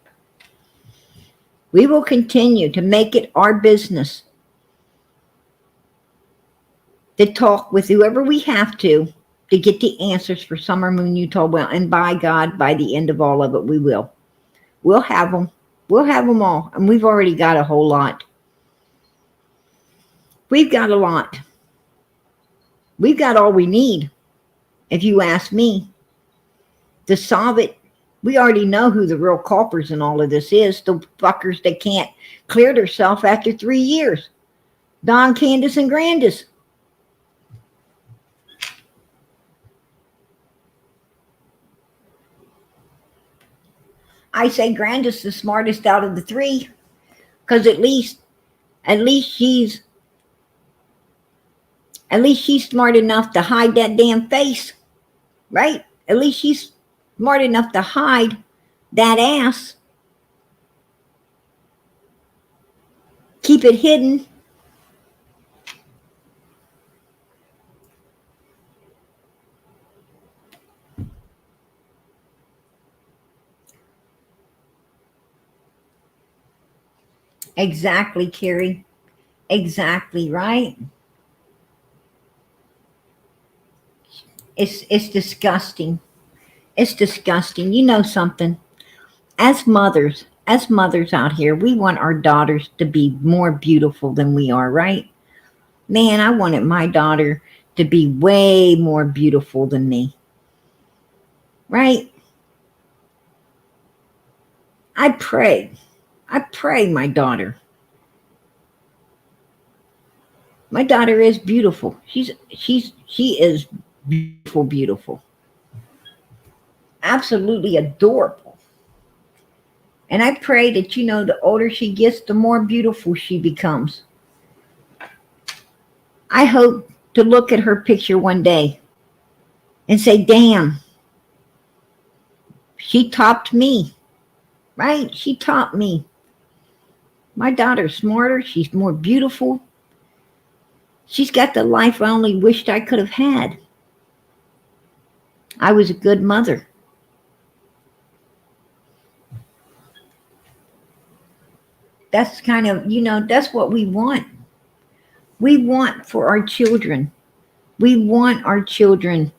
We will continue to make it our business to talk with whoever we have to get the answers for Summer Moon Utah Well. And by God, by the end of all of it, we will. We'll have them. We'll have them all. And we've already got a whole lot. We've got a lot. We've got all we need, if you ask me, to solve it. We already know who the real culprits in all of this is. The fuckers that can't clear themselves after 3 years. Don, Candus, and Grandus. I say Grandus the smartest out of the three, because at least she's smart enough to hide that damn face, right? At least she's smart enough to hide that ass. Keep it hidden. Exactly, Carrie. Exactly, right? It's disgusting. It's disgusting. You know something? As mothers out here, we want our daughters to be more beautiful than we are, right? Man, I wanted my daughter to be way more beautiful than me. Right? I pray my daughter. My daughter is beautiful. She is beautiful. Absolutely adorable. And I pray that, the older she gets, the more beautiful she becomes. I hope to look at her picture one day and say, damn, she topped me, right? She topped me. My daughter's smarter. She's more beautiful. She's got the life I only wished I could have had. I was a good mother. That's kind of, that's what we want. We want for our children. We want our children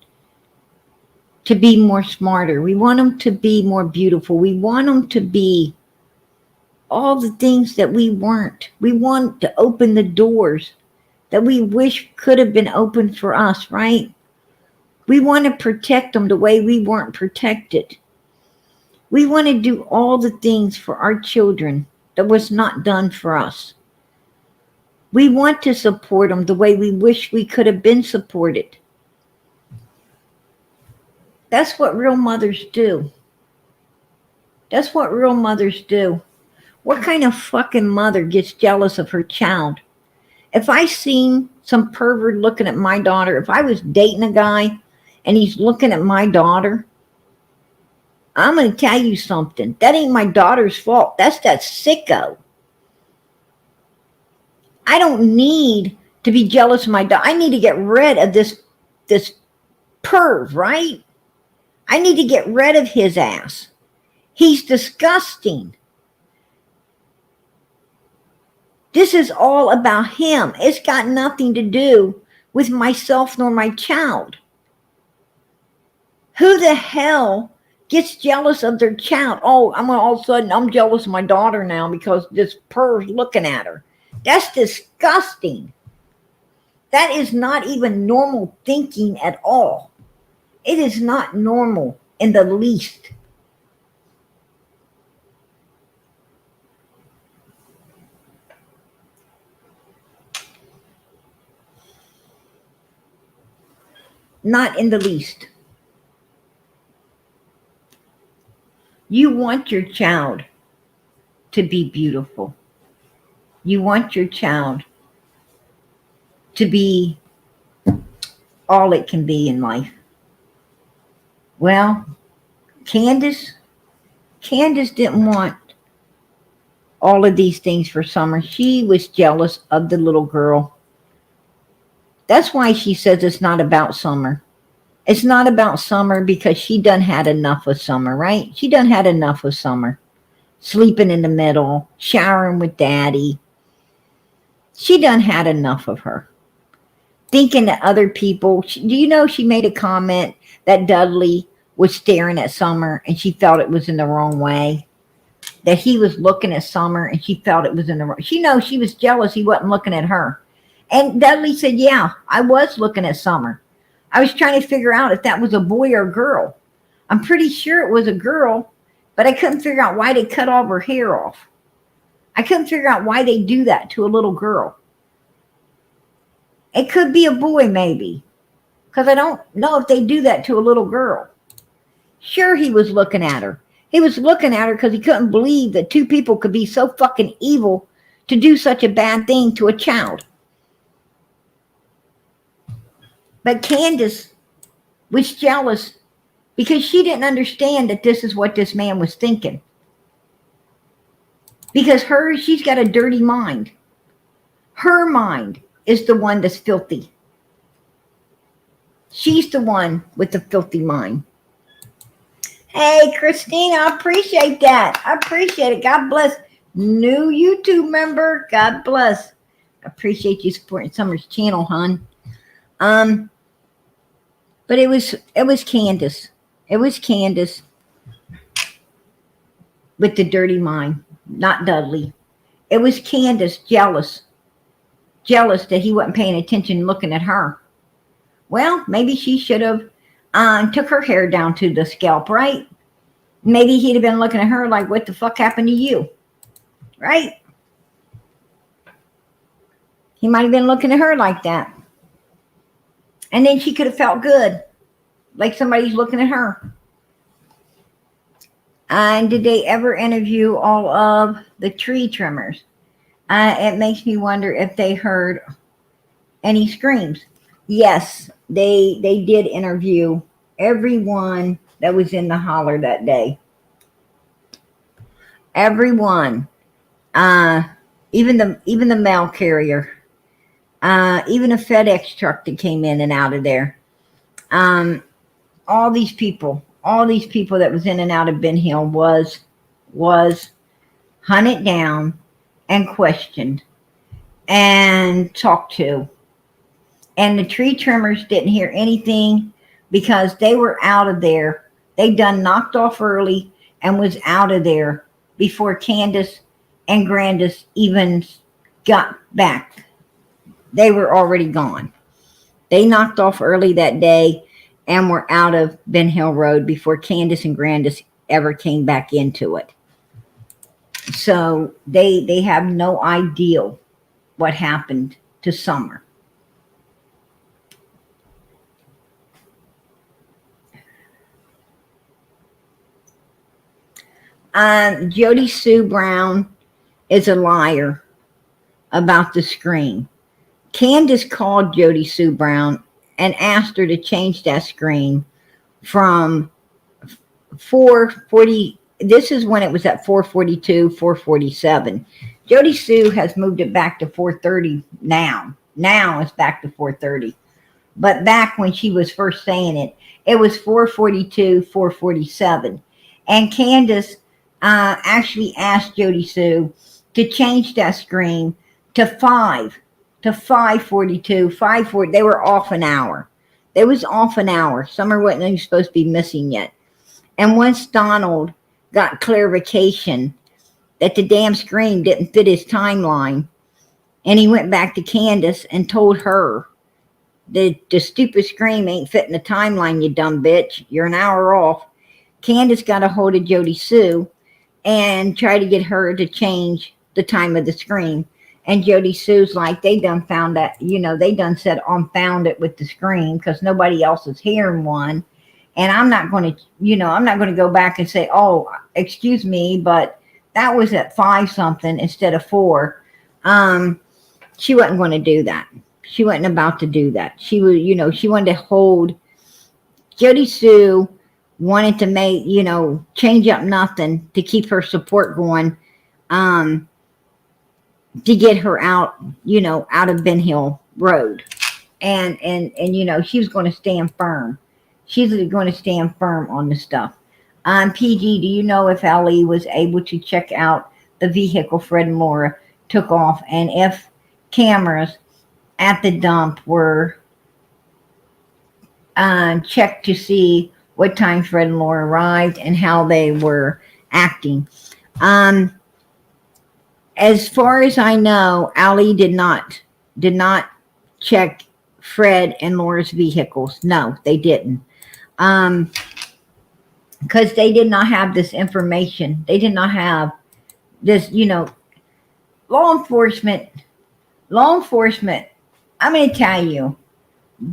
to be more smarter. We want them to be more beautiful. We want them to be all the things that we weren't. We want to open the doors that we wish could have been opened for us, right? We want to protect them the way we weren't protected. We want to do all the things for our children that was not done for us. We want to support them the way we wish we could have been supported. That's what real mothers do. That's what real mothers do. What kind of fucking mother gets jealous of her child? If I seen some pervert looking at my daughter, if I was dating a guy and he's looking at my daughter, I'm going to tell you something. That ain't my daughter's fault. That's that sicko. I don't need to be jealous of my daughter. I need to get rid of this perv, right? I need to get rid of his ass. He's disgusting. This is all about him. It's got nothing to do with myself nor my child. Who the hell gets jealous of their child? Oh, all of a sudden I'm jealous of my daughter now because this perv's looking at her. That's disgusting. That is not even normal thinking at all. It is not normal in the least. Not in the least. You want your child to be beautiful. You want your child to be all it can be in life. Well, Candus didn't want all of these things for Summer. She was jealous of the little girl. That's why she says it's not about Summer. It's not about Summer because she done had enough of Summer, right? She done had enough of Summer. Sleeping in the middle, showering with daddy. She done had enough of her. Thinking that other people, do you know she made a comment that Dudley was staring at Summer and she felt it was in the wrong way? That he was looking at Summer and she felt it was in the wrong. She knows she was jealous he wasn't looking at her. And Dudley said, yeah, I was looking at Summer. I was trying to figure out if that was a boy or a girl. I'm pretty sure it was a girl, but I couldn't figure out why they cut all her hair off. I couldn't figure out why they do that to a little girl. It could be a boy, maybe, because I don't know if they do that to a little girl. Sure, he was looking at her. He was looking at her because he couldn't believe that two people could be so fucking evil to do such a bad thing to a child. But Candus was jealous because she didn't understand that this is what this man was thinking. Because she's got a dirty mind. Her mind is the one that's filthy. She's the one with the filthy mind. Hey, Christina, I appreciate that. I appreciate it. God bless. New YouTube member. God bless. I appreciate you supporting Summer's channel, hon. But it was Candus. It was Candus with the dirty mind, not Dudley. It was Candus jealous that he wasn't paying attention looking at her. Well, maybe she should have took her hair down to the scalp, right? Maybe he'd have been looking at her like, what the fuck happened to you? Right? He might have been looking at her like that. And then she could have felt good, like somebody's looking at her. And did they ever interview all of the tree trimmers? It makes me wonder if they heard any screams. Yes, they did interview everyone that was in the holler that day. Everyone, even the mail carrier, even a FedEx truck that came in and out of there. All these people that was in and out of Ben Hill was hunted down and questioned and talked to. And the tree trimmers didn't hear anything because they were out of there. They done knocked off early and was out of there before Candus and Grandis even got back. They were already gone. They knocked off early that day and were out of Ben Hill Road before Candus and Grandis ever came back into it. So they have no idea what happened to Summer. Jody Sue Brown is a liar about the screen. Candus called Jody Sue Brown and asked her to change that screen from 440. This is when it was at 442, 447. Jody Sue has moved it back to 430 now. Now it's back to 430. But back when she was first saying it, it was 442, 447. And Candus actually asked Jody Sue to change that screen to 542, 540. They were off an hour. They was off an hour. Summer wasn't even supposed to be missing yet. And once Donald got clarification that the damn screen didn't fit his timeline, and he went back to Candus and told her that the stupid screen ain't fitting the timeline, you dumb bitch. You're an hour off. Candus got a hold of Jody Sue and tried to get her to change the time of the screen. And Jody Sue's like, they done found that, they done said, found it with the screen because nobody else is hearing one. And I'm not going to, I'm not going to go back and say, oh, excuse me, but that was at 5 something instead of 4. She wasn't going to do that. She wasn't about to do that. She was, she wanted to hold. Jody Sue wanted to make, change up nothing to keep her support going, to get her out, out of Ben Hill Road. And she was going to stand firm. She's going to stand firm on the stuff. PG, do you know if Ellie was able to check out the vehicle Fred and Laura took off, and if cameras at the dump were checked to see what time Fred and Laura arrived and how they were acting? As far as I know, Allie did not check Fred and Laura's vehicles. No, they didn't. Because they did not have this information. They did not have this, law enforcement. I'm going to tell you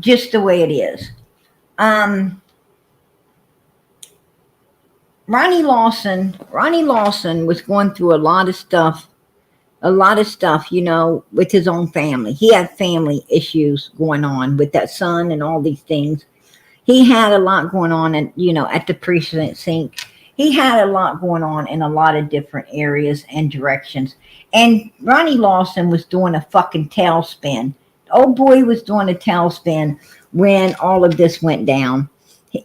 just the way it is. Ronnie Lawson was going through a lot of stuff, with his own family. He had family issues going on with that son and all these things. He had a lot going on at the precinct. He had a lot going on in a lot of different areas and directions. And Ronnie Lawson was doing a fucking tailspin. The old boy was doing a tailspin when all of this went down. He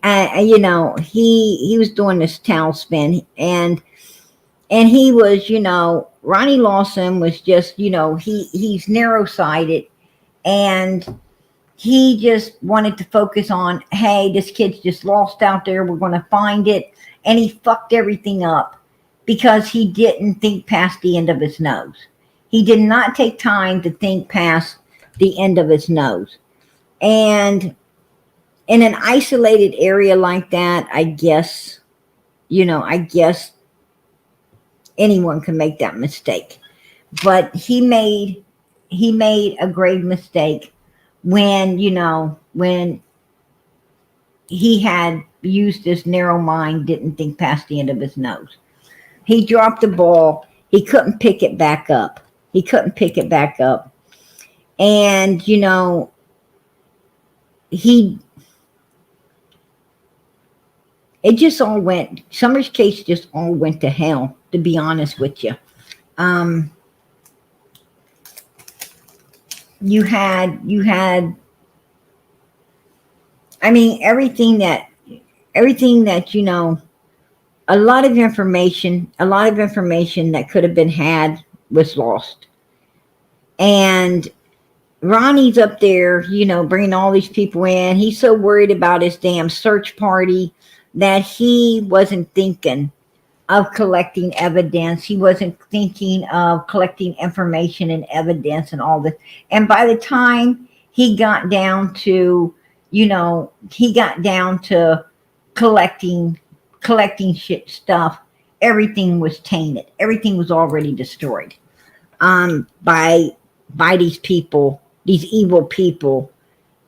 was doing this tailspin, and he was, Ronnie Lawson was just, he's narrow-sighted, and he just wanted to focus on, hey, this kid's just lost out there. We're going to find it. And he fucked everything up because he didn't think past the end of his nose. He did not take time to think past the end of his nose. And in an isolated area like that, I guess anyone can make that mistake. But he made a grave mistake when he had used his narrow mind, didn't think past the end of his nose. He dropped the ball. He couldn't pick it back up. And, it just all went, Summer's case just all went to hell, to be honest with you. You had, I mean, everything that, a lot of information that could have been had was lost. And Ronnie's up there, bringing all these people in. He's so worried about his damn search party that he wasn't thinking of collecting evidence. He wasn't thinking of collecting information and evidence and all this. And by the time he got down to, collecting shit stuff, everything was tainted. Everything was already destroyed by these people, these evil people,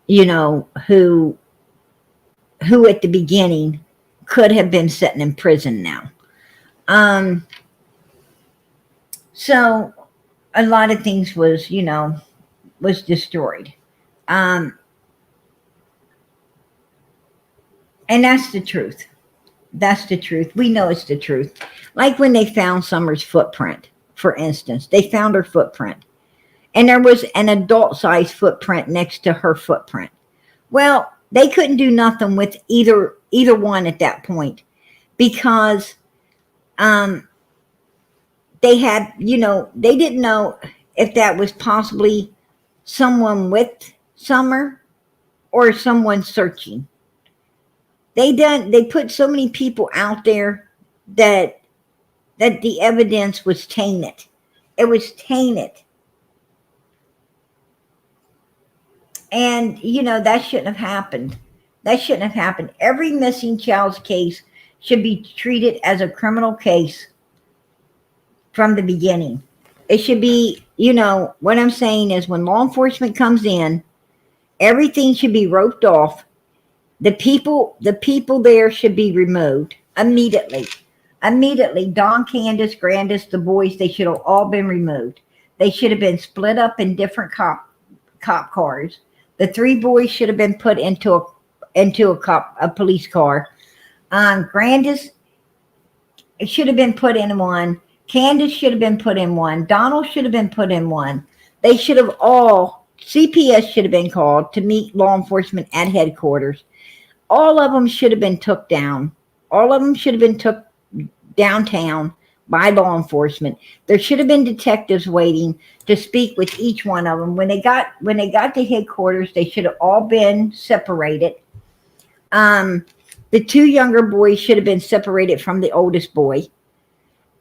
who at the beginning could have been sitting in prison now. Um, so a lot of things was, was destroyed. Um, and that's the truth. That's the truth. We know it's the truth. Like when they found Summer's footprint, for instance, they found her footprint, and there was an adult-sized footprint next to her footprint. Well, they couldn't do nothing with either one at that point because um, they had, they didn't know if that was possibly someone with Summer or someone searching. They put so many people out there that the evidence was tainted. It was tainted. And that shouldn't have happened. That shouldn't have happened. Every missing child's case should be treated as a criminal case from the beginning. It should be, what I'm saying is when law enforcement comes in, everything should be roped off. The people there should be removed immediately. Immediately, Don, Candus, Grandis, the boys, they should have all been removed. They should have been split up in different cop cars. The 3 boys should have been put into a police car. Grandis should have been put in one. Candus should have been put in one. Donald should have been put in one. They should have all, CPS should have been called to meet law enforcement at headquarters. All of them should have been took down. All of them should have been took downtown by law enforcement. There should have been detectives waiting to speak with each one of them. When they got to headquarters, they should have all been separated. The 2 younger boys should have been separated from the oldest boy.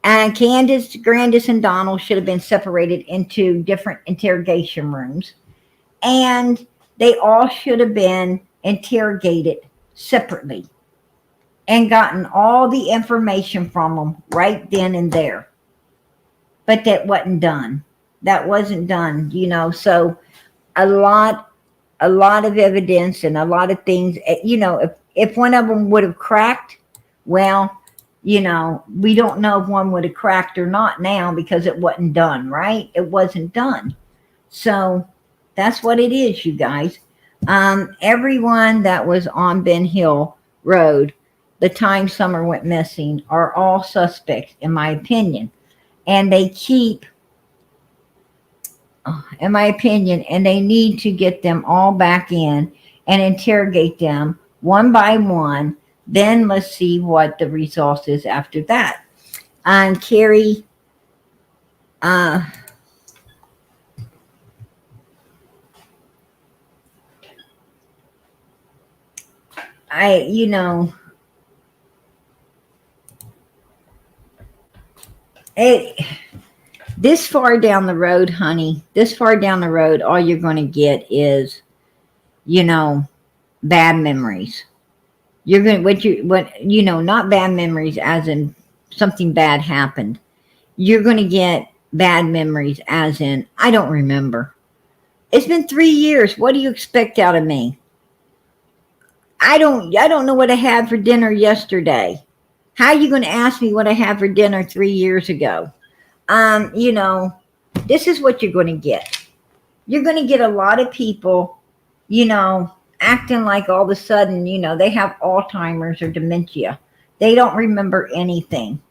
And Candus, Grandis, and Donald should have been separated into different interrogation rooms. And they all should have been interrogated separately and gotten all the information from them right then and there. But that wasn't done. That wasn't done, So a lot of evidence and a lot of things, if one of them would have cracked, well, we don't know if one would have cracked or not now because it wasn't done, right? It wasn't done. So that's what it is, you guys. Everyone that was on Ben Hill Road the time Summer went missing are all suspects, in my opinion. And they keep, in my opinion, and they need to get them all back in and interrogate them one by one. Then let's see what the result is after that. And Carrie, this far down the road, honey, this far down the road, all you're going to get is, bad memories. You're going to, not bad memories as in something bad happened. You're going to get bad memories as in, I don't remember. It's been 3 years. What do you expect out of me? I don't know what I had for dinner yesterday. How are you going to ask me what I had for dinner 3 years ago? This is what you're going to get. You're going to get a lot of people, acting like all of a sudden, they have Alzheimer's or dementia. They don't remember anything.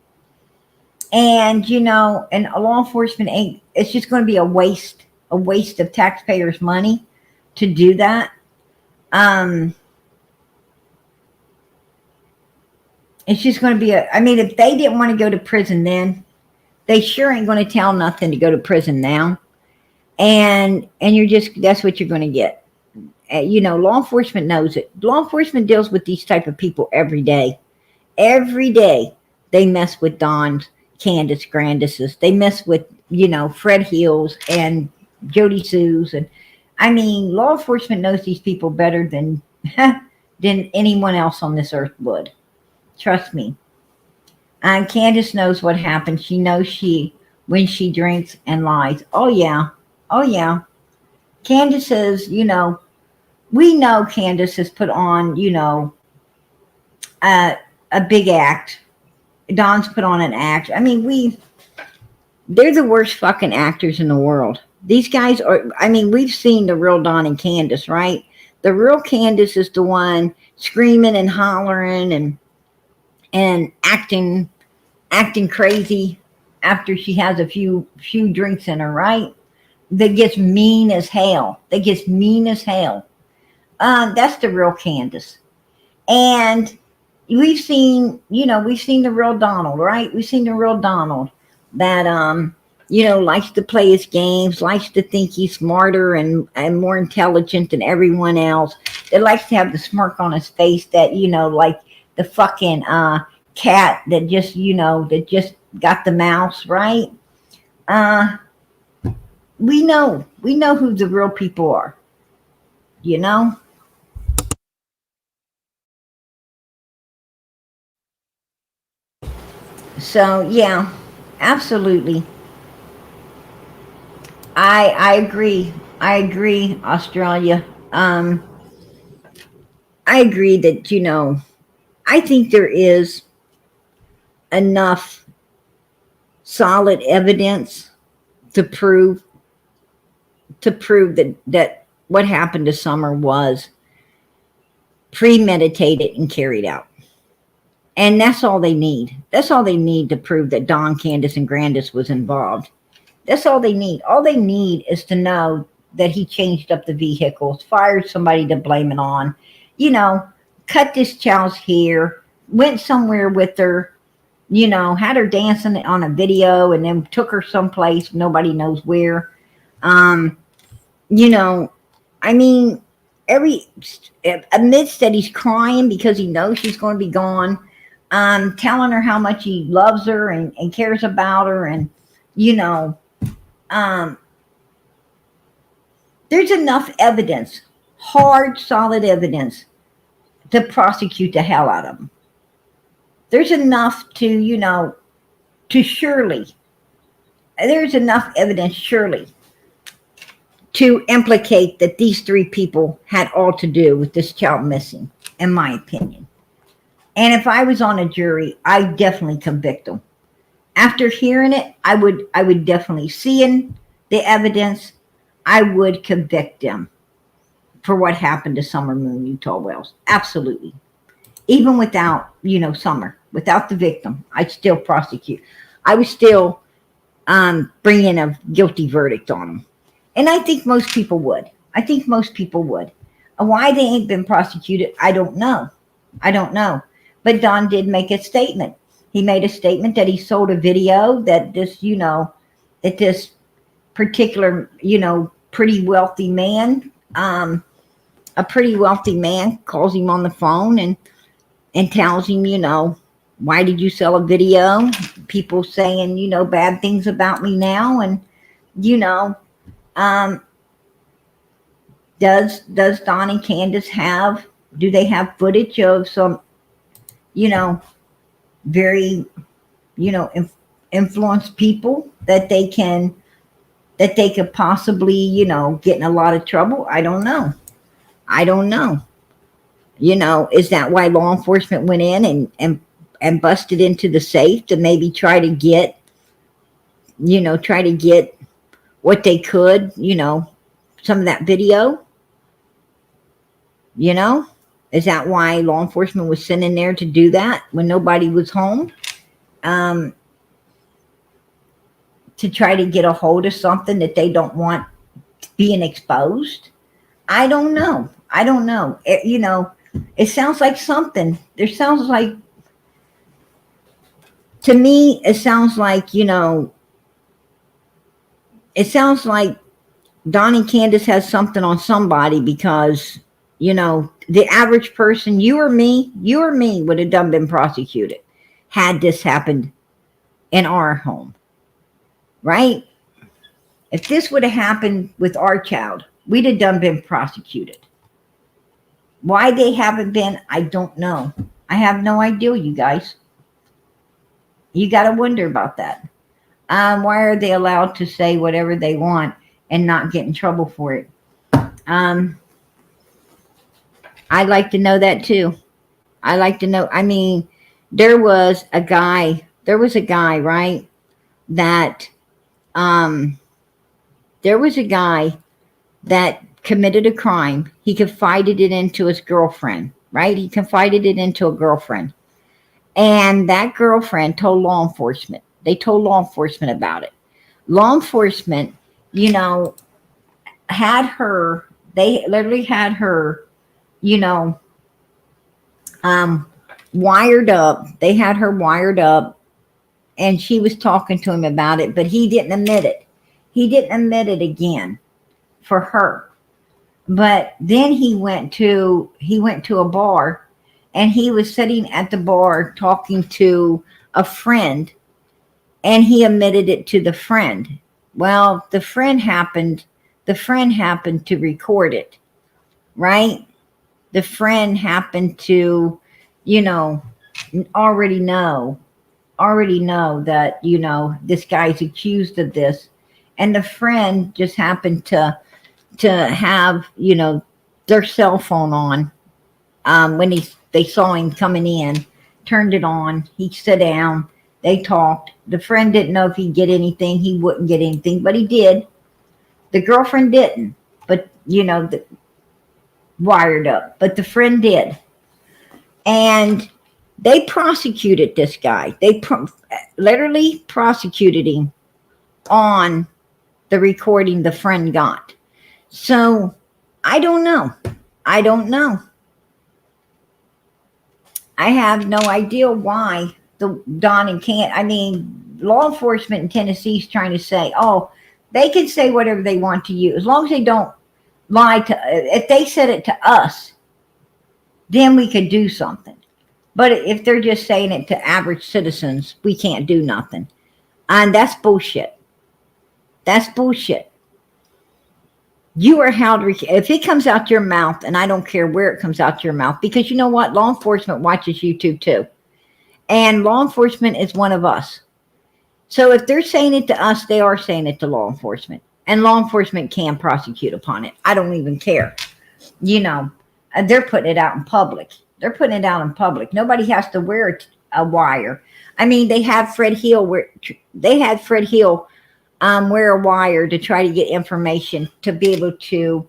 And, and law enforcement it's just going to be a waste of taxpayers' money to do that. It's just going to be if they didn't want to go to prison then, they sure ain't going to tell nothing to go to prison now. And that's what you're going to get. Law enforcement knows it. Law enforcement deals with these type of people every day. Every day they mess with Don's, Candus, Grandises. They mess with, Fred Hills and Jody Sue's. And law enforcement knows these people better than anyone else on this earth would. Trust me. And Candus knows what happens. She knows when she drinks and lies. Oh yeah. Candus says, we know Candus has put on, a big act Don's put on an act. I mean, they're the worst fucking actors in the world. These guys are, I mean, we've seen the real Don and Candus, right? The real Candus is the one screaming and hollering and acting crazy after she has a few drinks in her, right? That gets mean as hell. That's the real Candus. And we've seen the real Donald, right? We've seen the real Donald that likes to play his games, likes to think he's smarter and more intelligent than everyone else. That likes to have the smirk on his face that, like the fucking cat that just got the mouse, right? We know who the real people are, you know? So yeah, absolutely. I agree. I agree, Australia. I agree that, I think there is enough solid evidence to prove that what happened to Summer was premeditated and carried out. And that's all they need. That's all they need to prove that Don, Candus, and Grandis was involved. That's all they need. All they need is to know that he changed up the vehicles, fired somebody to blame it on, cut this child's hair, went somewhere with her, had her dancing on a video and then took her someplace, nobody knows where. I mean, amidst that he's crying because he knows she's going to be gone, telling her how much he loves her and cares about her, and there's enough evidence, hard, solid evidence, to prosecute the hell out of him. There's enough there's enough evidence surely to implicate that these three people had all to do with this child missing, in my opinion. And if I was on a jury, I'd definitely convict them. After hearing it, I would definitely, seeing the evidence, I would convict them for what happened to Summer Moon Utah Wells. Absolutely. Even without, Summer, without the victim, I'd still prosecute. I would still bring in a guilty verdict on them. And I think most people would. Why they ain't been prosecuted, I don't know. But Don did make a statement. He made a statement that he sold a video that this particular, pretty wealthy man, calls him on the phone and tells him, why did you sell a video? People saying, bad things about me now. And, does Don and Candus do they have footage of some, very, influenced people that they could possibly, get in a lot of trouble? I don't know. Is that why law enforcement went in and busted into the safe to maybe try to get what they could, some of that video? Is that why law enforcement was sent in there to do that when nobody was home? To try to get a hold of something that they don't want being exposed? I don't know. It sounds like something. To me, it sounds like Donnie Candus has something on somebody, because the average person, you or me would have done been prosecuted had this happened in our home, right? If this would have happened with our child, we'd have done been prosecuted. Why they haven't been, I don't know. I have no idea, you guys. You got to wonder about that. Why are they allowed to say whatever they want and not get in trouble for it? I'd like to know that too. I like to know. I mean, there was a guy, right, that there was a guy that committed a crime. He confided it into his girlfriend, right? He confided it into a girlfriend. And that girlfriend told law enforcement. They told law enforcement about it. Law enforcement, you know, had her, they literally had her, you know, wired up. They had her wired up, and she was talking to him about it, but he didn't admit it. He didn't admit it again for her. But then he went to a bar, and he was sitting at the bar talking to a friend, and he admitted it to the friend. Well, the friend happened to record it, right? The friend happened to, you know, already know that, you know, this guy's accused of this. And the friend just happened to have, you know, their cell phone on when they saw him coming in, turned it on. He sat down. They talked. The friend didn't know if he'd get anything. He wouldn't get anything, but he did. The girlfriend didn't, but, you know, wired up. But the friend did. And they prosecuted this guy. They literally prosecuted him on the recording the friend got. So I don't know. I have no idea why the Don and Can't. I mean, law enforcement in Tennessee is trying to say, oh, they can say whatever they want to you as long as they don't lie to. If they said it to us, then we could do something. But if they're just saying it to average citizens, we can't do nothing. And that's bullshit. That's bullshit. You are held, if it comes out your mouth, and I don't care where it comes out your mouth, because you know what? Law enforcement watches YouTube too. And law enforcement is one of us. So if they're saying it to us, they are saying it to law enforcement. And law enforcement can prosecute upon it. I don't even care. You know, they're putting it out in public. Nobody has to wear a wire. I mean, they had Fred Hill wear a wire to try to get information to be able to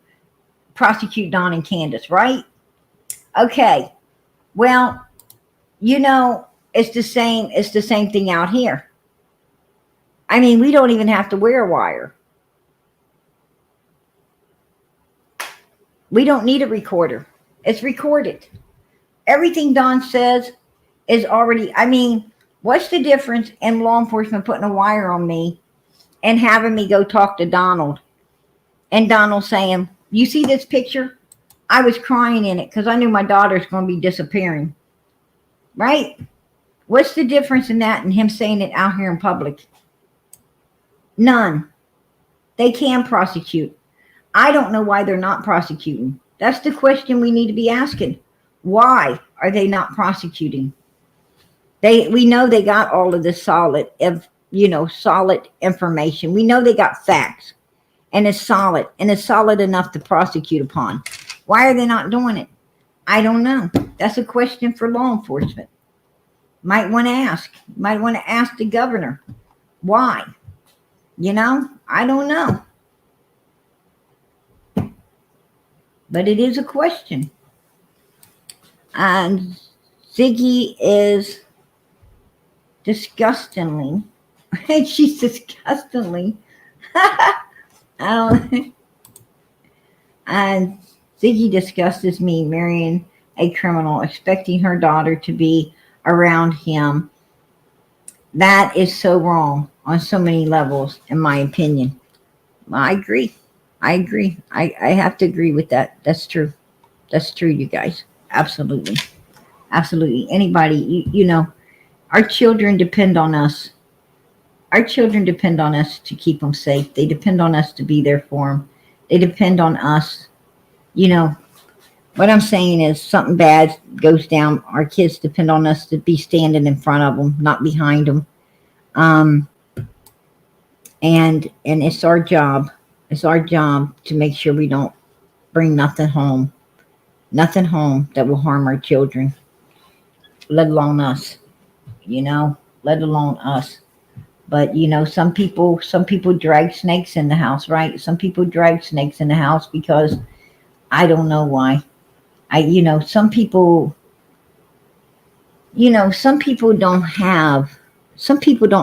prosecute Don and Candus, right? Okay. Well, you know, it's the same thing out here. I mean, we don't even have to wear a wire. We don't need a recorder. It's recorded. Everything Don says is already, I mean, what's the difference in law enforcement putting a wire on me and having me go talk to Donald, and Donald saying, you see this picture? I was crying in it because I knew my daughter's going to be disappearing. Right? What's the difference in that and him saying it out here in public? None. They can prosecute. I don't know why they're not prosecuting. That's the question we need to be asking. Why are they not prosecuting? We know they got all of this solid information. We know they got facts, and it's solid enough to prosecute upon. Why are they not doing it? I don't know. That's a question for law enforcement. Might want to ask the governor why. You know, I don't know. But it is a question. And Ziggy is disgustingly, she's disgustingly, and Ziggy disgusts me marrying a criminal, expecting her daughter to be around him. That is so wrong on so many levels, in my opinion. I agree. I have to agree with that. That's true. You guys. Absolutely. Anybody, you know, our children depend on us. Our children depend on us to keep them safe. They depend on us to be there for them. They depend on us. You know, what I'm saying is something bad goes down. Our kids depend on us to be standing in front of them, not behind them. And it's our job. It's our job to make sure we don't bring nothing home that will harm our children, let alone us. you know, let alone us. But you know, some people drag snakes in the house, right? Some people drag snakes in the house because I don't know why. You know, some people, you know, some people don't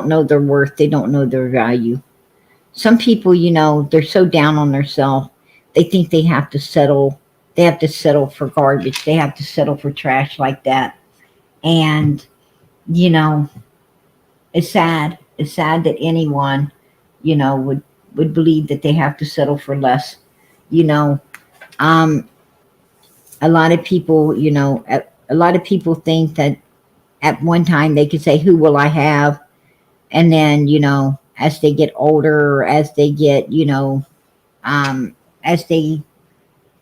know their worth. They don't know their value. Some people, you know, they're so down on themselves. They think they have to settle. They have to settle for garbage. They have to settle for trash like that. And, you know, it's sad. It's sad that anyone, you know, would believe that they have to settle for less. You know, um, a lot of people, you know, a lot of people think that at one time they could say, "Who will I have?" And then, you know, as they get older, or as they get, you know, as they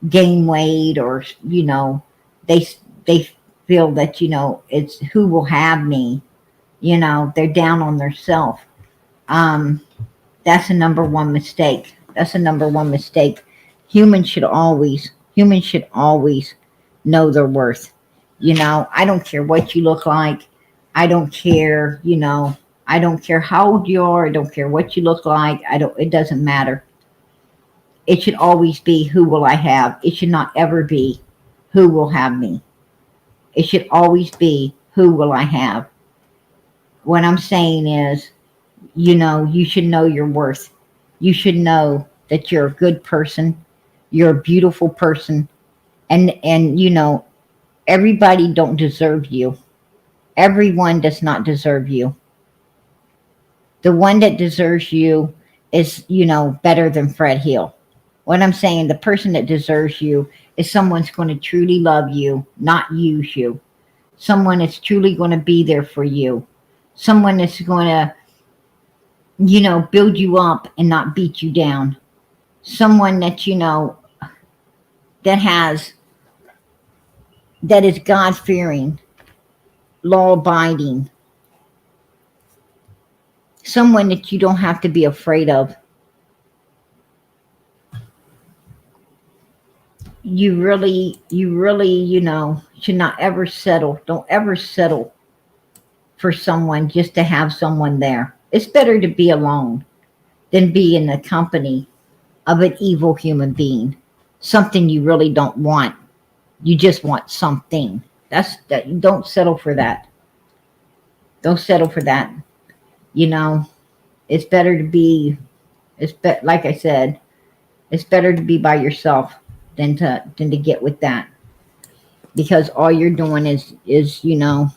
gain weight, or you know, they they feel that, you know, it's who will have me. You know, they're down on themselves. Um, that's a number one mistake. That's a number one mistake. Humans should always know their worth. You know, I don't care what you look like. I don't care, you know, I don't care how old you are. I don't care what you look like. It doesn't matter. It should always be, who will I have? It should not ever be, who will have me? It should always be, who will I have? What I'm saying is, you know, you should know your worth. You should know that you're a good person. You're a beautiful person. And you know, everybody don't deserve you. Everyone does not deserve you. The one that deserves you is, you know, better than Fred Hill. What I'm saying, the person that deserves you is someone's going to truly love you, not use you. Someone that's truly going to be there for you. Someone that's going to, you know, build you up and not beat you down. Someone that, you know, that has, that is God fearing, law abiding. Someone that you don't have to be afraid of. You really, you know, should not ever settle. Don't ever settle for someone just to have someone there. It's better to be alone than be in the company of an evil human being. Something you really don't want. You just want something. That's that. Don't settle for that. Don't settle for that. You know, it's better to be. Like I said, it's better to be by yourself than to get with that, because all you're doing is, you know,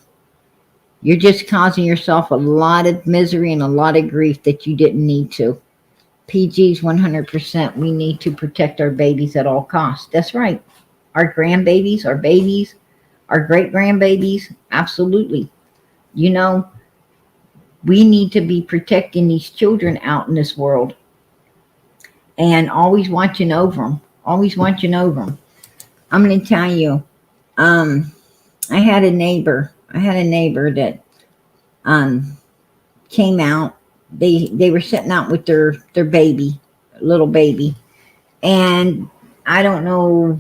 you're just causing yourself a lot of misery and a lot of grief that you didn't need to. PG's 100%. We need to protect our babies at all costs. That's right. Our grandbabies, our babies, our great grandbabies, absolutely. You know, we need to be protecting these children out in this world, and always watching over them. Always watching over them. I'm going to tell you, I had a neighbor. That came out. They were sitting out with their baby, little baby, and I don't know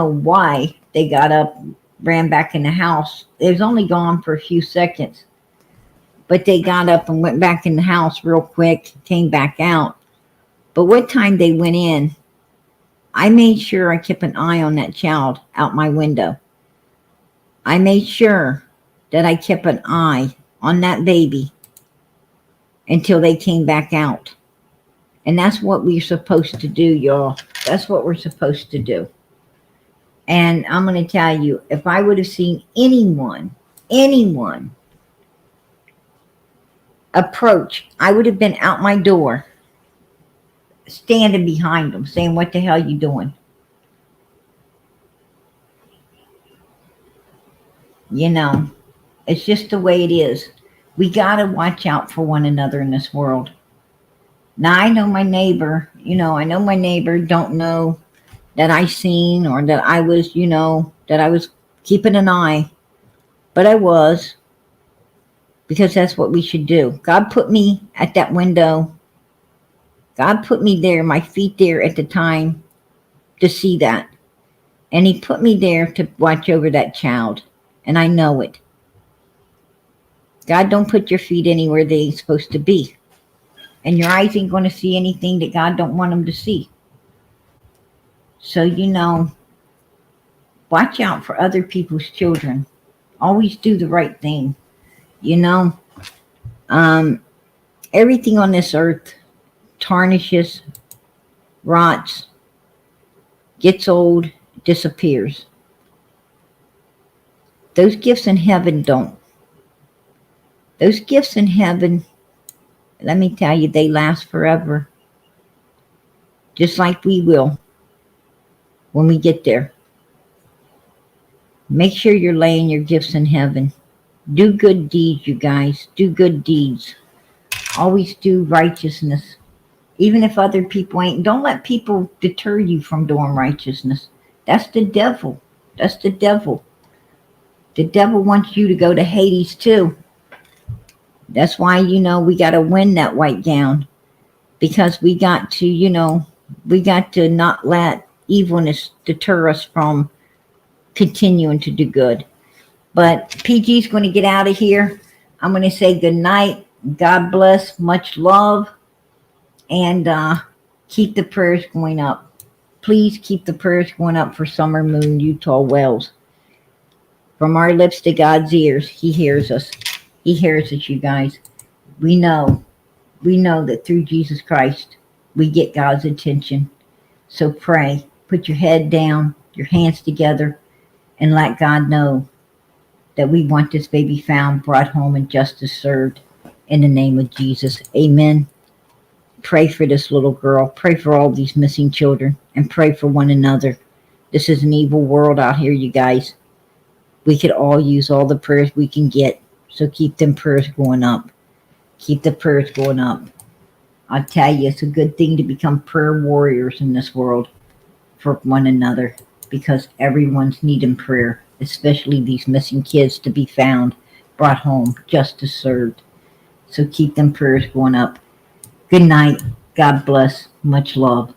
why they got up, ran back in the house. It was only gone for a few seconds, but they got up and went back in the house real quick, came back out. But what time they went in, I made sure I kept an eye on that child out my window. I made sure that I kept an eye on that baby until they came back out. And that's what we're supposed to do, y'all. That's what we're supposed to do. And I'm going to tell you, if I would have seen anyone approach, I would have been out my door, standing behind them, saying, "What the hell you doing?" You know, it's just the way it is. We got to watch out for one another in this world. Now, I know my neighbor, you know, don't know that I seen, or that I was, you know, that I was keeping an eye, but I was, because that's what we should do. God put me at that window. God put me there, my feet there at the time, to see that. And he put me there to watch over that child. And I know it. God don't put your feet anywhere they ain't supposed to be. And your eyes ain't going to see anything that God don't want them to see. So, watch out for other people's children. Always do the right thing. You know, um, everything on this earth tarnishes, rots, gets old, disappears. Those gifts in heaven don't. Those gifts in heaven, let me tell you, they last forever. Just like we will when we get there. Make sure you're laying your gifts in heaven. Do good deeds, you guys. Do good deeds. Always do righteousness. Even if other people ain't. Don't let people deter you from doing righteousness. That's the devil. That's the devil. The devil wants you to go to Hades too. That's why, we got to win that white gown. Because we got to not let evilness deter us from continuing to do good. But PG's going to get out of here. I'm going to say good night. God bless. Much love. And keep the prayers going up. Please keep the prayers going up for Summer Moon, Utah Wells. From our lips to God's ears, He hears us. He hears us, you guys. We know that through Jesus Christ, we get God's attention. So pray. Put your head down, your hands together, and let God know that we want this baby found, brought home, and justice served in the name of Jesus. Amen. Pray for this little girl. Pray for all these missing children, and pray for one another. This is an evil world out here, you guys. We could all use all the prayers we can get. So keep them prayers going up. Keep the prayers going up. I tell you, it's a good thing to become prayer warriors in this world for one another, because everyone's needing prayer, especially these missing kids to be found, brought home, justice served. So keep them prayers going up. Good night. God bless. Much love.